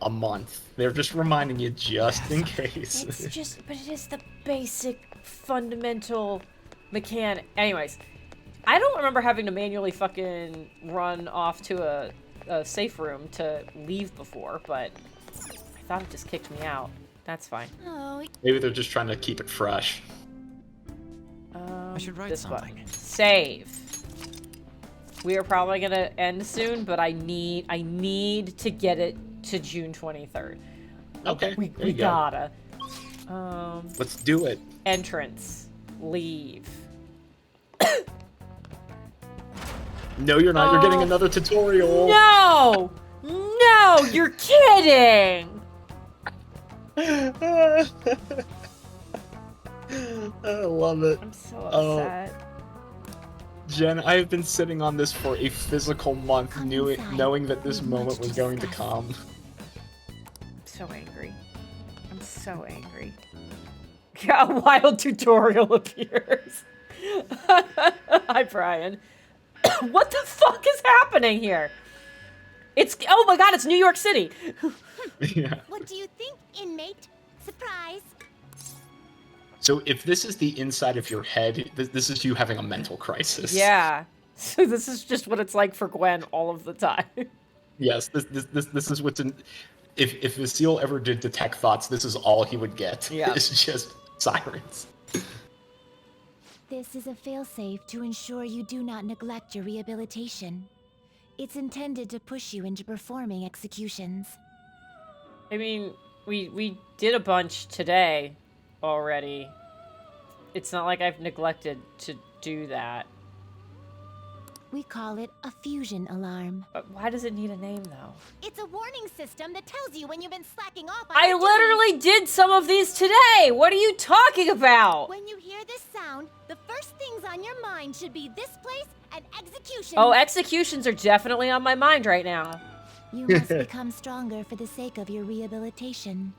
a month. They're just reminding you just in case. But it is the basic, fundamental mechanic. Anyways, I don't remember having to manually fucking run off to a safe room to leave before, but I thought it just kicked me out. That's fine. Oh, Maybe they're just trying to keep it fresh. I should write This something. button. Save. We are probably gonna end soon, but I need to get it to June 23rd. Okay, We there you go. gotta. Let's do it. Entrance. Leave. No, you're not. You're getting Oh. another tutorial. No! No! You're kidding! I love it. I'm so Oh. upset. Jen, I have been sitting on this for a physical month, Come knowing inside. that this We've moment much was to going to discuss. come. I'm so angry. I'm so angry. A wild tutorial appears. Hi, Brian. What the fuck is happening here? Oh my god, it's New York City. Yeah. What do you think, inmate? Surprise! So if this is the inside of your head, this is you having a mental crisis. Yeah. So this is just what it's like for Gwen all of the time. Yes. This is what's in. If Vasile ever did detect thoughts, this is all he would get. Yeah. It's just sirens. This is a failsafe to ensure you do not neglect your rehabilitation. It's intended to push you into performing executions. I mean, we did a bunch today already. It's not like I've neglected to do that. We call it a fusion alarm. But why does it need a name, though? It's a warning system that tells you when you've been slacking off on I your literally did some of these today! What are you talking about? duties. When you hear this sound, the first things on your mind should be this place and execution. Oh, executions are definitely on my mind right now. You must become stronger for the sake of your rehabilitation.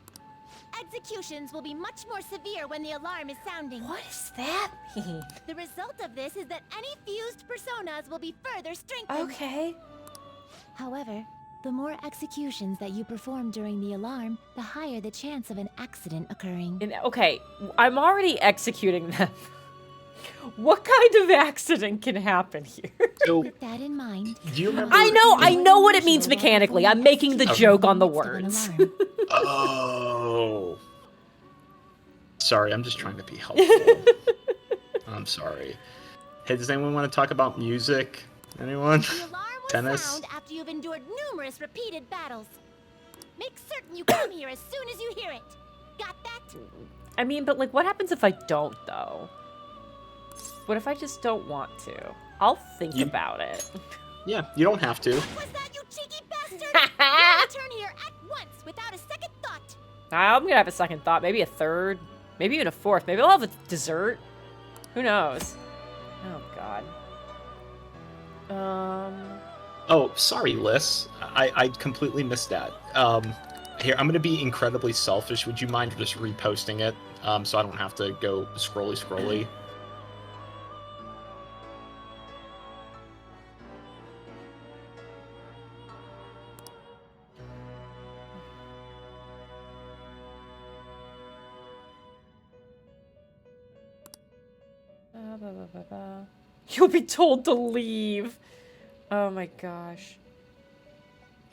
Executions will be much more severe when the alarm is sounding. What does that mean? The result of this is that any fused personas will be further strengthened. Okay. However, the more executions that you perform during the alarm, the higher the chance of an accident occurring. Okay, I'm already executing them. What kind of accident can happen here? So, With that in mind, do you remember? I know what it means mechanically. I'm making the joke on the words. Oh. Sorry, I'm just trying to be helpful. I'm sorry. Hey, does anyone want to talk about music? Anyone? The alarm will Tennis? sound after you've endured numerous repeated battles. Make certain you come here as soon as you hear it. Got that? I mean, but like, what happens if I don't, though? What if I just don't want to? I'll think about it. Yeah, you don't have to. Was that you cheeky bastard? You return here at once without a second thought. I'm gonna have a second thought, maybe a third, maybe even a fourth. Maybe I'll have a dessert. Who knows? Oh God. Oh, sorry, Liz. I completely missed that. Here, I'm gonna be incredibly selfish. Would you mind just reposting it, so I don't have to go scrolly? You'll be told to leave. Oh my gosh.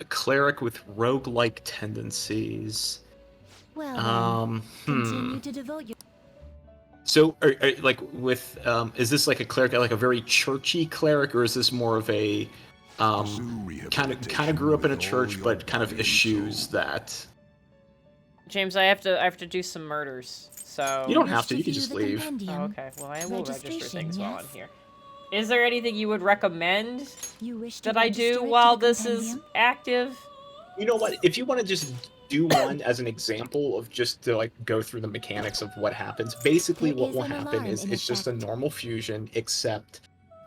A cleric with roguelike tendencies. well, continue to devote your So, like, with, is this like a cleric, like a very churchy cleric, or is this more of a, kind of grew up in a church, but kind of eschews that? James, I have to do some murders, so... You don't have to, you can just the leave. compendium. Oh, okay, well, I will register Registration, things while I'm yes? here. Is there anything you would recommend You wish to that I register do it to while the this is compendium? active? You know what, if you want to just do one as an example of just to, like, go through the mechanics of what happens, basically There what is will an happen alarm is in it's just a effect. normal fusion, except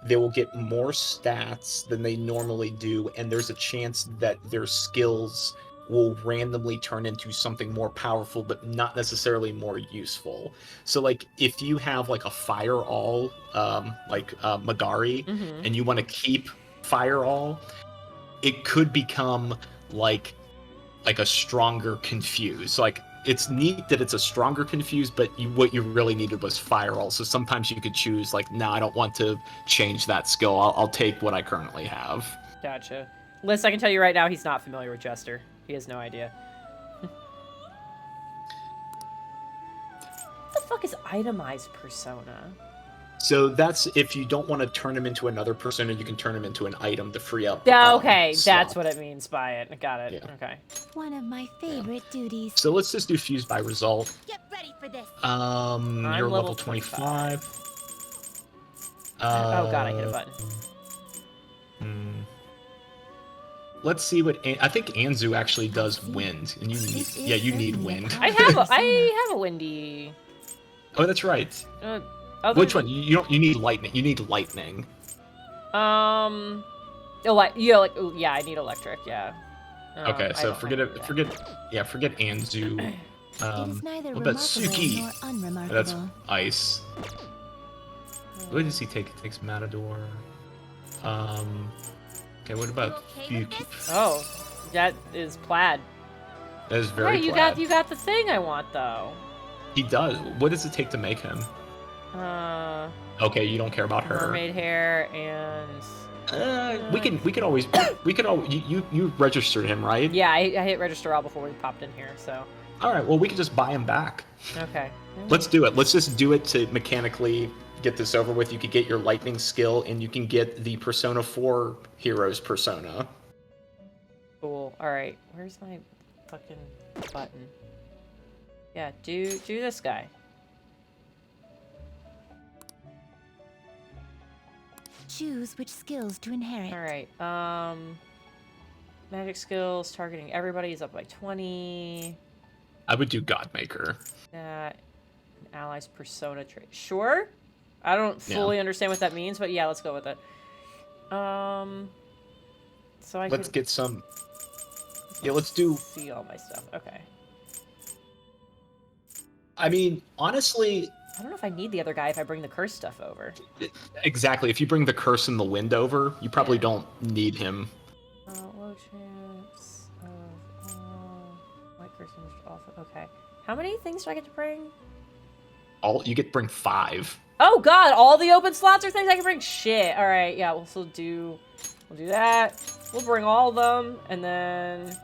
they will get more stats than they normally do, and there's a chance that their skills will randomly turn into something more powerful, but not necessarily more useful. So, like, if you have, like, a Fire All, Magari, Mm-hmm. and you want to keep Fire All, it could become, like a stronger Confuse. Like, it's neat that it's a stronger Confuse, but what you really needed was Fire All. So sometimes you could choose, like, nah, I don't want to change that skill. I'll take what I currently have. Gotcha. Liz, I can tell you right now, he's not familiar with Jester. He has no idea. What the fuck is itemized persona? So that's if you don't want to turn him into another persona, you can turn him into an item to free up. Yeah, okay, that's slot. what it means by it. Got it. Yeah. Okay. One of my favorite duties. So let's just do fuse by result. Get ready for this. You're level level 25. Oh god, I hit a button. Let's see what I think Anzu actually does wind, and you need you need wind. I have a windy. Oh, that's right. Other- Which one? You don't. You need lightning. You need lightning. I need electric. Yeah. Okay, I so don't forget have it. that. Forget Anzu. It is neither What about remarkable Suki? nor unremarkable. That's ice. What does he take? He takes Matador. Okay, what about You okay with Suki? Oh, that is plaid. That is very Hey, you plaid. got the thing I want though. He does. What does it take to make him? Okay, you don't care about her. Mermaid hair and We could always you registered him, right? yeah, I hit register all before we popped in here, so All right, well, we can just buy him back. Okay. Let's do it. Let's just do it to mechanically get this over with. You could get your lightning skill, and you can get the Persona 4 hero's persona. Cool. All right. Where's my fucking button? Yeah, do this guy. Choose which skills to inherit. All right. Magic skills targeting everybody is up by 20. I would do Godmaker. That allies persona trait. Sure. I don't fully understand what that means, but yeah, let's go with it. So Let's get some. Yeah, let's do. See all my stuff. Okay. I mean, honestly, I don't know if I need the other guy if I bring the curse stuff over. exactly. If you bring the curse and the wind over, you probably don't need him. Low chance of white curse image also. Okay. How many things do I get to bring? You get to bring 5. Oh god, all the open slots are things I can bring? Shit. Alright, yeah, we'll do that. We'll bring all of them, and then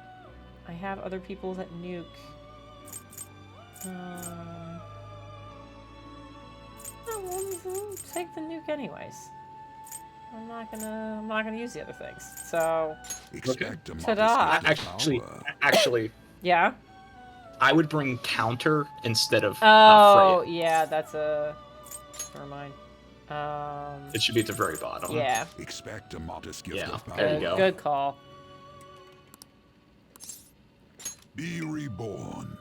I have other people that nuke. We'll take the nuke anyways. I'm not gonna use the other things. So Expect a ta-da. Actually, yeah. I would bring counter instead of Oh, Freya. yeah, that's a. Never mind. It should be at the very bottom. Yeah. Expect a modest gift Yeah, of power. there you go. Good call. Be reborn.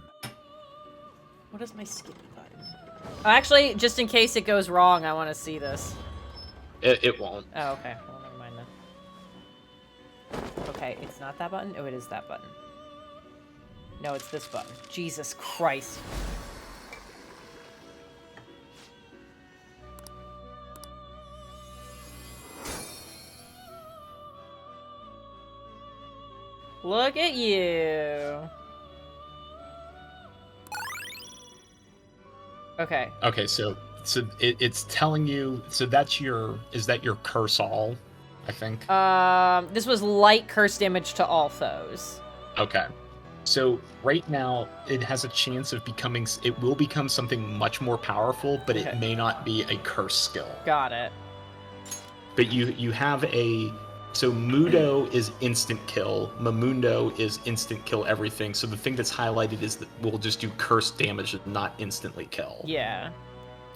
What is my skip button? Actually, just in case it goes wrong, I want to see this. It won't. Oh, okay. Well, never mind then. Okay, it's not that button? Oh, it is that button. No, it's this button. Jesus Christ. Look at you. Okay. Okay, so it's telling you. So that's your. Is that your curse all? I think. This was light curse damage to all foes. Okay. So right now it has a chance of becoming. It will become something much more powerful, but Okay. it may not be a curse skill. Got it. But you have a. So Mudo is instant kill. Mamundo is instant kill everything. So the thing that's highlighted is that we'll just do curse damage and not instantly kill. Yeah.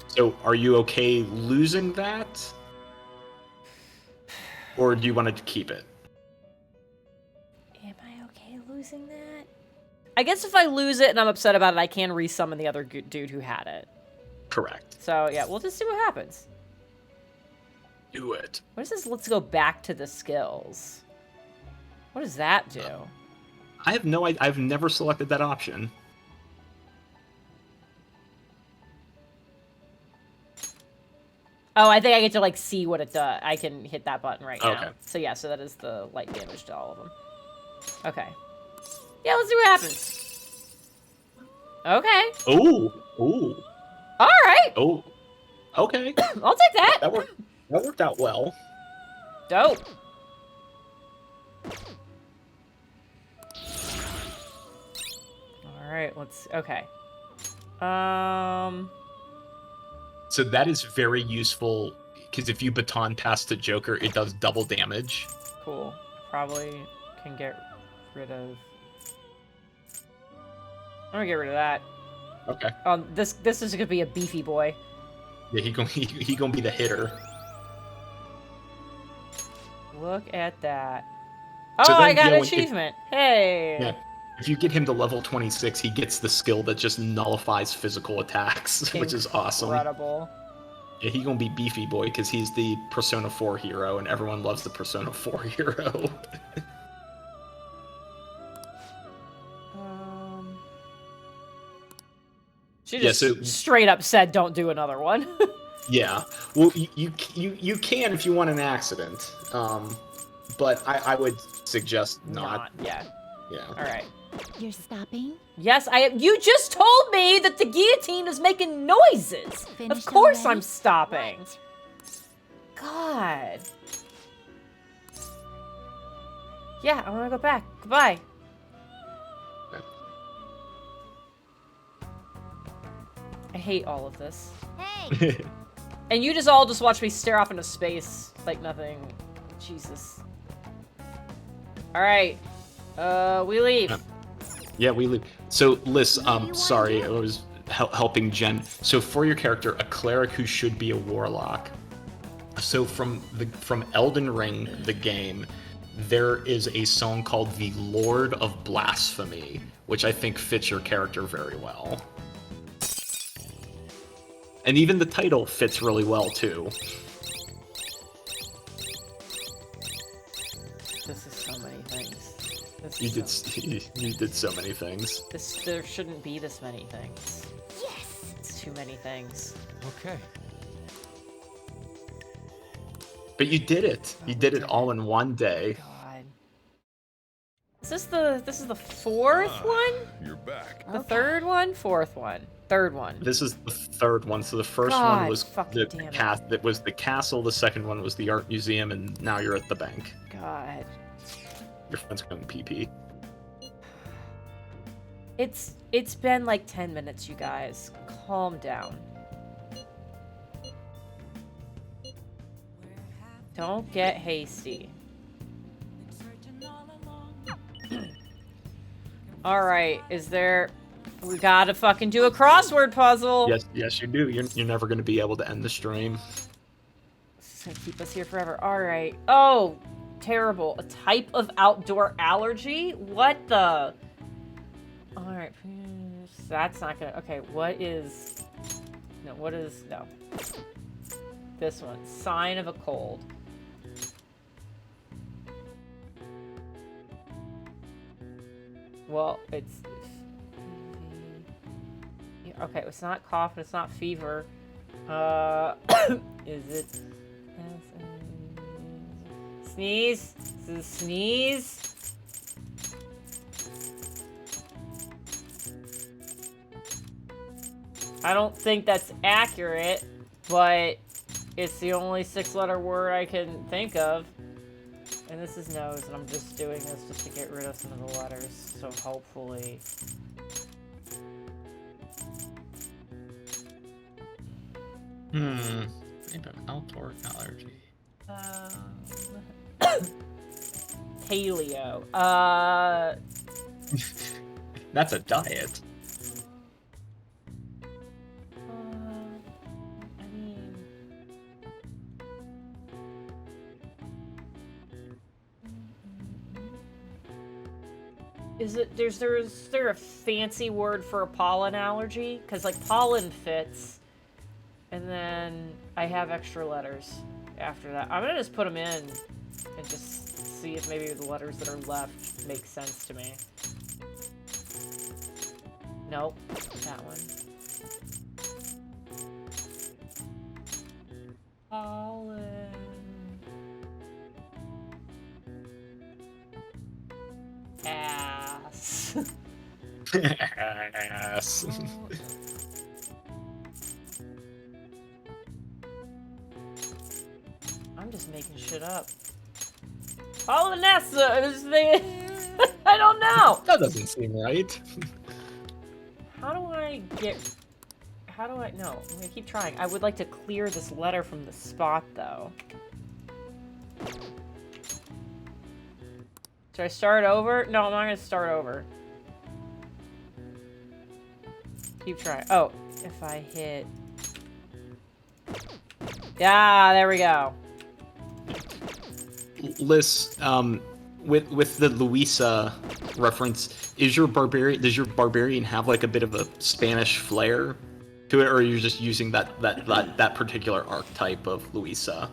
So are you okay losing that? Or do you want to keep it? Am I okay losing that? I guess if I lose it and I'm upset about it, I can resummon the other dude who had it. Correct. So yeah, we'll just see what happens. Do it. What is this? Let's go back to the skills. What does that do? I have no idea. I've never selected that option. Oh, I think I get to like see what it does. I can hit that button right now. Okay. So yeah, so that is the light damage to all of them. Okay. Yeah, let's see what happens. Okay. Ooh. Ooh. All right. Oh. Okay. I'll take that. That worked out well. Dope. All right. Okay. So that is very useful because if you baton pass the Joker, it does double damage. Cool. Probably can get rid of. I'm gonna get rid of that. Okay. This is gonna be a beefy boy. Yeah, he gonna be the hitter. Look at that. So Oh, then, I got yeah, an when- achievement. Hey. Yeah. If you get him to level 26, he gets the skill that just nullifies physical attacks, which is awesome. Incredible. Yeah, he gonna be beefy boy because he's the Persona 4 hero, and everyone loves the Persona 4 hero. She Yeah, just so- straight up said, "Don't do another one." Yeah, well, you can if you want an accident, but I would suggest not. Yeah. Yeah. All right. You're stopping? Yes, you just told me that the guillotine is making noises. Finished Of course already? I'm stopping. God. Yeah, I want to go back. Goodbye. I hate all of this. Hey! And you just all just watch me stare off into space like nothing. Jesus. Alright. We leave. Yeah, we leave. So, Liz, What do you wanna sorry, do? I was helping Jen. So, for your character, a cleric who should be a warlock. So, from Elden Ring, the game, there is a song called "The Lord of Blasphemy," which I think fits your character very well. And even the title fits really well too. This is so many things. This You is did you did so many things. there shouldn't be this many things. Yes! It's too many things. Okay. But you did it. You did it all in one day. God. Is this the fourth one? You're back. The third one? Fourth one. Third one. This is the third one. So the first God, one was fucking damn it. that was the castle. The second one was the art museum, and now you're at the bank. God. Your friend's going PP. It's been like 10 minutes, you guys. Calm down. Don't get hasty. Alright, we gotta fucking do a crossword puzzle! Yes, you do. You're never going to be able to end the stream. This is gonna keep us here forever. Alright. Oh! Terrible. A type of outdoor allergy? What the? Alright. That's not gonna... Okay, what is... No, what is... No. This one. Sign of a cold. Well, it's... Okay, it's not cough and it's not fever. Is it... Sneeze? Is it a sneeze? I don't think that's accurate, but it's the only 6-letter word I can think of. And this is nose, and I'm just doing this just to get rid of some of the letters, so hopefully... Maybe an outdoor allergy. Paleo. That's a diet. I mean... Is there a fancy word for a pollen allergy? Because, like, pollen fits, and then I have extra letters after that. I'm gonna just put them in and just see if maybe the letters that are left make sense to me. Nope, that one. Pollen. Ass. Ass. I'm just making shit up. Pollen Nessa! I don't know! That doesn't seem right. How do I no, I'm gonna keep trying. I would like to clear this letter from the spot, though. Should I start over? No, I'm not gonna start over. Keep trying. Oh, if I hit... Yeah, there we go. Liz, with the Luisa reference, does your barbarian have like a bit of a Spanish flair to it, or are you just using that particular archetype of Luisa?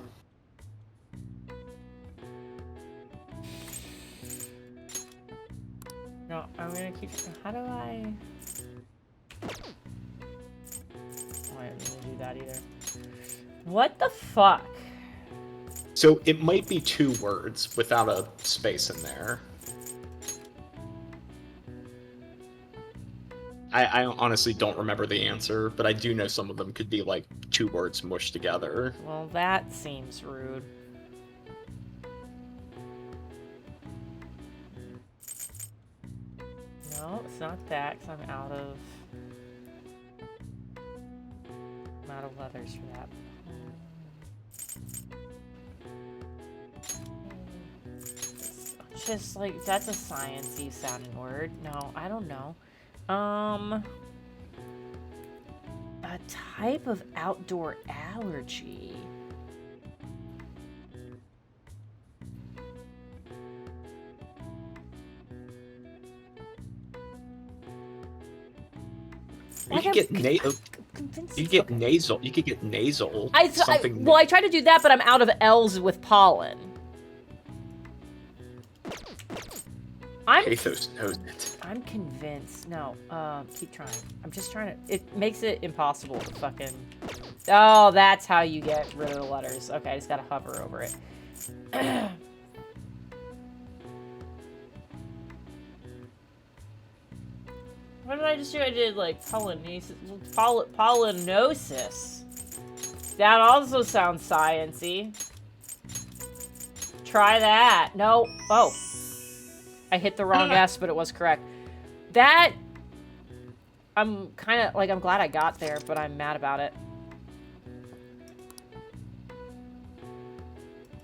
No, I'm gonna keep... How do I... Oh, I didn't mean to do that either. What the fuck? So it might be 2 words without a space in there. I honestly don't remember the answer, but I do know some of them could be like 2 words mushed together. Well, that seems rude. No, it's not that, 'cause I'm out of... out of leathers for that. Just like, that's a science-y sounding word. No, I don't know. A type of outdoor allergy. You could get nasal. You could get nasal. Well, I tried to do that, but I'm out of L's with pollen. Pathos knows it. I'm convinced. No, keep trying. I'm just trying to. It makes it impossible to fucking. Oh, that's how you get rid of the letters. Okay, I just gotta hover over it. What did I just do? I did like pollinosis. That also sounds science-y. Try that. No. Oh. I hit the wrong S, but it was correct. That... I'm kind of... Like, I'm glad I got there, but I'm mad about it.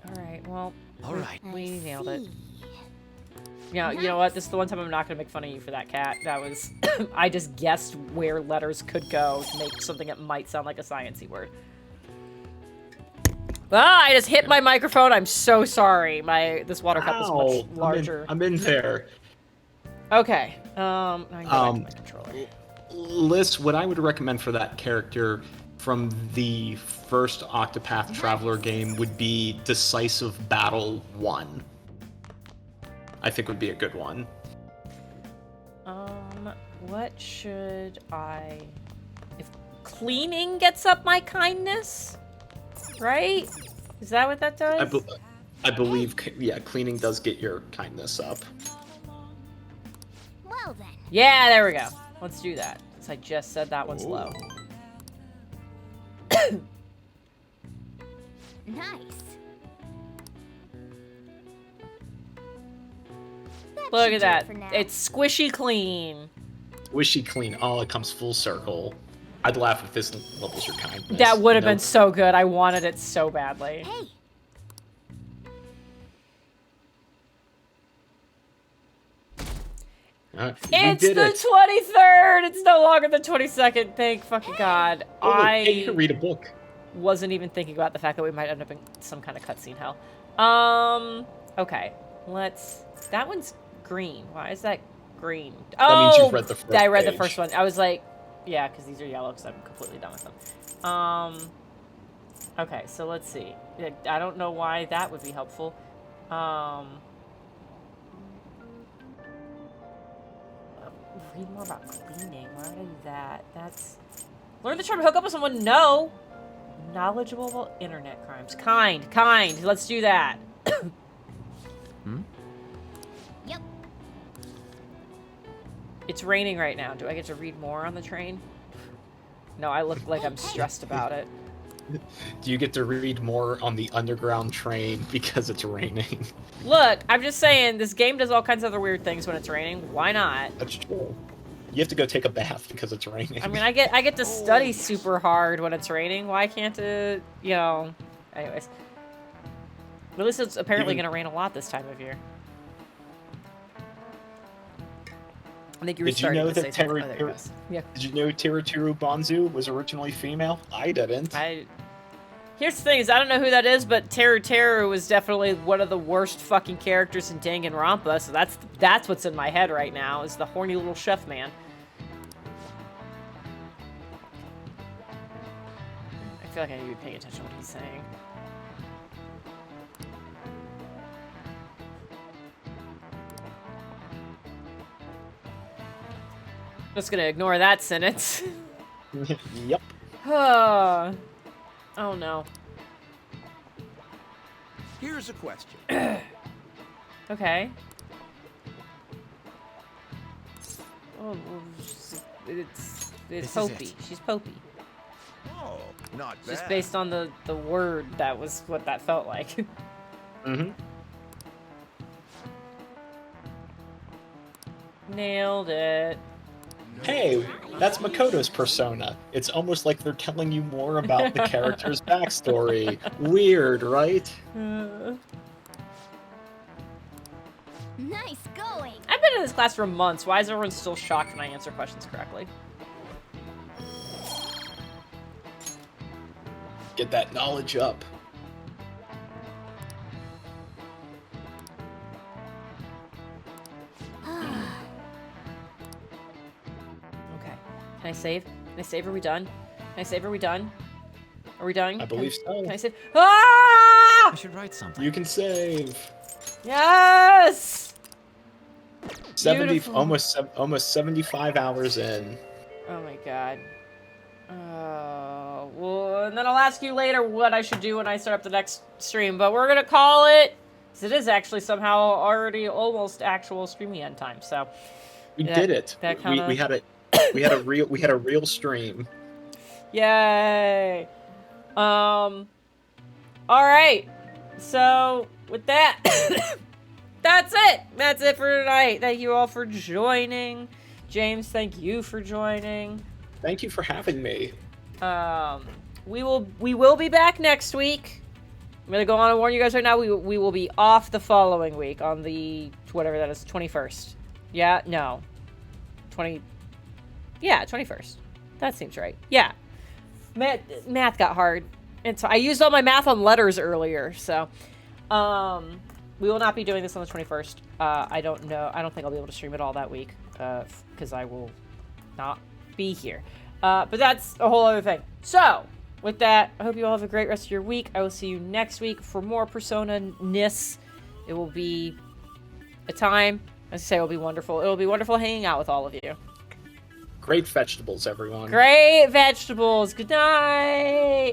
Alright, well... Alright. We nailed it. Yeah, you know what? This is the one time I'm not going to make fun of you for that, cat. That was... I just guessed where letters could go to make something that might sound like a sciencey word. Ah, I just hit my microphone. I'm so sorry. This water cup is much larger. I'm in there. Okay. Now I can go back to my controller. Liz, what I would recommend for that character from the first Octopath Traveler game would be Decisive Battle 1. I think would be a good one. What should I... If cleaning gets up my kindness? Right? Is that what that does? I believe, yeah, cleaning does get your kindness up. Well then. Yeah, there we go. Let's do that. Since I just said that one's low. Nice. Look at that. It's squishy clean. Squishy clean. Oh, it comes full circle. I'd laugh if this levels your kindness. That would have been so good. I wanted it so badly. Hey. It's the 23rd! It's no longer the 22nd. Thank fucking God. You can read a book. Wasn't even thinking about the fact that we might end up in some kind of cutscene hell. Okay. That one's green. Why is that green? That means you've read the first I read the page. first one. I was like, yeah, because these are yellow because I'm completely done with them. Okay, so let's see. I don't know why that would be helpful. Read more about cleaning. Why would I do that? That's... Learn the term hook up with someone. No. Knowledgeable about internet crimes. Kind. Let's do that. Yep. It's raining right now. Do I get to read more on the train? No, I look like I'm stressed about it. Do you get to read more on the underground train because it's raining? Look, I'm just saying, this game does all kinds of other weird things when it's raining. Why not? That's true. You have to go take a bath because it's raining. I mean, I get to study super hard when it's raining. Why can't it, you know... Anyways. At least it's apparently going to rain a lot this time of year. I think you were starting to say something. Oh, there it goes. Yeah. Did you know Terutoru Bonzu was originally female? I didn't. Here's the thing is, I don't know who that is, but Teru was definitely one of the worst fucking characters in Danganronpa, so that's what's in my head right now, is the horny little chef man. I feel like I need to be paying attention to what he's saying. Just gonna ignore that sentence. Yep. Oh no. Here's a question. Okay. Oh, it's Popey. She's Popey. Oh, not bad. Just based on the word, that was what that felt like. Mm-hmm. Nailed it. Hey, that's Makoto's persona. It's almost like they're telling you more about the character's backstory. Weird, right? Nice going. I've been in this class for months. Why is everyone still shocked when I answer questions correctly? Get that knowledge up. Okay. Can I save? Can I save? Are we done? Can I save? Are we done? Are we done? I believe so. Can I save? Ah! I should write something. You can save. Yes! 70, Beautiful. almost 75 hours in. Oh my god. Well, and then I'll ask you later what I should do when I start up the next stream, but we're gonna call it, because it is actually somehow already almost actual streaming end time, so. We did it. That kinda... We had a real stream. Yay! Alright. So, with that, that's it! That's it for tonight. Thank you all for joining. James, thank you for joining. Thank you for having me. We will be back next week. I'm gonna go on and warn you guys right now. We will be off the following week on the whatever that is, 21st. Yeah, no, 21st. That seems right. Yeah, math got hard, and so I used all my math on letters earlier. So, we will not be doing this on the 21st. I don't know. I don't think I'll be able to stream it all that week because I will not be here. But that's a whole other thing. So, with that, I hope you all have a great rest of your week. I will see you next week for more Persona-ness. It will be a time. As I say, it will be wonderful. It will be wonderful hanging out with all of you. Great vegetables, everyone. Great vegetables. Good night.